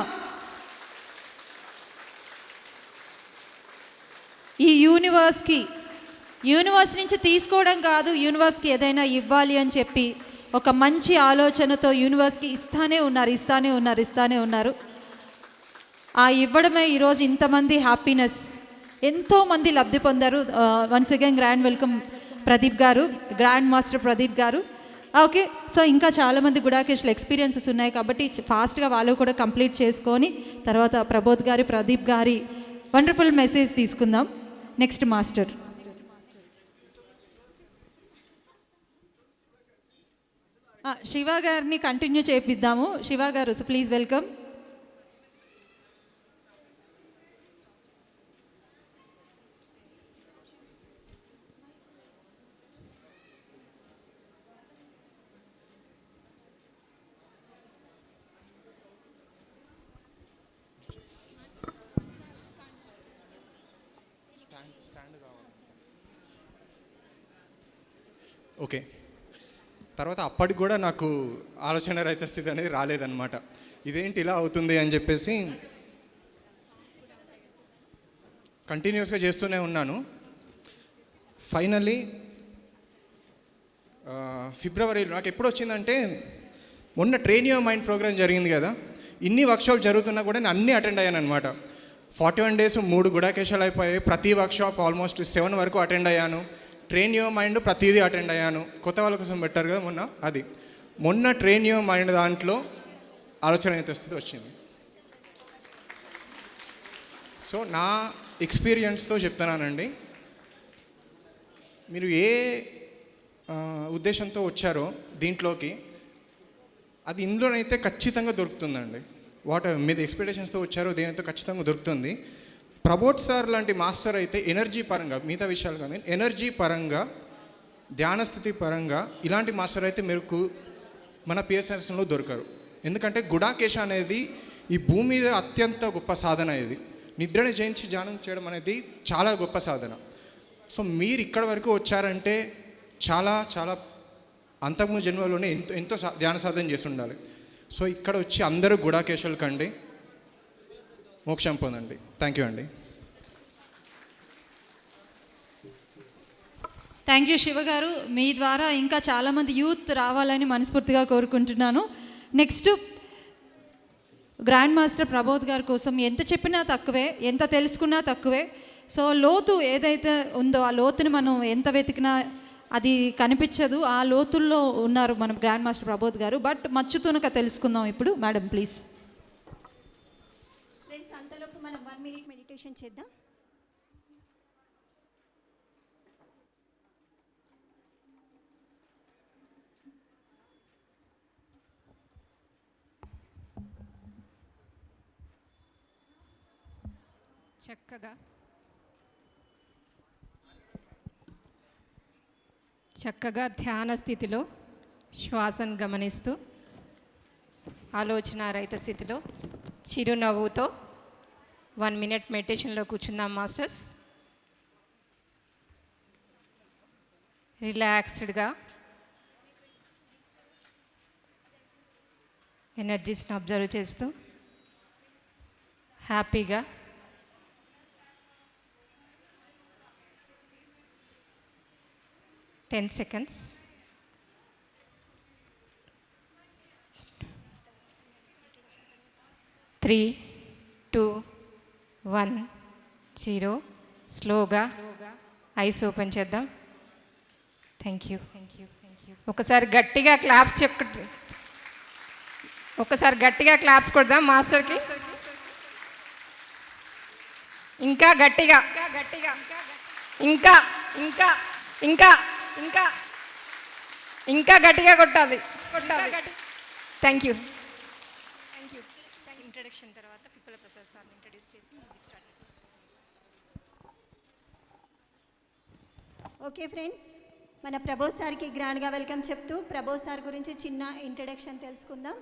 Speaker 1: ఈ యూనివర్స్ నుంచి తీసుకోవడం కాదు, యూనివర్స్కి ఏదైనా ఇవ్వాలి అని చెప్పి ఒక మంచి ఆలోచనతో యూనివర్స్కి ఇస్తానే ఉన్నారు. ఆ ఇవ్వడమే ఈరోజు ఇంతమంది హ్యాపీనెస్, ఎంతోమంది లబ్ధి పొందారు. Once again grand welcome Pradeep గారు, గ్రాండ్ మాస్టర్ ప్రదీప్ గారు. ఓకే, సో ఇంకా చాలామంది గుడాకేష్ల ఎక్స్పీరియన్సెస్ ఉన్నాయి కాబట్టి ఫాస్ట్గా వాళ్ళు కూడా కంప్లీట్ చేసుకొని తర్వాత ప్రబోధ్ గారి, ప్రదీప్ గారి వండర్ఫుల్ మెసేజ్ తీసుకుందాం. నెక్స్ట్ మాస్టర్ శివ గారిని కంటిన్యూ చేపిద్దాము. శివ గారు, సో ప్లీజ్ వెల్కమ్.
Speaker 16: ఓకే, తర్వాత అప్పటికి కూడా నాకు ఆలోచన రహిత స్థితి అనేది రాలేదన్నమాట. ఇదేంటి ఇలా అవుతుంది అని చెప్పేసి కంటిన్యూస్గా చేస్తూనే ఉన్నాను. ఫైనల్లీ ఫిబ్రవరిలో నాకు ఎప్పుడు వచ్చిందంటే, మొన్న ట్రైన్ యువర్ మైండ్ ప్రోగ్రామ్ జరిగింది కదా, ఇన్ని వర్క్షాప్ జరుగుతున్నా కూడా నేను అన్నీ అటెండ్ అయ్యాను అనమాట. 41 days 3 గుడాకేశాలు అయిపోయాయి. ప్రతి వర్క్షాప్ ఆల్మోస్ట్ 7 వరకు అటెండ్ అయ్యాను. ట్రైన్ యువర్ మైండ్ ప్రతిదీ అటెండ్ అయ్యాను. కొత్త వాళ్ళ కోసం పెట్టారు కదా మొన్న ట్రైన్ యువర్ మైండ్ దాంట్లో ఆలోచన స్థితి వచ్చింది. సో నా ఎక్స్పీరియన్స్తో చెప్తున్నానండి, మీరు ఏ ఉద్దేశంతో వచ్చారో దీంట్లోకి, అది ఇందులోనైతే ఖచ్చితంగా దొరుకుతుందండి. మీరు ఎక్స్పెక్టేషన్స్తో వచ్చారో దేనితో ఖచ్చితంగా దొరుకుతుంది. ప్రబోధ్ సార్ లాంటి మాస్టర్ అయితే ఎనర్జీ పరంగా, మిగతా విషయాలు కానీ ఎనర్జీ పరంగా, ధ్యానస్థితి పరంగా ఇలాంటి మాస్టర్ అయితే మీకు మన పిఎస్ఎస్లో దొరకరు. ఎందుకంటే గుడాకేశ అనేది ఈ భూమి మీద అత్యంత గొప్ప సాధన. ఇది నిద్రని జయించి ధ్యానం చేయడం అనేది చాలా గొప్ప సాధన. సో మీరు ఇక్కడ వరకు వచ్చారంటే చాలా చాలా అంతకుముందు జన్మలోనే ఎంతో ధ్యాన సాధన చేసి ఉండాలి. సో ఇక్కడ వచ్చి అందరూ గుడాకేశులు కండి, మోక్షం పొందండి. థ్యాంక్ యూ అండి.
Speaker 1: థ్యాంక్ యూ శివ గారు. మీ ద్వారా ఇంకా చాలామంది యూత్ రావాలని మనస్ఫూర్తిగా కోరుకుంటున్నాను. నెక్స్ట్ గ్రాండ్ మాస్టర్ ప్రబోధ్ గారి కోసం ఎంత చెప్పినా తక్కువే, ఎంత తెలుసుకున్నా తక్కువే. సో లోతు ఏదైతే ఉందో ఆ లోతుని మనం ఎంత వెతికినా అది కనిపించదు. ఆ లోతుల్లో ఉన్నారు మన గ్రాండ్ మాస్టర్ ప్రబోధ్ గారు. బట్ మచ్చుతునక తెలుసుకుందాం ఇప్పుడు. Madam please.
Speaker 17: ఫ్రెండ్స్, అంతలోపు మనం 1 minute మెడిటేషన్ చేద్దాం.
Speaker 11: చక్కగా ధ్యాన స్థితిలో శ్వాసను గమనిస్తూ, ఆలోచన రహిత స్థితిలో చిరునవ్వుతో 1 minute మెడిటేషన్లో కూర్చుందాం మాస్టర్స్. రిలాక్స్డ్గా ఎనర్జీస్ని అబ్జర్వ్ చేస్తూ హ్యాపీగా $10 seconds. 3, 2, 1, 0. స్లోగా ఐస్ ఓపెన్ చేద్దాం. Thank you. ఒకసారి గట్టిగా క్లాప్స్ కొడదాం మాస్టర్కి. ఇంకా గట్టిగా, ఇంకా ఇంకా ఇంకా ఇంకా ఇంకా గట్టిగా కొట్టాలి. Thank you. ఇంట్రడక్షన్ తర్వాత పిప్పల ప్రసాద్ సార్ని ఇంట్రడ్యూస్ చేసి మ్యూజిక్ స్టార్ట్ చేద్దాం.
Speaker 2: ఓకే ఫ్రెండ్స్, మన ప్రభోజ్ సార్కి గ్రాండ్గా వెల్కమ్ చెప్తూ ప్రభోజ్ సార్ గురించి చిన్న ఇంట్రడక్షన్ తెలుసుకుందాం.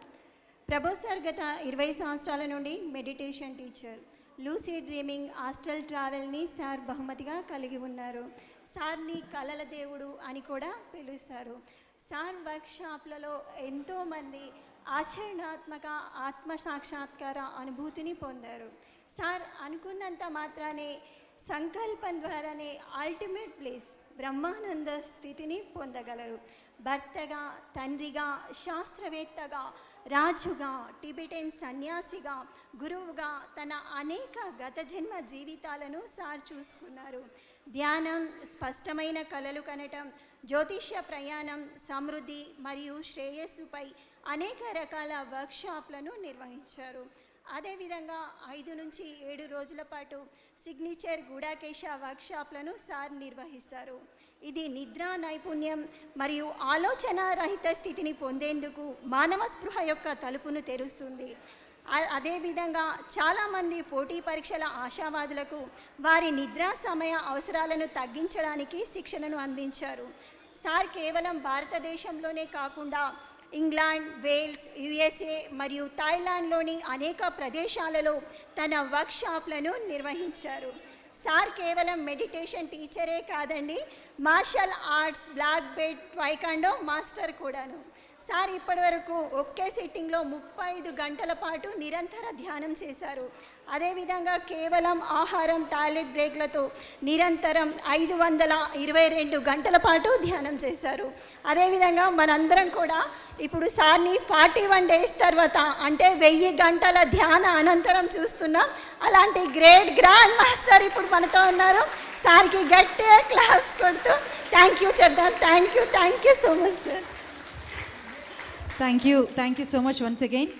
Speaker 2: ప్రభోజ్ సార్ గత 20 సంవత్సరాల నుండి meditation teacher, lucid dreaming, astral ట్రావెల్ని సార్ బహుమతిగా కలిగి ఉన్నారు. సార్ని కలల దేవుడు అని కూడా పిలుస్తారు. సార్ వర్క్షాప్లలో ఎంతోమంది ఆచరణాత్మక ఆత్మ సాక్షాత్కార అనుభూతిని పొందారు. సార్ అనుకున్నంత మాత్రానే సంకల్పం ద్వారానే అల్టిమేట్ ప్లేస్ బ్రహ్మానంద స్థితిని పొందగలరు. భర్తగా, తండ్రిగా, శాస్త్రవేత్తగా, రాజుగా, టిబెటన్ సన్యాసిగా, గురువుగా తన అనేక గత జన్మ జీవితాలను సార్ చూసుకున్నారు. ధ్యానం, స్పష్టమైన కలలు కనటం, జ్యోతిష్య ప్రయాణం, సమృద్ధి మరియు శ్రేయస్సుపై అనేక రకాల వర్క్షాప్లను నిర్వహించారు. అదేవిధంగా 5 నుంచి 7 రోజుల పాటు సిగ్నేచర్ గుడాకేశ వర్క్షాప్లను సార్ నిర్వహిస్తారు. ఇది నిద్ర నైపుణ్యం మరియు ఆలోచన రహిత స్థితిని పొందేందుకు మానవ స్పృహ యొక్క తలుపును తెరుస్తుంది. అదేవిధంగా చాలామంది పోటీ పరీక్షల ఆశావాదులకు వారి నిద్రా సమయ అవసరాలను తగ్గించడానికి శిక్షణను అందించారు. సార్ కేవలం భారతదేశంలోనే కాకుండా ఇంగ్లాండ్, వేల్స్, యుఎస్ఏ మరియు థాయిలాండ్లోని అనేక ప్రదేశాలలో తన వర్క్షాప్లను నిర్వహించారు. సార్ కేవలం మెడిటేషన్ టీచరే కాదండి, martial arts black belt taekwondo master కూడాను. సార్ ఇప్పటివరకు ఒకే సిట్టింగ్లో 35 గంటల పాటు నిరంతర ధ్యానం చేశారు. అదేవిధంగా కేవలం ఆహారం, టాయిలెట్ బ్రేక్లతో నిరంతరం 522 గంటల పాటు ధ్యానం చేశారు. అదేవిధంగా మనందరం కూడా ఇప్పుడు సార్ని 41 డేస్ తర్వాత అంటే 1000 గంటల ధ్యాన అనంతరం చూస్తున్నాం. అలాంటి గ్రేట్ గ్రాండ్ మాస్టర్ ఇప్పుడు మనతో ఉన్నారు. సార్కి గట్టిగా క్లాప్స్ కొడుతూ థ్యాంక్ యూ చెప్తాను. Thank you so much sir.
Speaker 1: Thank you so much once again.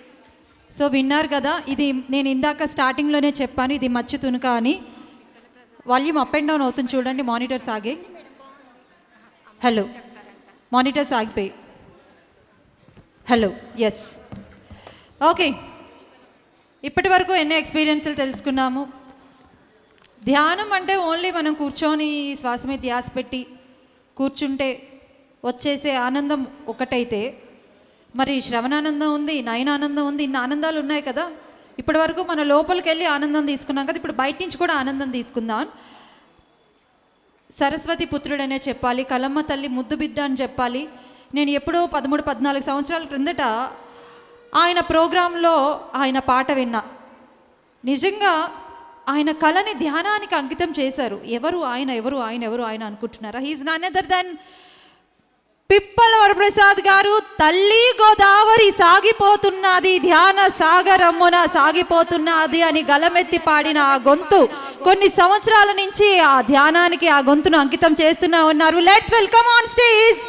Speaker 1: So విన్నారు కదా, ఇది నేను ఇందాక స్టార్టింగ్లోనే చెప్పాను, ఇది మచ్చి తునుక అని. వాల్యూమ్ అప్ అండ్ డౌన్ అవుతుంది చూడండి, మానిటర్స్ ఆగే. హలో, మానిటర్స్ ఆగిపోయి. Hello, yes, okay. ఇప్పటి వరకు ఎన్నో ఎక్స్పీరియన్స్లు తెలుసుకున్నాము. ధ్యానం అంటే ఓన్లీ మనం కూర్చొని శ్వాస మీద ధ్యాస పెట్టి కూర్చుంటే వచ్చేసే ఆనందం ఒకటైతే, మరి శ్రవణానందం ఉంది, నయనానందం ఉంది, ఇన్ని ఆనందాలు ఉన్నాయి కదా. ఇప్పటి వరకు మన లోపలికి వెళ్ళి ఆనందం తీసుకున్నాం కదా, ఇప్పుడు బయట నుంచి కూడా ఆనందం తీసుకుందాం. సరస్వతి పుత్రుడనే చెప్పాలి, కలమ్మ తల్లి ముద్దు బిడ్డ అని చెప్పాలి. నేను ఎప్పుడో 13-14 సంవత్సరాల క్రిందట ఆయన ప్రోగ్రాంలో ఆయన పాట విన్నా. నిజంగా ఆయన కళని ధ్యానానికి అంకితం చేశారు. ఎవరు ఆయన అనుకుంటున్నారా? He's none other then పిప్పల Varaprasad గారు. తల్లి గోదావరి సాగిపోతున్నది, ధ్యాన సాగరమ్మున సాగిపోతున్నది అని గలమెత్తి పాడిన ఆ గొంతు కొన్ని సంవత్సరాల నుంచి ఆ ధ్యానానికి ఆ గొంతును అంకితం చేస్తూనే ఉన్నారు. లెట్స్ వెల్కమ్ ఆన్ స్టేజ్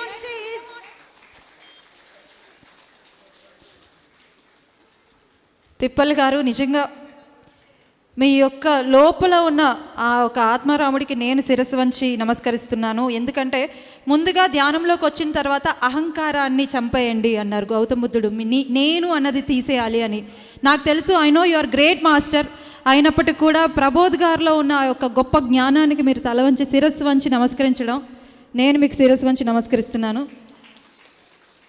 Speaker 1: పిప్పల్ గారు. నిజంగా మీ యొక్క లోపల ఉన్న ఆ ఒక ఆత్మారాముడికి నేను శిరస్సు వంచి నమస్కరిస్తున్నాను. ఎందుకంటే ముందుగా ధ్యానంలోకి వచ్చిన తర్వాత అహంకారాన్ని చంపేయండి అన్నారు గౌతమ బుద్ధుడు. నేను అన్నది తీసేయాలి అని. నాకు తెలుసు, I know you are great master. అయినప్పటికీ కూడా ప్రబోధ్ గారిలో ఉన్న ఆ యొక్క గొప్ప జ్ఞానానికి మీరు తల వంచి శిరస్సు వంచి నమస్కరించడం, నేను మీకు శిరస్సు వంచి నమస్కరిస్తున్నాను.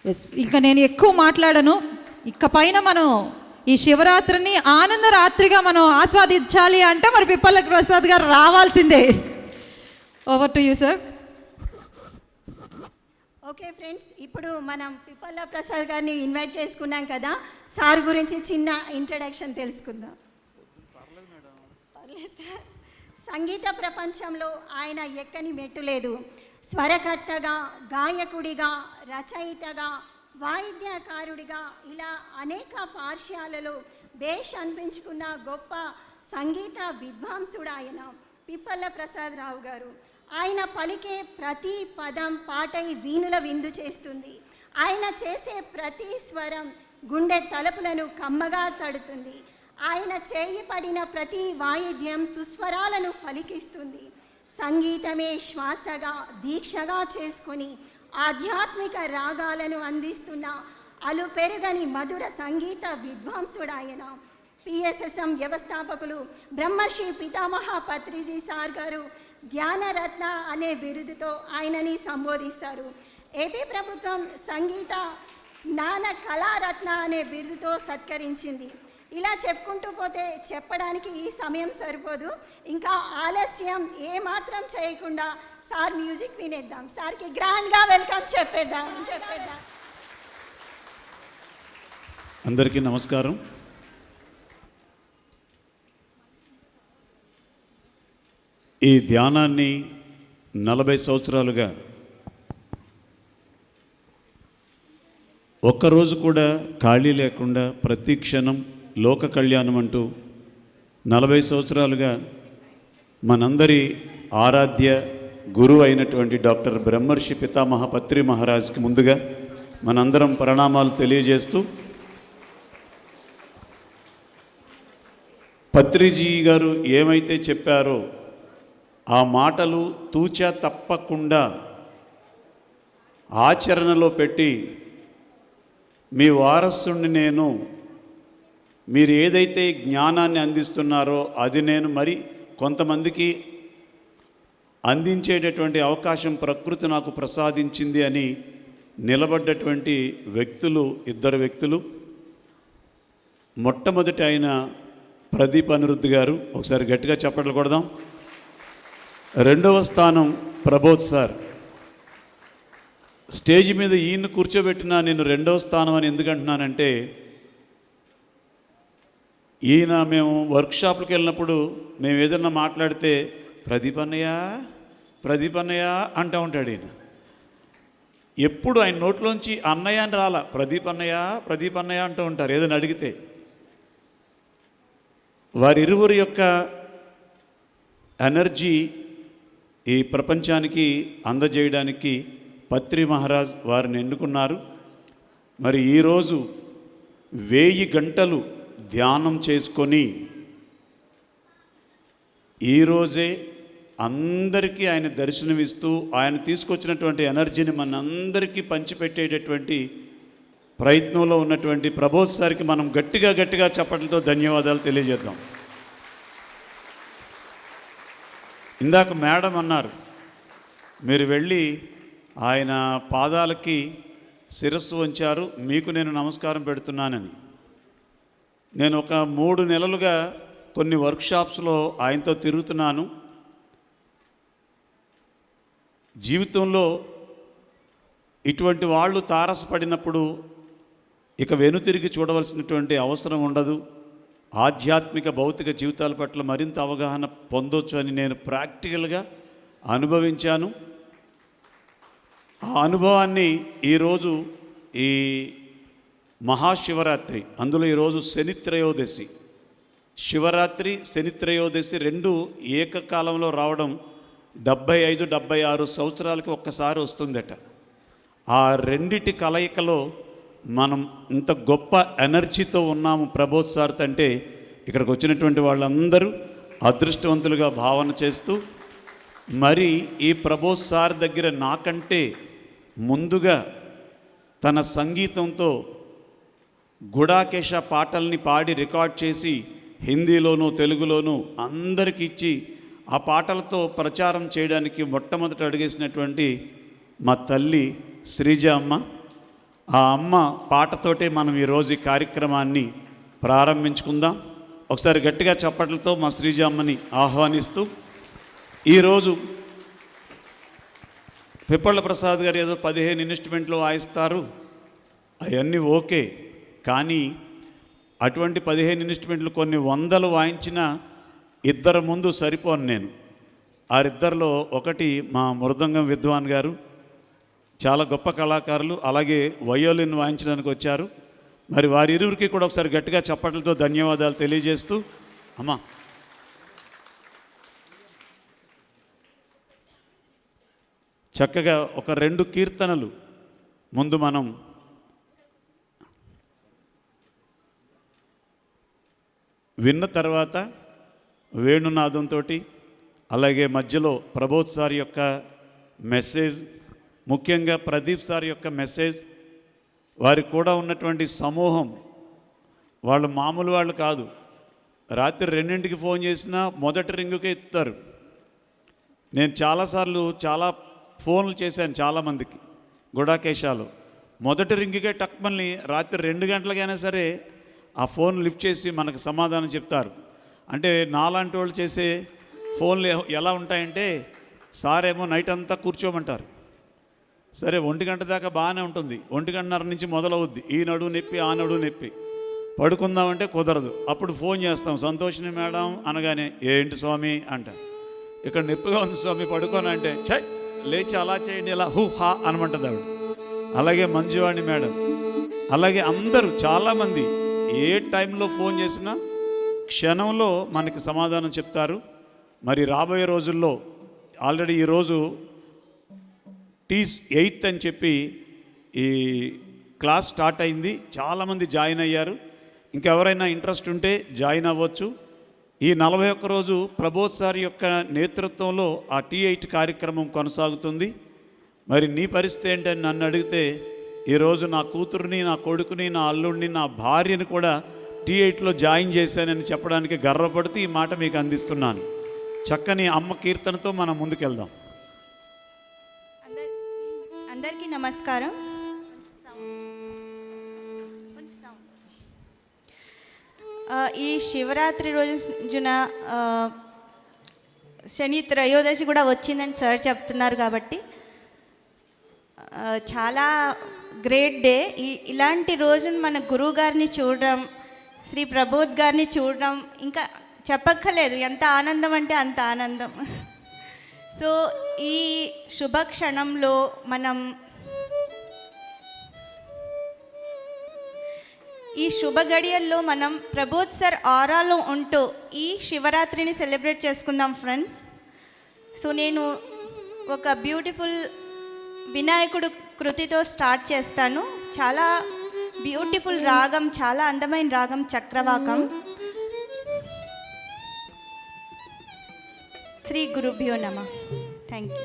Speaker 1: ఎస్, ఇంకా నేను ఎక్కువ మాట్లాడను. ఇక పైన మనం ఈ శివరాత్రిని ఆనంద రాత్రిగా మనం ఆస్వాదించాలి అంటే మరి పిప్పల ప్రసాద్ గారు రావాల్సిందే. Over to you sir.
Speaker 2: Okay friends, ఇప్పుడు మనం పిప్పల ప్రసాద్ గారిని ఇన్వైట్ చేసుకున్నాం కదా, సార్ గురించి చిన్న ఇంట్రడక్షన్ తెలుసుకుందాం. పర్లేదు సార్. సంగీత ప్రపంచంలో ఆయన ఎక్కని మెట్టు లేదు. స్వరకర్తగా, గాయకుడిగా, రచయితగా, వాయిద్యకారుడిగా ఇలా అనేక పార్శ్యాలలో బేష్ అనిపించుకున్న గొప్ప సంగీత విద్వాంసుడు ఆయన. పిప్పల్ల ప్రసాద్ రావు గారు. ఆయన పలికే ప్రతి పదం పాటై వీణుల విందు చేస్తుంది. ఆయన చేసే ప్రతి స్వరం గుండె తలుపులను కమ్మగా తడుతుంది. ఆయన చేయి పడిన ప్రతి వాయిద్యం సుస్వరాలను పలికిస్తుంది. సంగీతమే శ్వాసగా దీక్షగా చేసుకొని ఆధ్యాత్మిక రాగాలను అందిస్తున్న అలుపెరుగని మధుర సంగీత విద్వాంసుడాయన. పిఎస్ఎస్ఎం వ్యవస్థాపకులు బ్రహ్మర్షి పితామహ పత్రిజీ సార్ గారు ధ్యానరత్న అనే బిరుదుతో ఆయనని సంబోధిస్తారు. ఏపీ ప్రభుత్వం సంగీత జ్ఞాన కళారత్న అనే బిరుదుతో సత్కరించింది. ఇలా చెప్పుకుంటూ పోతే చెప్పడానికి ఈ సమయం సరిపోదు. ఇంకా ఆలస్యం ఏమాత్రం చేయకుండా సార్ మ్యూజిక్ వినేద్దాం. సార్కి గ్రాండ్గా వెల్కమ్ చెప్పేద్దాం.
Speaker 18: అందరికీ నమస్కారం. ఈ ధ్యానాన్ని 40 సంవత్సరాలుగా ఒక్కరోజు కూడా ఖాళీ లేకుండా ప్రతి క్షణం లోక కళ్యాణం అంటూ 40 సంవత్సరాలుగా మనందరి ఆరాధ్య గురువు అయినటువంటి డాక్టర్ బ్రహ్మర్షి పితామహ పత్రి మహారాజ్కి ముందుగా మనందరం ప్రణామాలు తెలియజేస్తూ, పత్రిజీ గారు ఏమైతే చెప్పారో ఆ మాటలు తూచా తప్పకుండా ఆచరణలో పెట్టి మీ వారసుని నేను, మీరు ఏదైతే జ్ఞానాన్ని అందిస్తున్నారో అది నేను మరి కొంతమందికి అందించేటటువంటి అవకాశం ప్రకృతి నాకు ప్రసాదించింది అని నిలబడ్డటువంటి వ్యక్తులు, 2 వ్యక్తులు. మొట్టమొదటి ఆయన ప్రదీప్ అనిరుద్ధ్ గారు, ఒకసారి గట్టిగా చప్పట్లు కొడదాం. 2వ స్థానం ప్రబోధ్ సార్. స్టేజ్ మీద ఈయన కూర్చోబెట్టినా నేను 2వ స్థానం అని ఎందుకంటున్నానంటే, ఈయన మేము వర్క్షాప్కి వెళ్ళినప్పుడు మేము ఏదన్నా మాట్లాడితే ప్రదీప్ అన్నయ్య అంటూ ఉంటాడు. ఈయన ఎప్పుడు ఆయన నోట్లోంచి అన్నయ్య అని రాలా, ప్రదీప్ అన్నయ్య అంటూ ఉంటారు ఏదైనా అడిగితే. వారిరువురి యొక్క ఎనర్జీ ఈ ప్రపంచానికి అందజేయడానికి పత్రి మహారాజ్ వారిని ఎన్నుకున్నారు. మరి ఈరోజు 1000 గంటలు ధ్యానం చేసుకొని ఈరోజే అందరికీ ఆయన దర్శనమిస్తూ ఆయన తీసుకొచ్చినటువంటి ఎనర్జీని మనందరికీ పంచిపెట్టేటటువంటి ప్రయత్నంలో ఉన్నటువంటి ప్రబోధ్ సార్కి మనం గట్టిగా చప్పట్లతో ధన్యవాదాలు తెలియజేద్దాం. ఇందాక మేడం అన్నారు, మీరు వెళ్ళి ఆయన పాదాలకి శిరస్సు వంచారు, మీకు నేను నమస్కారం పెడుతున్నానని. నేను ఒక 3 నెలలుగా కొన్ని వర్క్షాప్స్లో ఆయనతో తిరుగుతున్నాను. జీవితంలో ఇటువంటి వాళ్ళు తారసపడినప్పుడు ఇక వెనుతిరిగి చూడవలసినటువంటి అవసరం ఉండదు. ఆధ్యాత్మిక భౌతిక జీవితాల పట్ల మరింత అవగాహన పొందొచ్చు అని నేను ప్రాక్టికల్గా అనుభవించాను. ఆ అనుభవాన్ని ఈరోజు ఈ మహాశివరాత్రి, అందులో ఈరోజు శనిత్రయోదశి, శివరాత్రి శనిత్రయోదశి 2 ఏకకాలంలో రావడం 75-76 సంవత్సరాలకి ఒక్కసారి వస్తుందట. ఆ రెండిటి కలయికలో మనం ఇంత గొప్ప ఎనర్జీతో ఉన్నాము ప్రబోధ్ సార్ అంటే ఇక్కడికి వచ్చినటువంటి వాళ్ళందరూ అదృష్టవంతులుగా భావన చేస్తూ, మరి ఈ ప్రబోధ్ సార్ దగ్గర నాకంటే ముందుగా తన సంగీతంతో గుడాకేశ పాటల్ని పాడి రికార్డ్ చేసి హిందీలోనూ తెలుగులోనూ అందరికీ ఇచ్చి ఆ పాటలతో ప్రచారం చేయడానికి మొట్టమొదట అడిగేసినటువంటి మా తల్లి శ్రీజ అమ్మ. ఆ అమ్మ పాటతోటే మనం ఈరోజు ఈ కార్యక్రమాన్ని ప్రారంభించుకుందాం. ఒకసారి గట్టిగా చప్పట్లతో మా శ్రీజ అమ్మని ఆహ్వానిస్తూ, ఈరోజు పిప్పళ్ళ ప్రసాద్ గారు ఏదో 15 ఇన్స్ట్రుమెంట్లు వాయిస్తారు, అవన్నీ ఓకే, కానీ అటువంటి 15 ఇన్స్ట్రుమెంట్లు కొన్ని 100 వాయించినా 2 ముందు సరిపోను నేను. ఆ 2లో ఒకటి మా మృదంగం విద్వాన్ గారు, చాలా గొప్ప కళాకారులు, అలాగే వయోలిన్ వాయించడానికి వచ్చారు. మరి వారిరువురికి కూడా ఒకసారి గట్టిగా చప్పట్లతో ధన్యవాదాలు తెలియజేస్తూ, అమ్మా చక్కగా ఒక 2 కీర్తనలు ముందు మనం విన్న తర్వాత వేణునాదంతో, అలాగే మధ్యలో ప్రబోధ్ సార్ యొక్క మెసేజ్, ముఖ్యంగా ప్రదీప్ సార్ యొక్క మెసేజ్, వారికి కూడా ఉన్నటువంటి సమూహం, వాళ్ళు మామూలు వాళ్ళు కాదు. రాత్రి 2ంటికి ఫోన్ చేసినా మొదటి రింగుకే ఎత్తుతారు. నేను చాలాసార్లు చాలా ఫోన్లు చేశాను చాలామందికి గుడాకేశాలు. మొదటి రింగుకే టక్మల్ని రాత్రి 2 గంటలకైనా సరే ఆ ఫోన్ లిఫ్ట్ చేసి మనకు సమాధానం చెప్తారు. అంటే నాలాంటి వాళ్ళు చేసే ఫోన్లు ఎలా ఉంటాయంటే, సార్ ఏమో నైట్ అంతా కూర్చోమంటారు. సరే 1 గంట దాకా బాగానే ఉంటుంది, 1:30 నుంచి మొదలవుద్ది. ఈ నడువు నొప్పి, ఆ నడువు నొప్పి, పడుకుందామంటే కుదరదు. అప్పుడు ఫోన్ చేస్తాం, సంతోషిని మేడం అనగానే ఏంటి స్వామి అంట. ఇక్కడ నొప్పిగా ఉంది స్వామి పడుకోనంటే, ఛై లేచి అలా చేయండి, ఇలా హూ హా అనమంటుంది ఆవిడ. అలాగే మంజువాణి మేడం, అలాగే అందరూ చాలామంది ఏ టైంలో ఫోన్ చేసినా క్షణంలో మనకి సమాధానం చెప్తారు. మరి రాబోయే రోజుల్లో ఆల్రెడీ ఈరోజు T8 అని చెప్పి ఈ క్లాస్ స్టార్ట్ అయింది. చాలామంది జాయిన్ అయ్యారు. ఇంకెవరైనా ఇంట్రెస్ట్ ఉంటే జాయిన్ అవ్వచ్చు. ఈ 41 రోజు ప్రబోధ్ సార్ యొక్క నేతృత్వంలో ఆ T8 కార్యక్రమం కొనసాగుతుంది. మరి నీ పరిస్థితి ఏంటని నన్ను అడిగితే, ఈరోజు నా కూతుర్ని, నా కొడుకుని, నా అల్లుడిని, నా భార్యని కూడా T8లో జాయిన్ చేశానని చెప్పడానికి గర్వపడుతూ ఈ మాట మీకు అందిస్తున్నాను. చక్కని అమ్మ కీర్తనతో మనం ముందుకెళ్దాం.
Speaker 17: అందరికీ నమస్కారం. ఈ శివరాత్రి రోజున శని త్రయోదశి కూడా వచ్చిందని సార్ చెప్తున్నారు కాబట్టి చాలా గ్రేట్ డే. ఇలాంటి రోజున మన గురువు గారిని చూడడం, శ్రీ ప్రబోధ్ గారిని చూడడం ఇంకా చెప్పక్కర్లేదు. ఎంత ఆనందం అంటే అంత ఆనందం. సో ఈ శుభక్షణంలో మనం ఈ శుభ గడియల్లో మనం ప్రబోధ్ సార్ ఆరాలో ఉంటూ ఈ శివరాత్రిని సెలబ్రేట్ చేసుకుందాం ఫ్రెండ్స్. సో నేను ఒక బ్యూటిఫుల్ వినాయకుడు కృతితో స్టార్ట్ చేస్తాను. చాలా బ్యూటిఫుల్ రాగం, చాలా అందమైన రాగం చక్రవాకం. శ్రీ గురుభ్యో నమః. Thank you.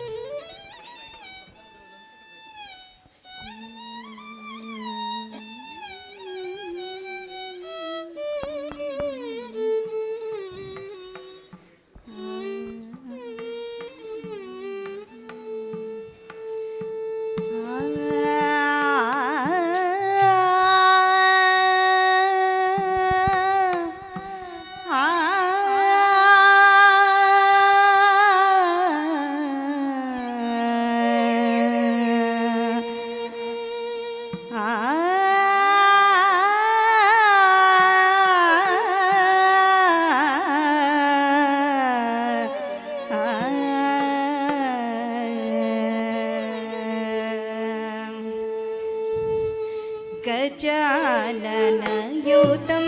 Speaker 17: गजाननयुतं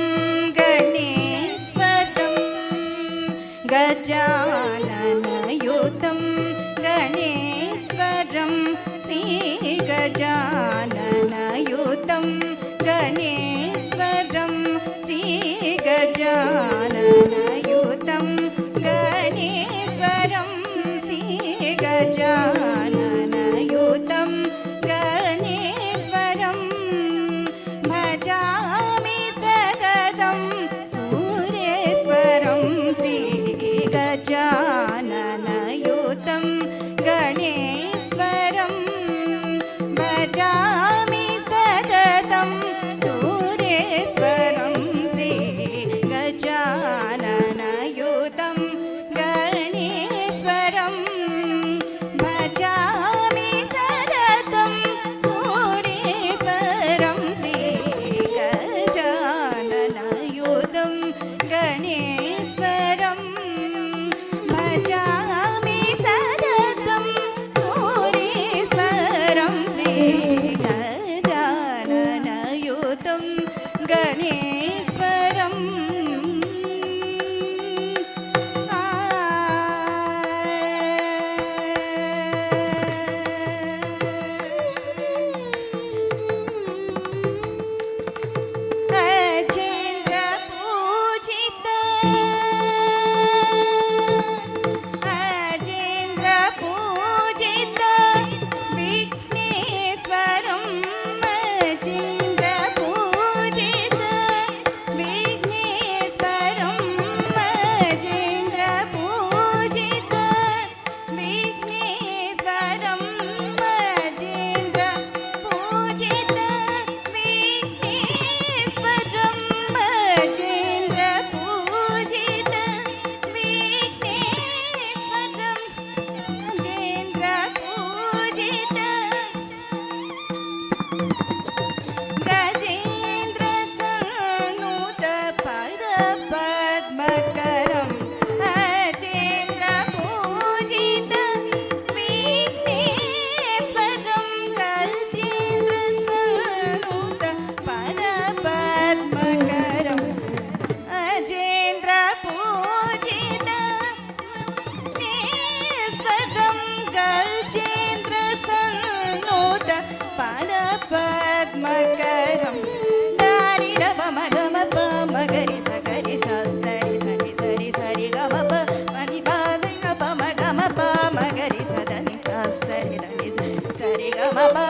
Speaker 17: गणेश्वरं गजाननयुतं गणेश्वरं श्रीगजाननयुतं गणेश्वरं श्रीगजाननयुतं गणेश्वरं श्रीगजाननयुतं गणेश्वरं भजामि सततं सूर्येश्वरं श्रीगजाननयुतं गणेश्वरं भजामि सततं सूर्येश्वरं श्रीगजाननयुतं गणेश्वरं भजामि सततं सूर्येश्वरं श्रीगजाननयुतं गणेश्वरं भजामि सततं सूर्येश्वरं श्रीगजाननयुतं गणेश्वरं अजेन्द्र पूजित विघ्नेश्वरं अजेन्द्र पूजित विघ्नेश्वरं अजेन्द्र पूजित विघ्नेश्वरं अजेन्द्र पूजित विघ्नेश्वरं अजेन्द्र पूजित विघ्नेश्वरं अजेन्द्र पूजित गजेन्द्र सनुत पद्मकरम् अजेन्द्र पूजित विघ्नेश्वरं गजेन्द्र सनुत पद्मकरम् अजेन्द्र पूजित विघ्नेश्वरं गजेन्द्र सनुत पद्मकरं दारिड मम गम प मगरि सगरि स सरि धनि सरि सरि गम प मनि पाद प म गम प मगरि स धनि स सरि धनि सरि गम प